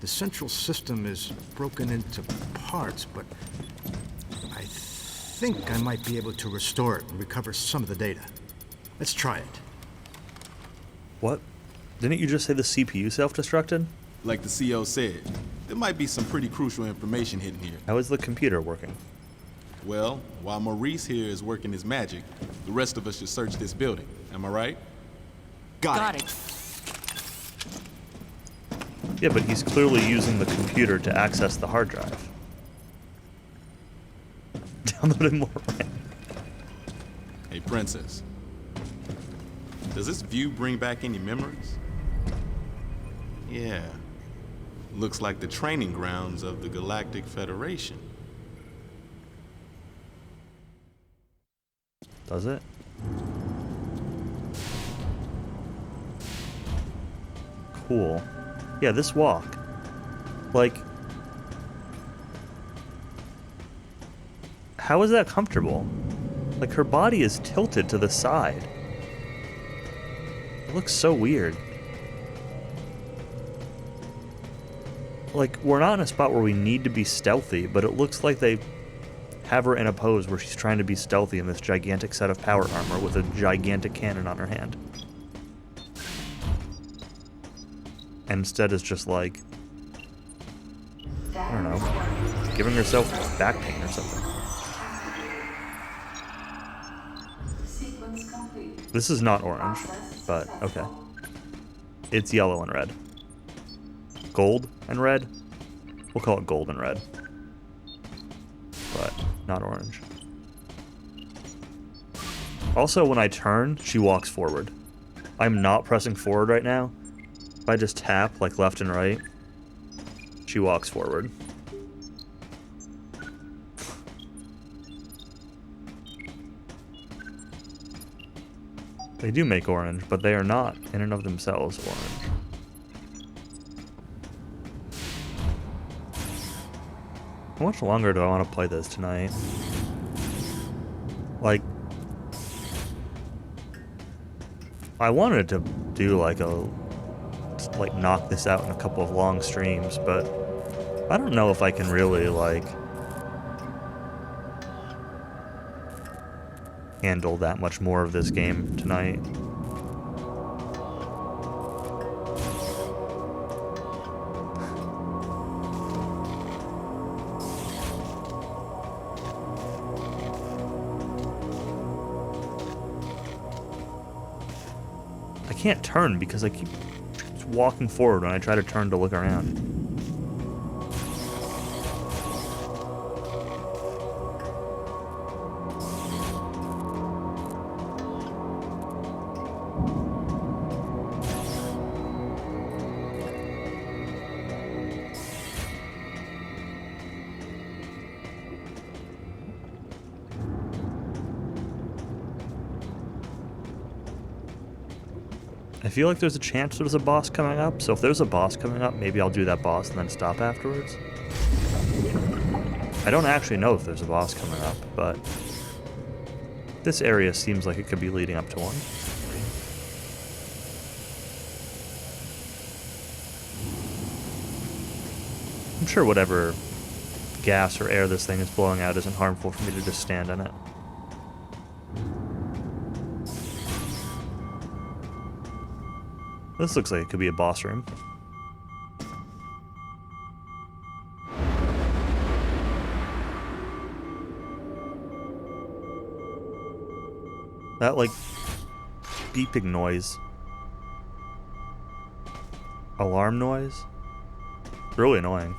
The central system is broken into parts, but I think I might be able to restore it and recover some of the data. Let's try it. What? Didn't you just say the CPU self-destructed? Like the CO said, there might be some pretty crucial information hidden here. How is the computer working? Well, while Maurice here is working his magic, the rest of us should search this building. Am I right? Got it. Yeah, but he's clearly using the computer to access the hard drive. Downloaded more RAM. Hey, Princess. Does this view bring back any memories? Yeah. Looks like the training grounds of the Galactic Federation. Does it? Cool. Yeah, this walk. Like, how is that comfortable? Like, her body is tilted to the side. It looks so weird. Like, we're not in a spot where we need to be stealthy, but it looks like they have her in a pose where she's trying to be stealthy in this gigantic set of power armor with a gigantic cannon on her hand. And instead is just like, I don't know, giving herself back pain or something. Sequence complete. This is not orange, but okay. It's yellow and red. Gold and red? We'll call it gold and red. But not orange. Also, when I turn, she walks forward. I'm not pressing forward right now. If I just tap, like left and right, she walks forward. They do make orange, but they are not, in and of themselves, orange. How much longer do I want to play this tonight? Like, I wanted to do like knock this out in a couple of long streams, but I don't know if I can really like handle that much more of this game tonight. I can't turn because I keep walking forward when I try to turn to look around. I feel like there's a chance there's a boss coming up, so if there's a boss coming up, maybe I'll do that boss and then stop afterwards. I don't actually know if there's a boss coming up, but this area seems like it could be leading up to one. I'm sure whatever gas or air this thing is blowing out isn't harmful for me to just stand in it. This looks like it could be a boss room. That, like, beeping noise. Alarm noise? Really annoying.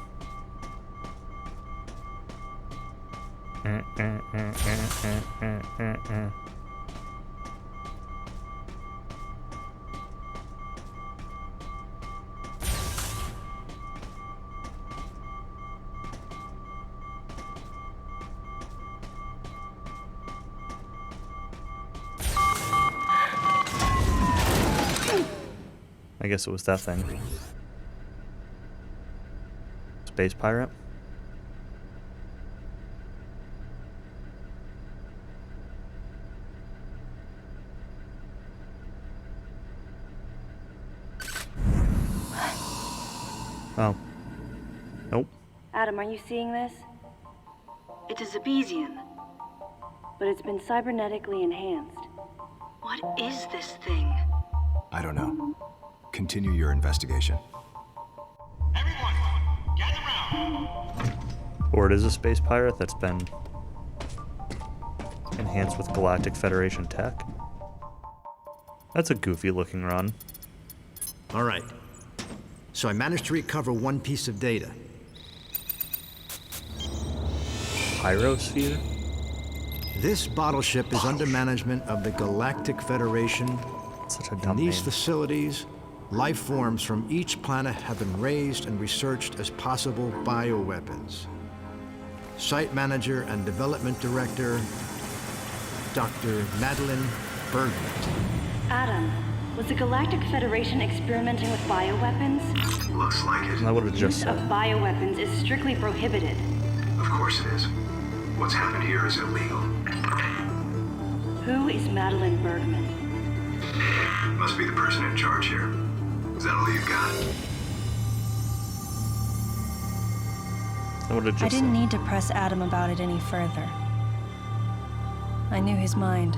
I guess it was that thing. Space pirate? Oh. Nope. Adam, are you seeing this? It's a Zebesian, but it's been cybernetically enhanced. What is this thing? I don't know. Continue your investigation. Everyone, gather round. Or it is a space pirate that's been enhanced with Galactic Federation tech. That's a goofy looking run. All right. So I managed to recover one piece of data. Pyrosphere? This bottle ship is under management of the Galactic Federation. Such a In dumb these name. facilities, life forms from each planet have been raised and researched as possible bioweapons. Site Manager and Development Director, Dr. Madeline Bergman. Adam, was the Galactic Federation experimenting with bioweapons? Looks like it. I would have just Use of said. bioweapons is strictly prohibited. Of course it is. What's happened here is illegal. Who is Madeline Bergman? Must be the person in charge here. Is that all you've got? I would have I just didn't said. need to press Adam about it any further. I knew his mind.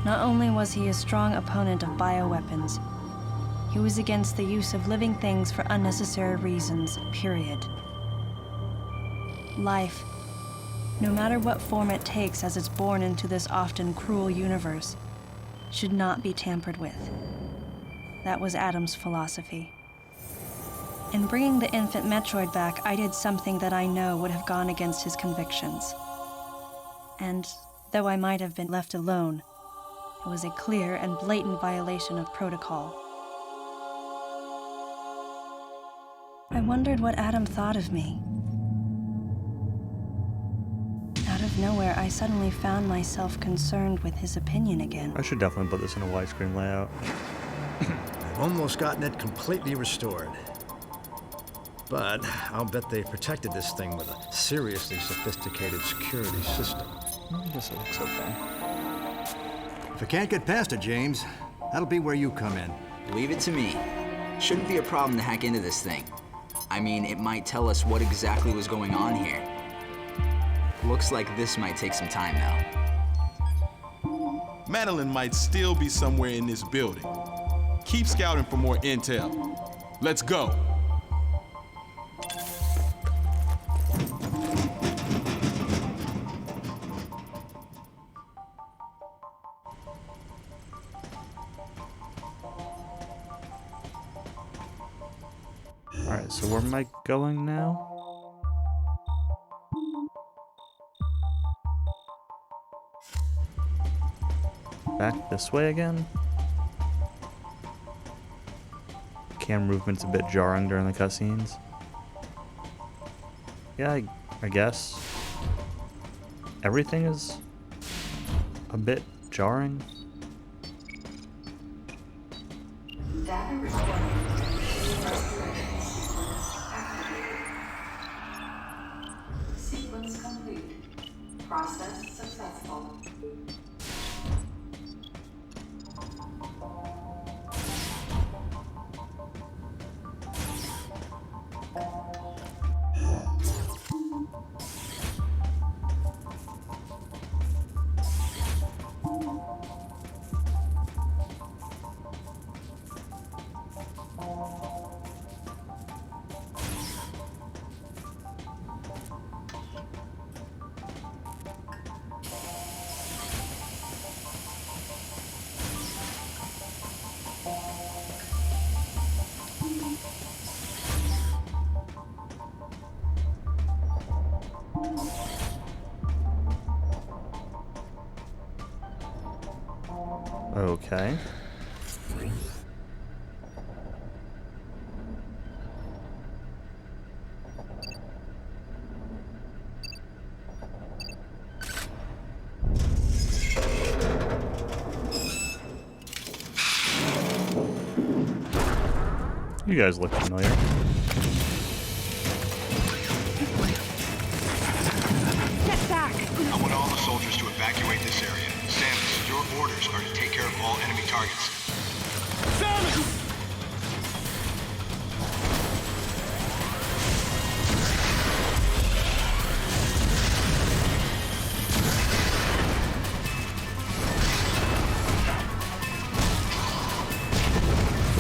Not only was he a strong opponent of bioweapons, he was against the use of living things for unnecessary reasons, period. Life no matter what form it takes as it's born into this often cruel universe, should not be tampered with. That was Adam's philosophy. In bringing the infant Metroid back, I did something that I know would have gone against his convictions. And though I might have been left alone, it was a clear and blatant violation of protocol. I wondered what Adam thought of me. Out of nowhere, I suddenly found myself concerned with his opinion again. I should definitely put this in a widescreen layout. I've almost gotten it completely restored. But I'll bet they protected this thing with a seriously sophisticated security system. I guess it looks okay. If I can't get past it, James, that'll be where you come in. Leave it to me. Shouldn't be a problem to hack into this thing. I mean, it might tell us what exactly was going on here. Looks like this might take some time, though. Madeline might still be somewhere in this building. Keep scouting for more intel. Let's go. Alright, so where am I going now? Back this way again? Camera movement's a bit jarring during the cutscenes. Yeah, I guess. Everything is a bit jarring. Data recorded. Restoration sequence activated. Sequence complete. Process successful. Okay. You guys look familiar. Get back! I want all the soldiers to evacuate this area. Samus, your orders are to take care of all enemy targets. Samus!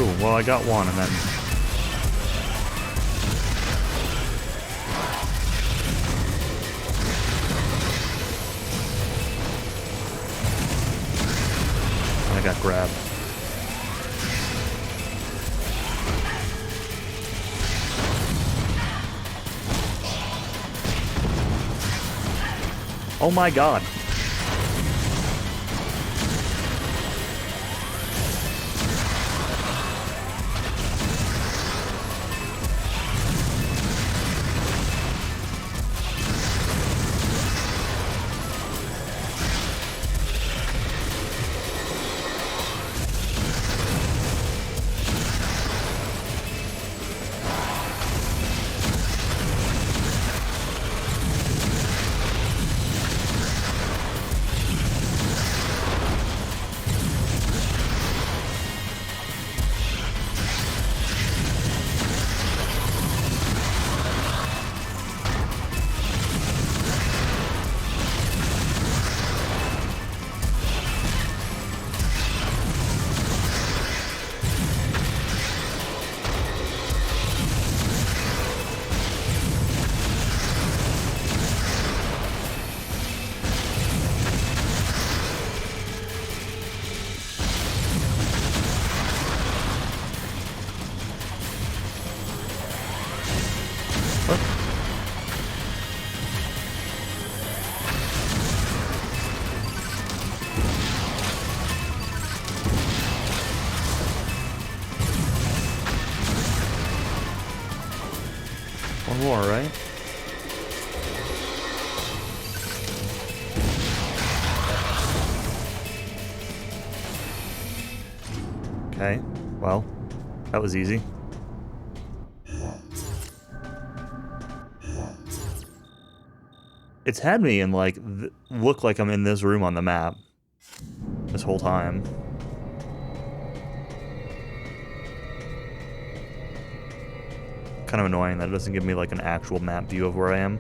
Ooh, well, I got one and then... I got grabbed. Oh my god. One more, right? Okay, well, that was easy. It's had me in, like, look like I'm in this room on the map this whole time. Kind of annoying that it doesn't give me, like, an actual map view of where I am.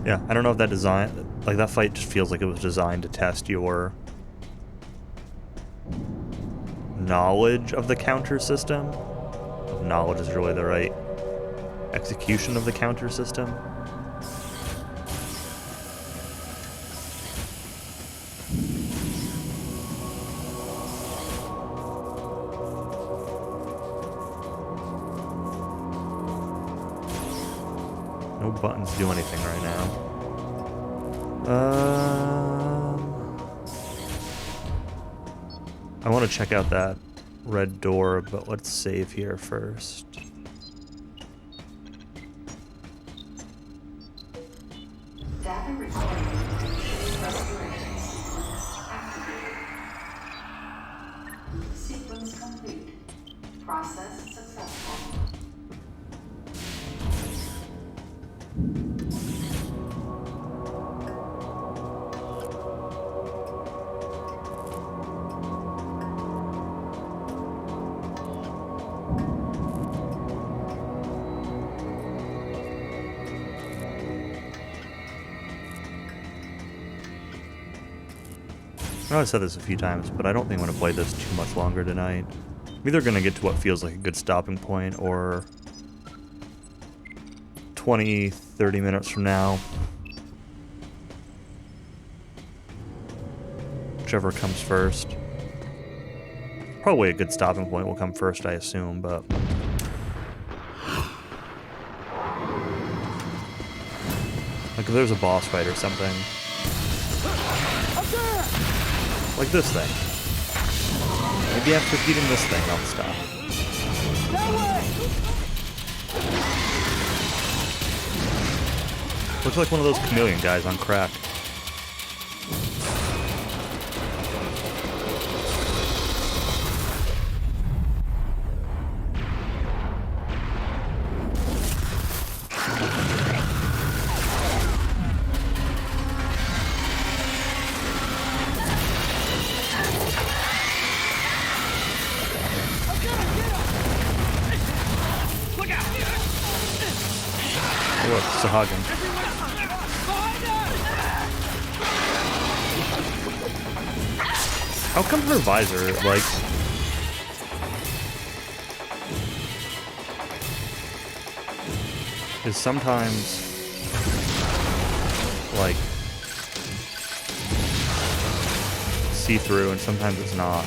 Yeah, I don't know if that design, like that fight just feels like it was designed to test your knowledge of the counter system. If knowledge is really the right execution of the counter system. No buttons do anything right now. I want to check out that red door, but let's save here first. Data recording and restoration sequence activated. Sequence complete. Process successful. I know I've said this a few times, but I don't think I'm going to play this too much longer tonight. I'm either going to get to what feels like a good stopping point, or 20, 30 minutes from now, whichever comes first. Probably a good stopping point will come first, I assume, but... like if there's a boss fight or something. Like this thing. Maybe after beating this thing, I'll stop. Looks like one of those chameleon guys on crack. Look, Sahagin. How come her visor, like... is sometimes... like... see-through and sometimes it's not?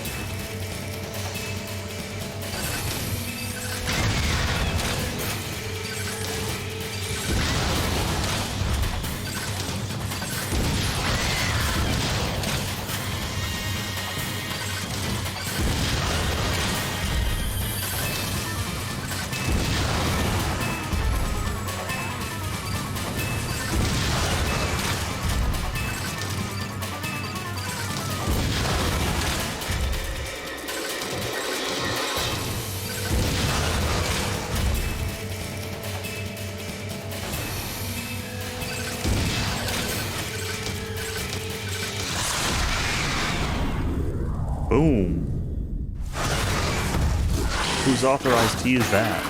Boom. Who's authorized to use that?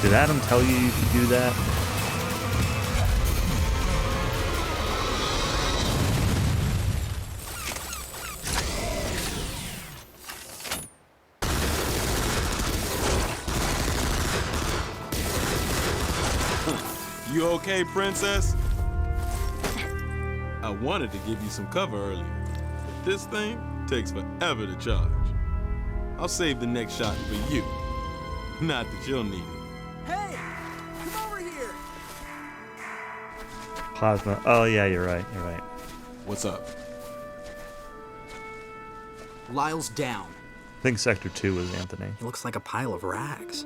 Did Adam tell you you could do that? You okay, princess? I wanted to give you some cover earlier, but this thing takes forever to charge. I'll save the next shot for you. Not that you'll need it. Hey! Come over here! Plasma. Oh, yeah, you're right. You're right. What's up? Lyle's down. I think Sector 2 was Anthony. He looks like a pile of rags.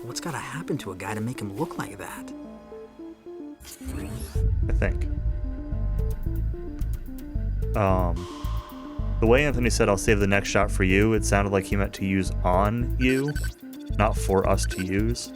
What's gotta happen to a guy to make him look like that? I think. The way Anthony said, I'll save the next shot for you, it sounded like he meant to use on you, not for us to use.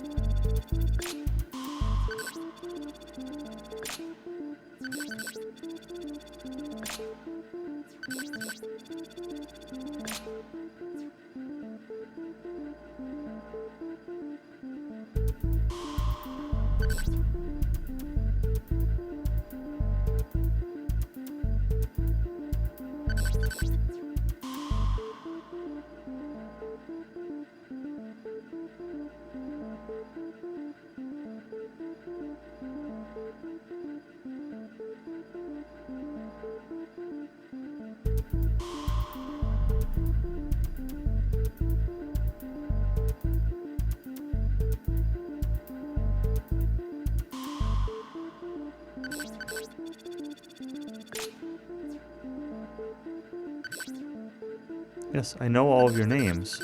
Yes, I know all of your names.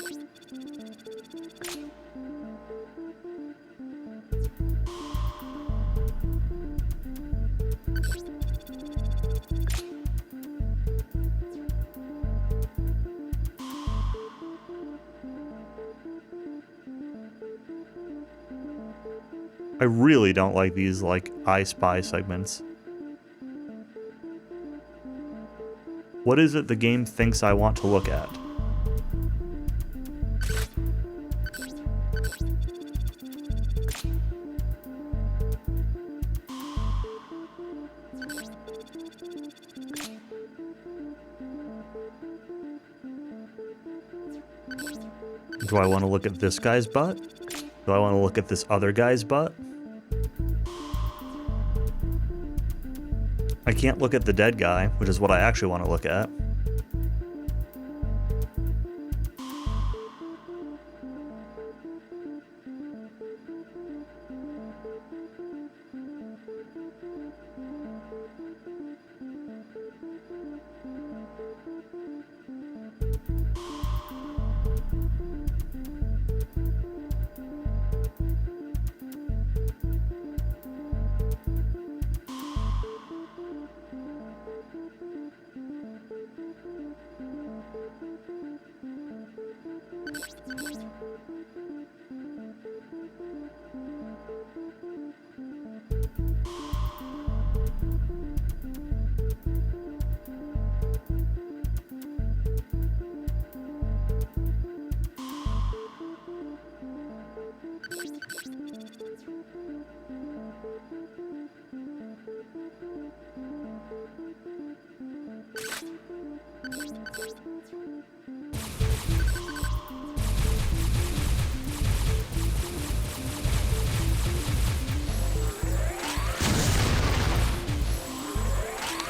I really don't like these, like, I Spy segments. What is it the game thinks I want to look at? Do I want to look at this guy's butt? Do I want to look at this other guy's butt? I can't look at the dead guy, which is what I actually want to look at.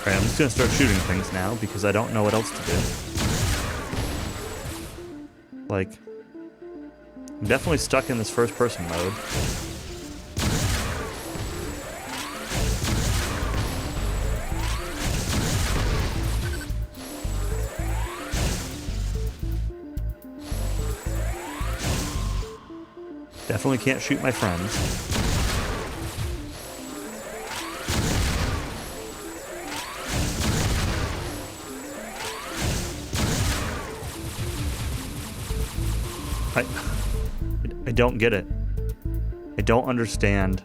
Alright, I'm just gonna start shooting things now because I don't know what else to do. Like, I'm definitely stuck in this first person mode. Definitely can't shoot my friends. I don't get it. I don't understand.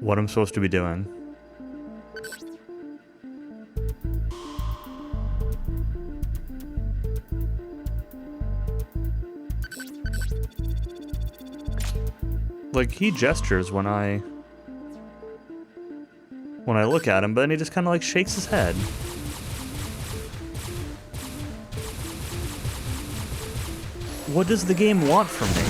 What I'm supposed to be doing. Like, he gestures when I look at him, but then he just kind of like shakes his head. What does the game want from me?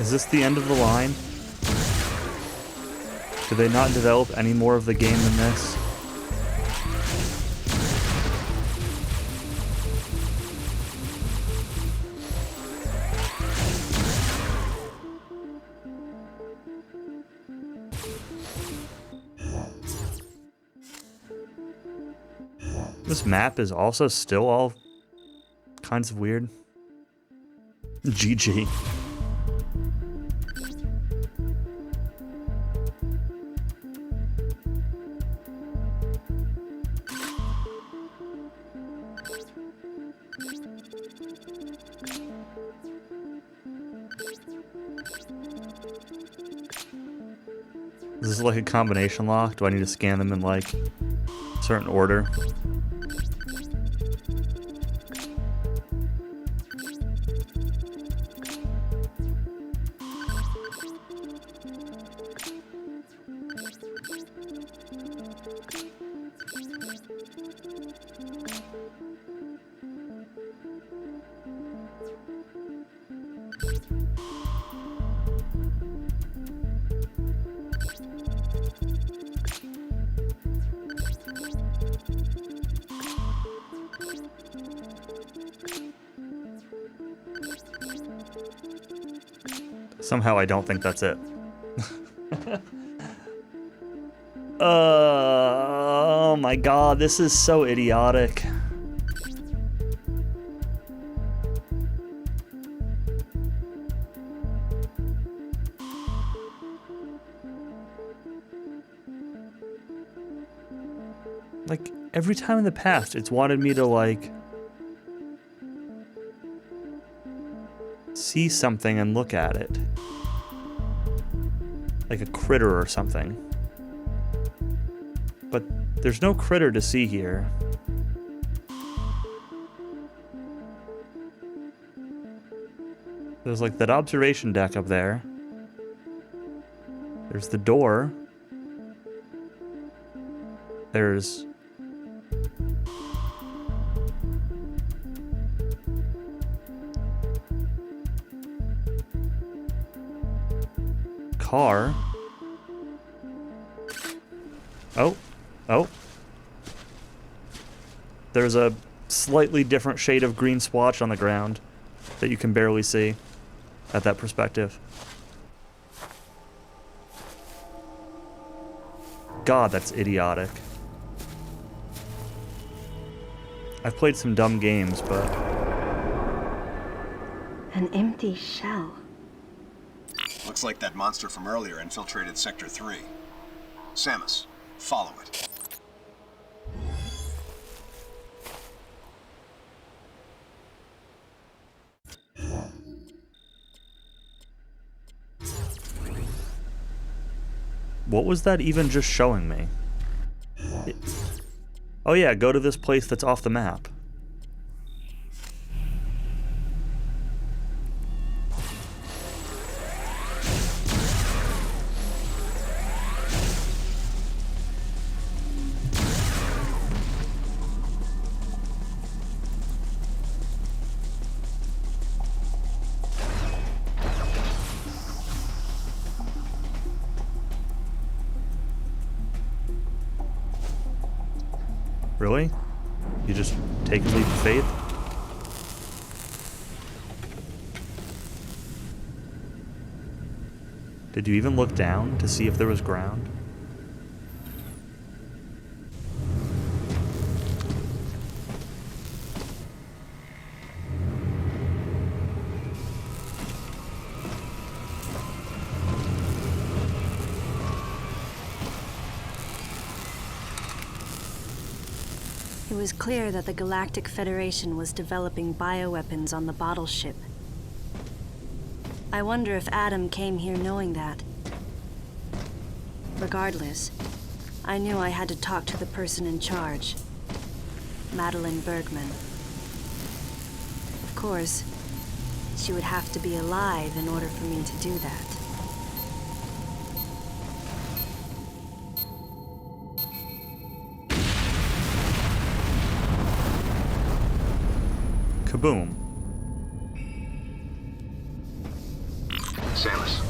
Is this the end of the line? Do they not develop any more of the game than this? This map is also still all kinds of weird. GG. Is this like a combination lock? Do I need to scan them in like a certain order? Somehow I don't think that's it. Oh my god, this is so idiotic. Like, every time in the past, it's wanted me to, like, see something and look at it. Like a critter or something. But there's no critter to see here. There's like that observation deck up there. There's the door. There's car. Oh. There's a slightly different shade of green splotch on the ground that you can barely see at that perspective. God, that's idiotic. I've played some dumb games, but... An empty shell. Looks like that monster from earlier infiltrated Sector 3. Samus, follow it. What was that even just showing me? Oh yeah, go to this place that's off the map. Really? You just take a leap of faith? Did you even look down to see if there was ground? It was clear that the Galactic Federation was developing bioweapons on the bottle ship. I wonder if Adam came here knowing that. Regardless, I knew I had to talk to the person in charge, Madeline Bergman. course, she would have to be alive in order for me to do that. Kaboom. Samus,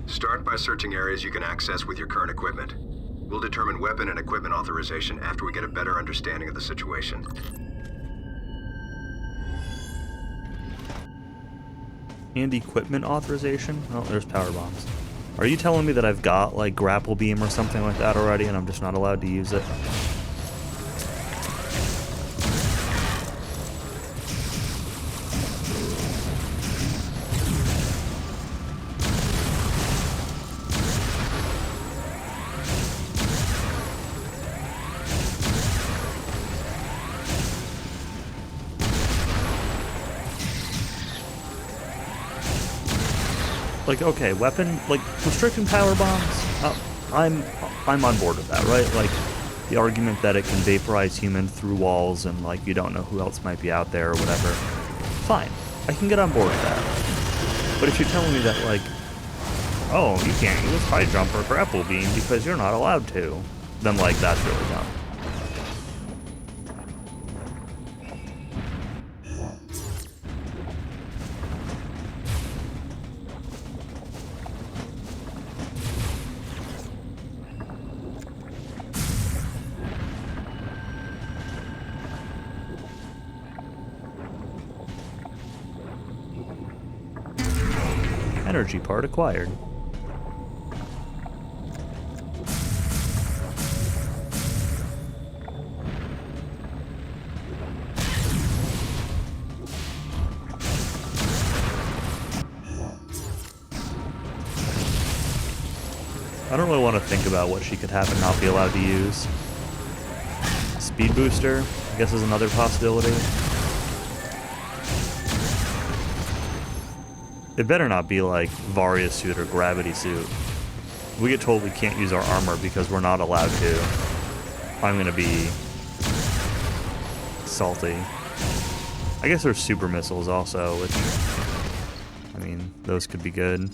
start by searching areas you can access with your current equipment. We'll determine weapon and equipment authorization after we get a better understanding of the situation. And equipment authorization? Oh, there's power bombs. Are you telling me that I've got, like, grapple beam or something like that already and I'm just not allowed to use it? Like, okay, weapon, like, restricting power bombs, I'm on board with that, right? Like, the argument that it can vaporize humans through walls and, like, you don't know who else might be out there or whatever, fine, I can get on board with that. But if you're telling me that, like, oh, you can't use high jump or grapple beam because you're not allowed to, then, like, that's really dumb. Energy part acquired. I don't really want to think about what she could have and not be allowed to use. Speed booster, I guess, is another possibility. It better not be like Varia's suit or Gravity suit. We get told we can't use our armor because we're not allowed to. I'm gonna be salty. I guess there's super missiles also, which, I mean, those could be good.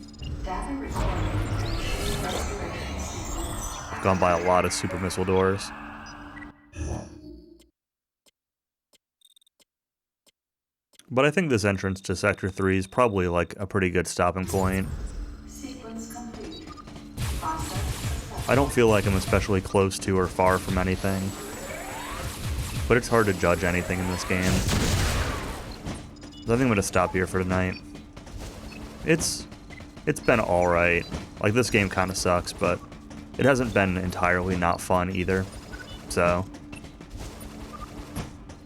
I've gone by a lot of super missile doors. But I think this entrance to Sector 3 is probably like a pretty good stopping point. I don't feel like I'm especially close to or far from anything. But it's hard to judge anything in this game. So I think I'm gonna stop here for tonight. It's been alright. Like, this game kinda sucks, but it hasn't been entirely not fun either. So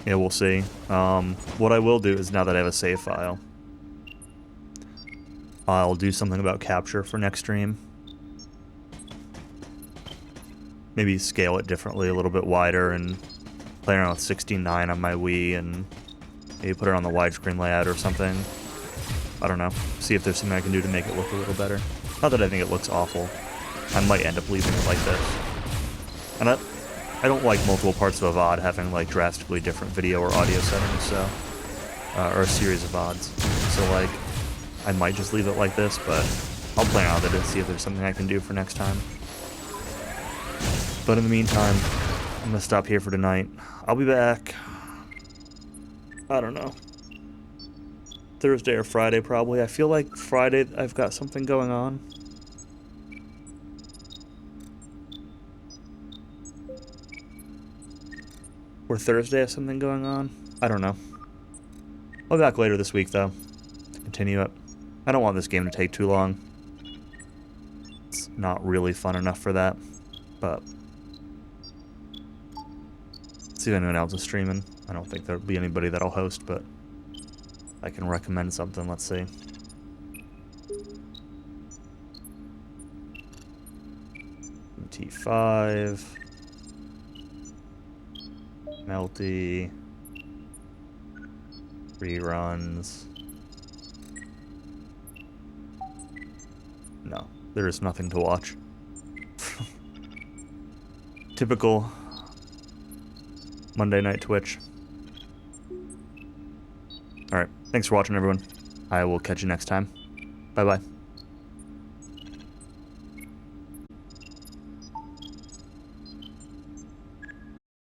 yeah, we'll see. What I will do is, now that I have a save file, I'll do something about capture for next stream. Maybe scale it differently, a little bit wider, and play around with 16:9 on my Wii, and maybe put it on the widescreen layout or something. I don't know. See if there's something I can do to make it look a little better. Not that I think it looks awful. I might end up leaving it like this. And I don't like multiple parts of a VOD having, like, drastically different video or audio settings, so... or a series of VODs. So, like, I might just leave it like this, but I'll play around with it and see if there's something I can do for next time. But in the meantime, I'm gonna stop here for tonight. I'll be back... I don't know. Thursday or Friday, probably. I feel like Friday I've got something going on. Or Thursday has something going on. I don't know. I'll be back later this week, though, to continue it. I don't want this game to take too long. It's not really fun enough for that, but... let's see if anyone else is streaming. I don't think there'll be anybody that'll host, but I can recommend something. Let's see. T5... Melty, reruns. No, there is nothing to watch. Typical Monday night Twitch. Alright, Thanks for watching, everyone. I will catch you next time. Bye-bye.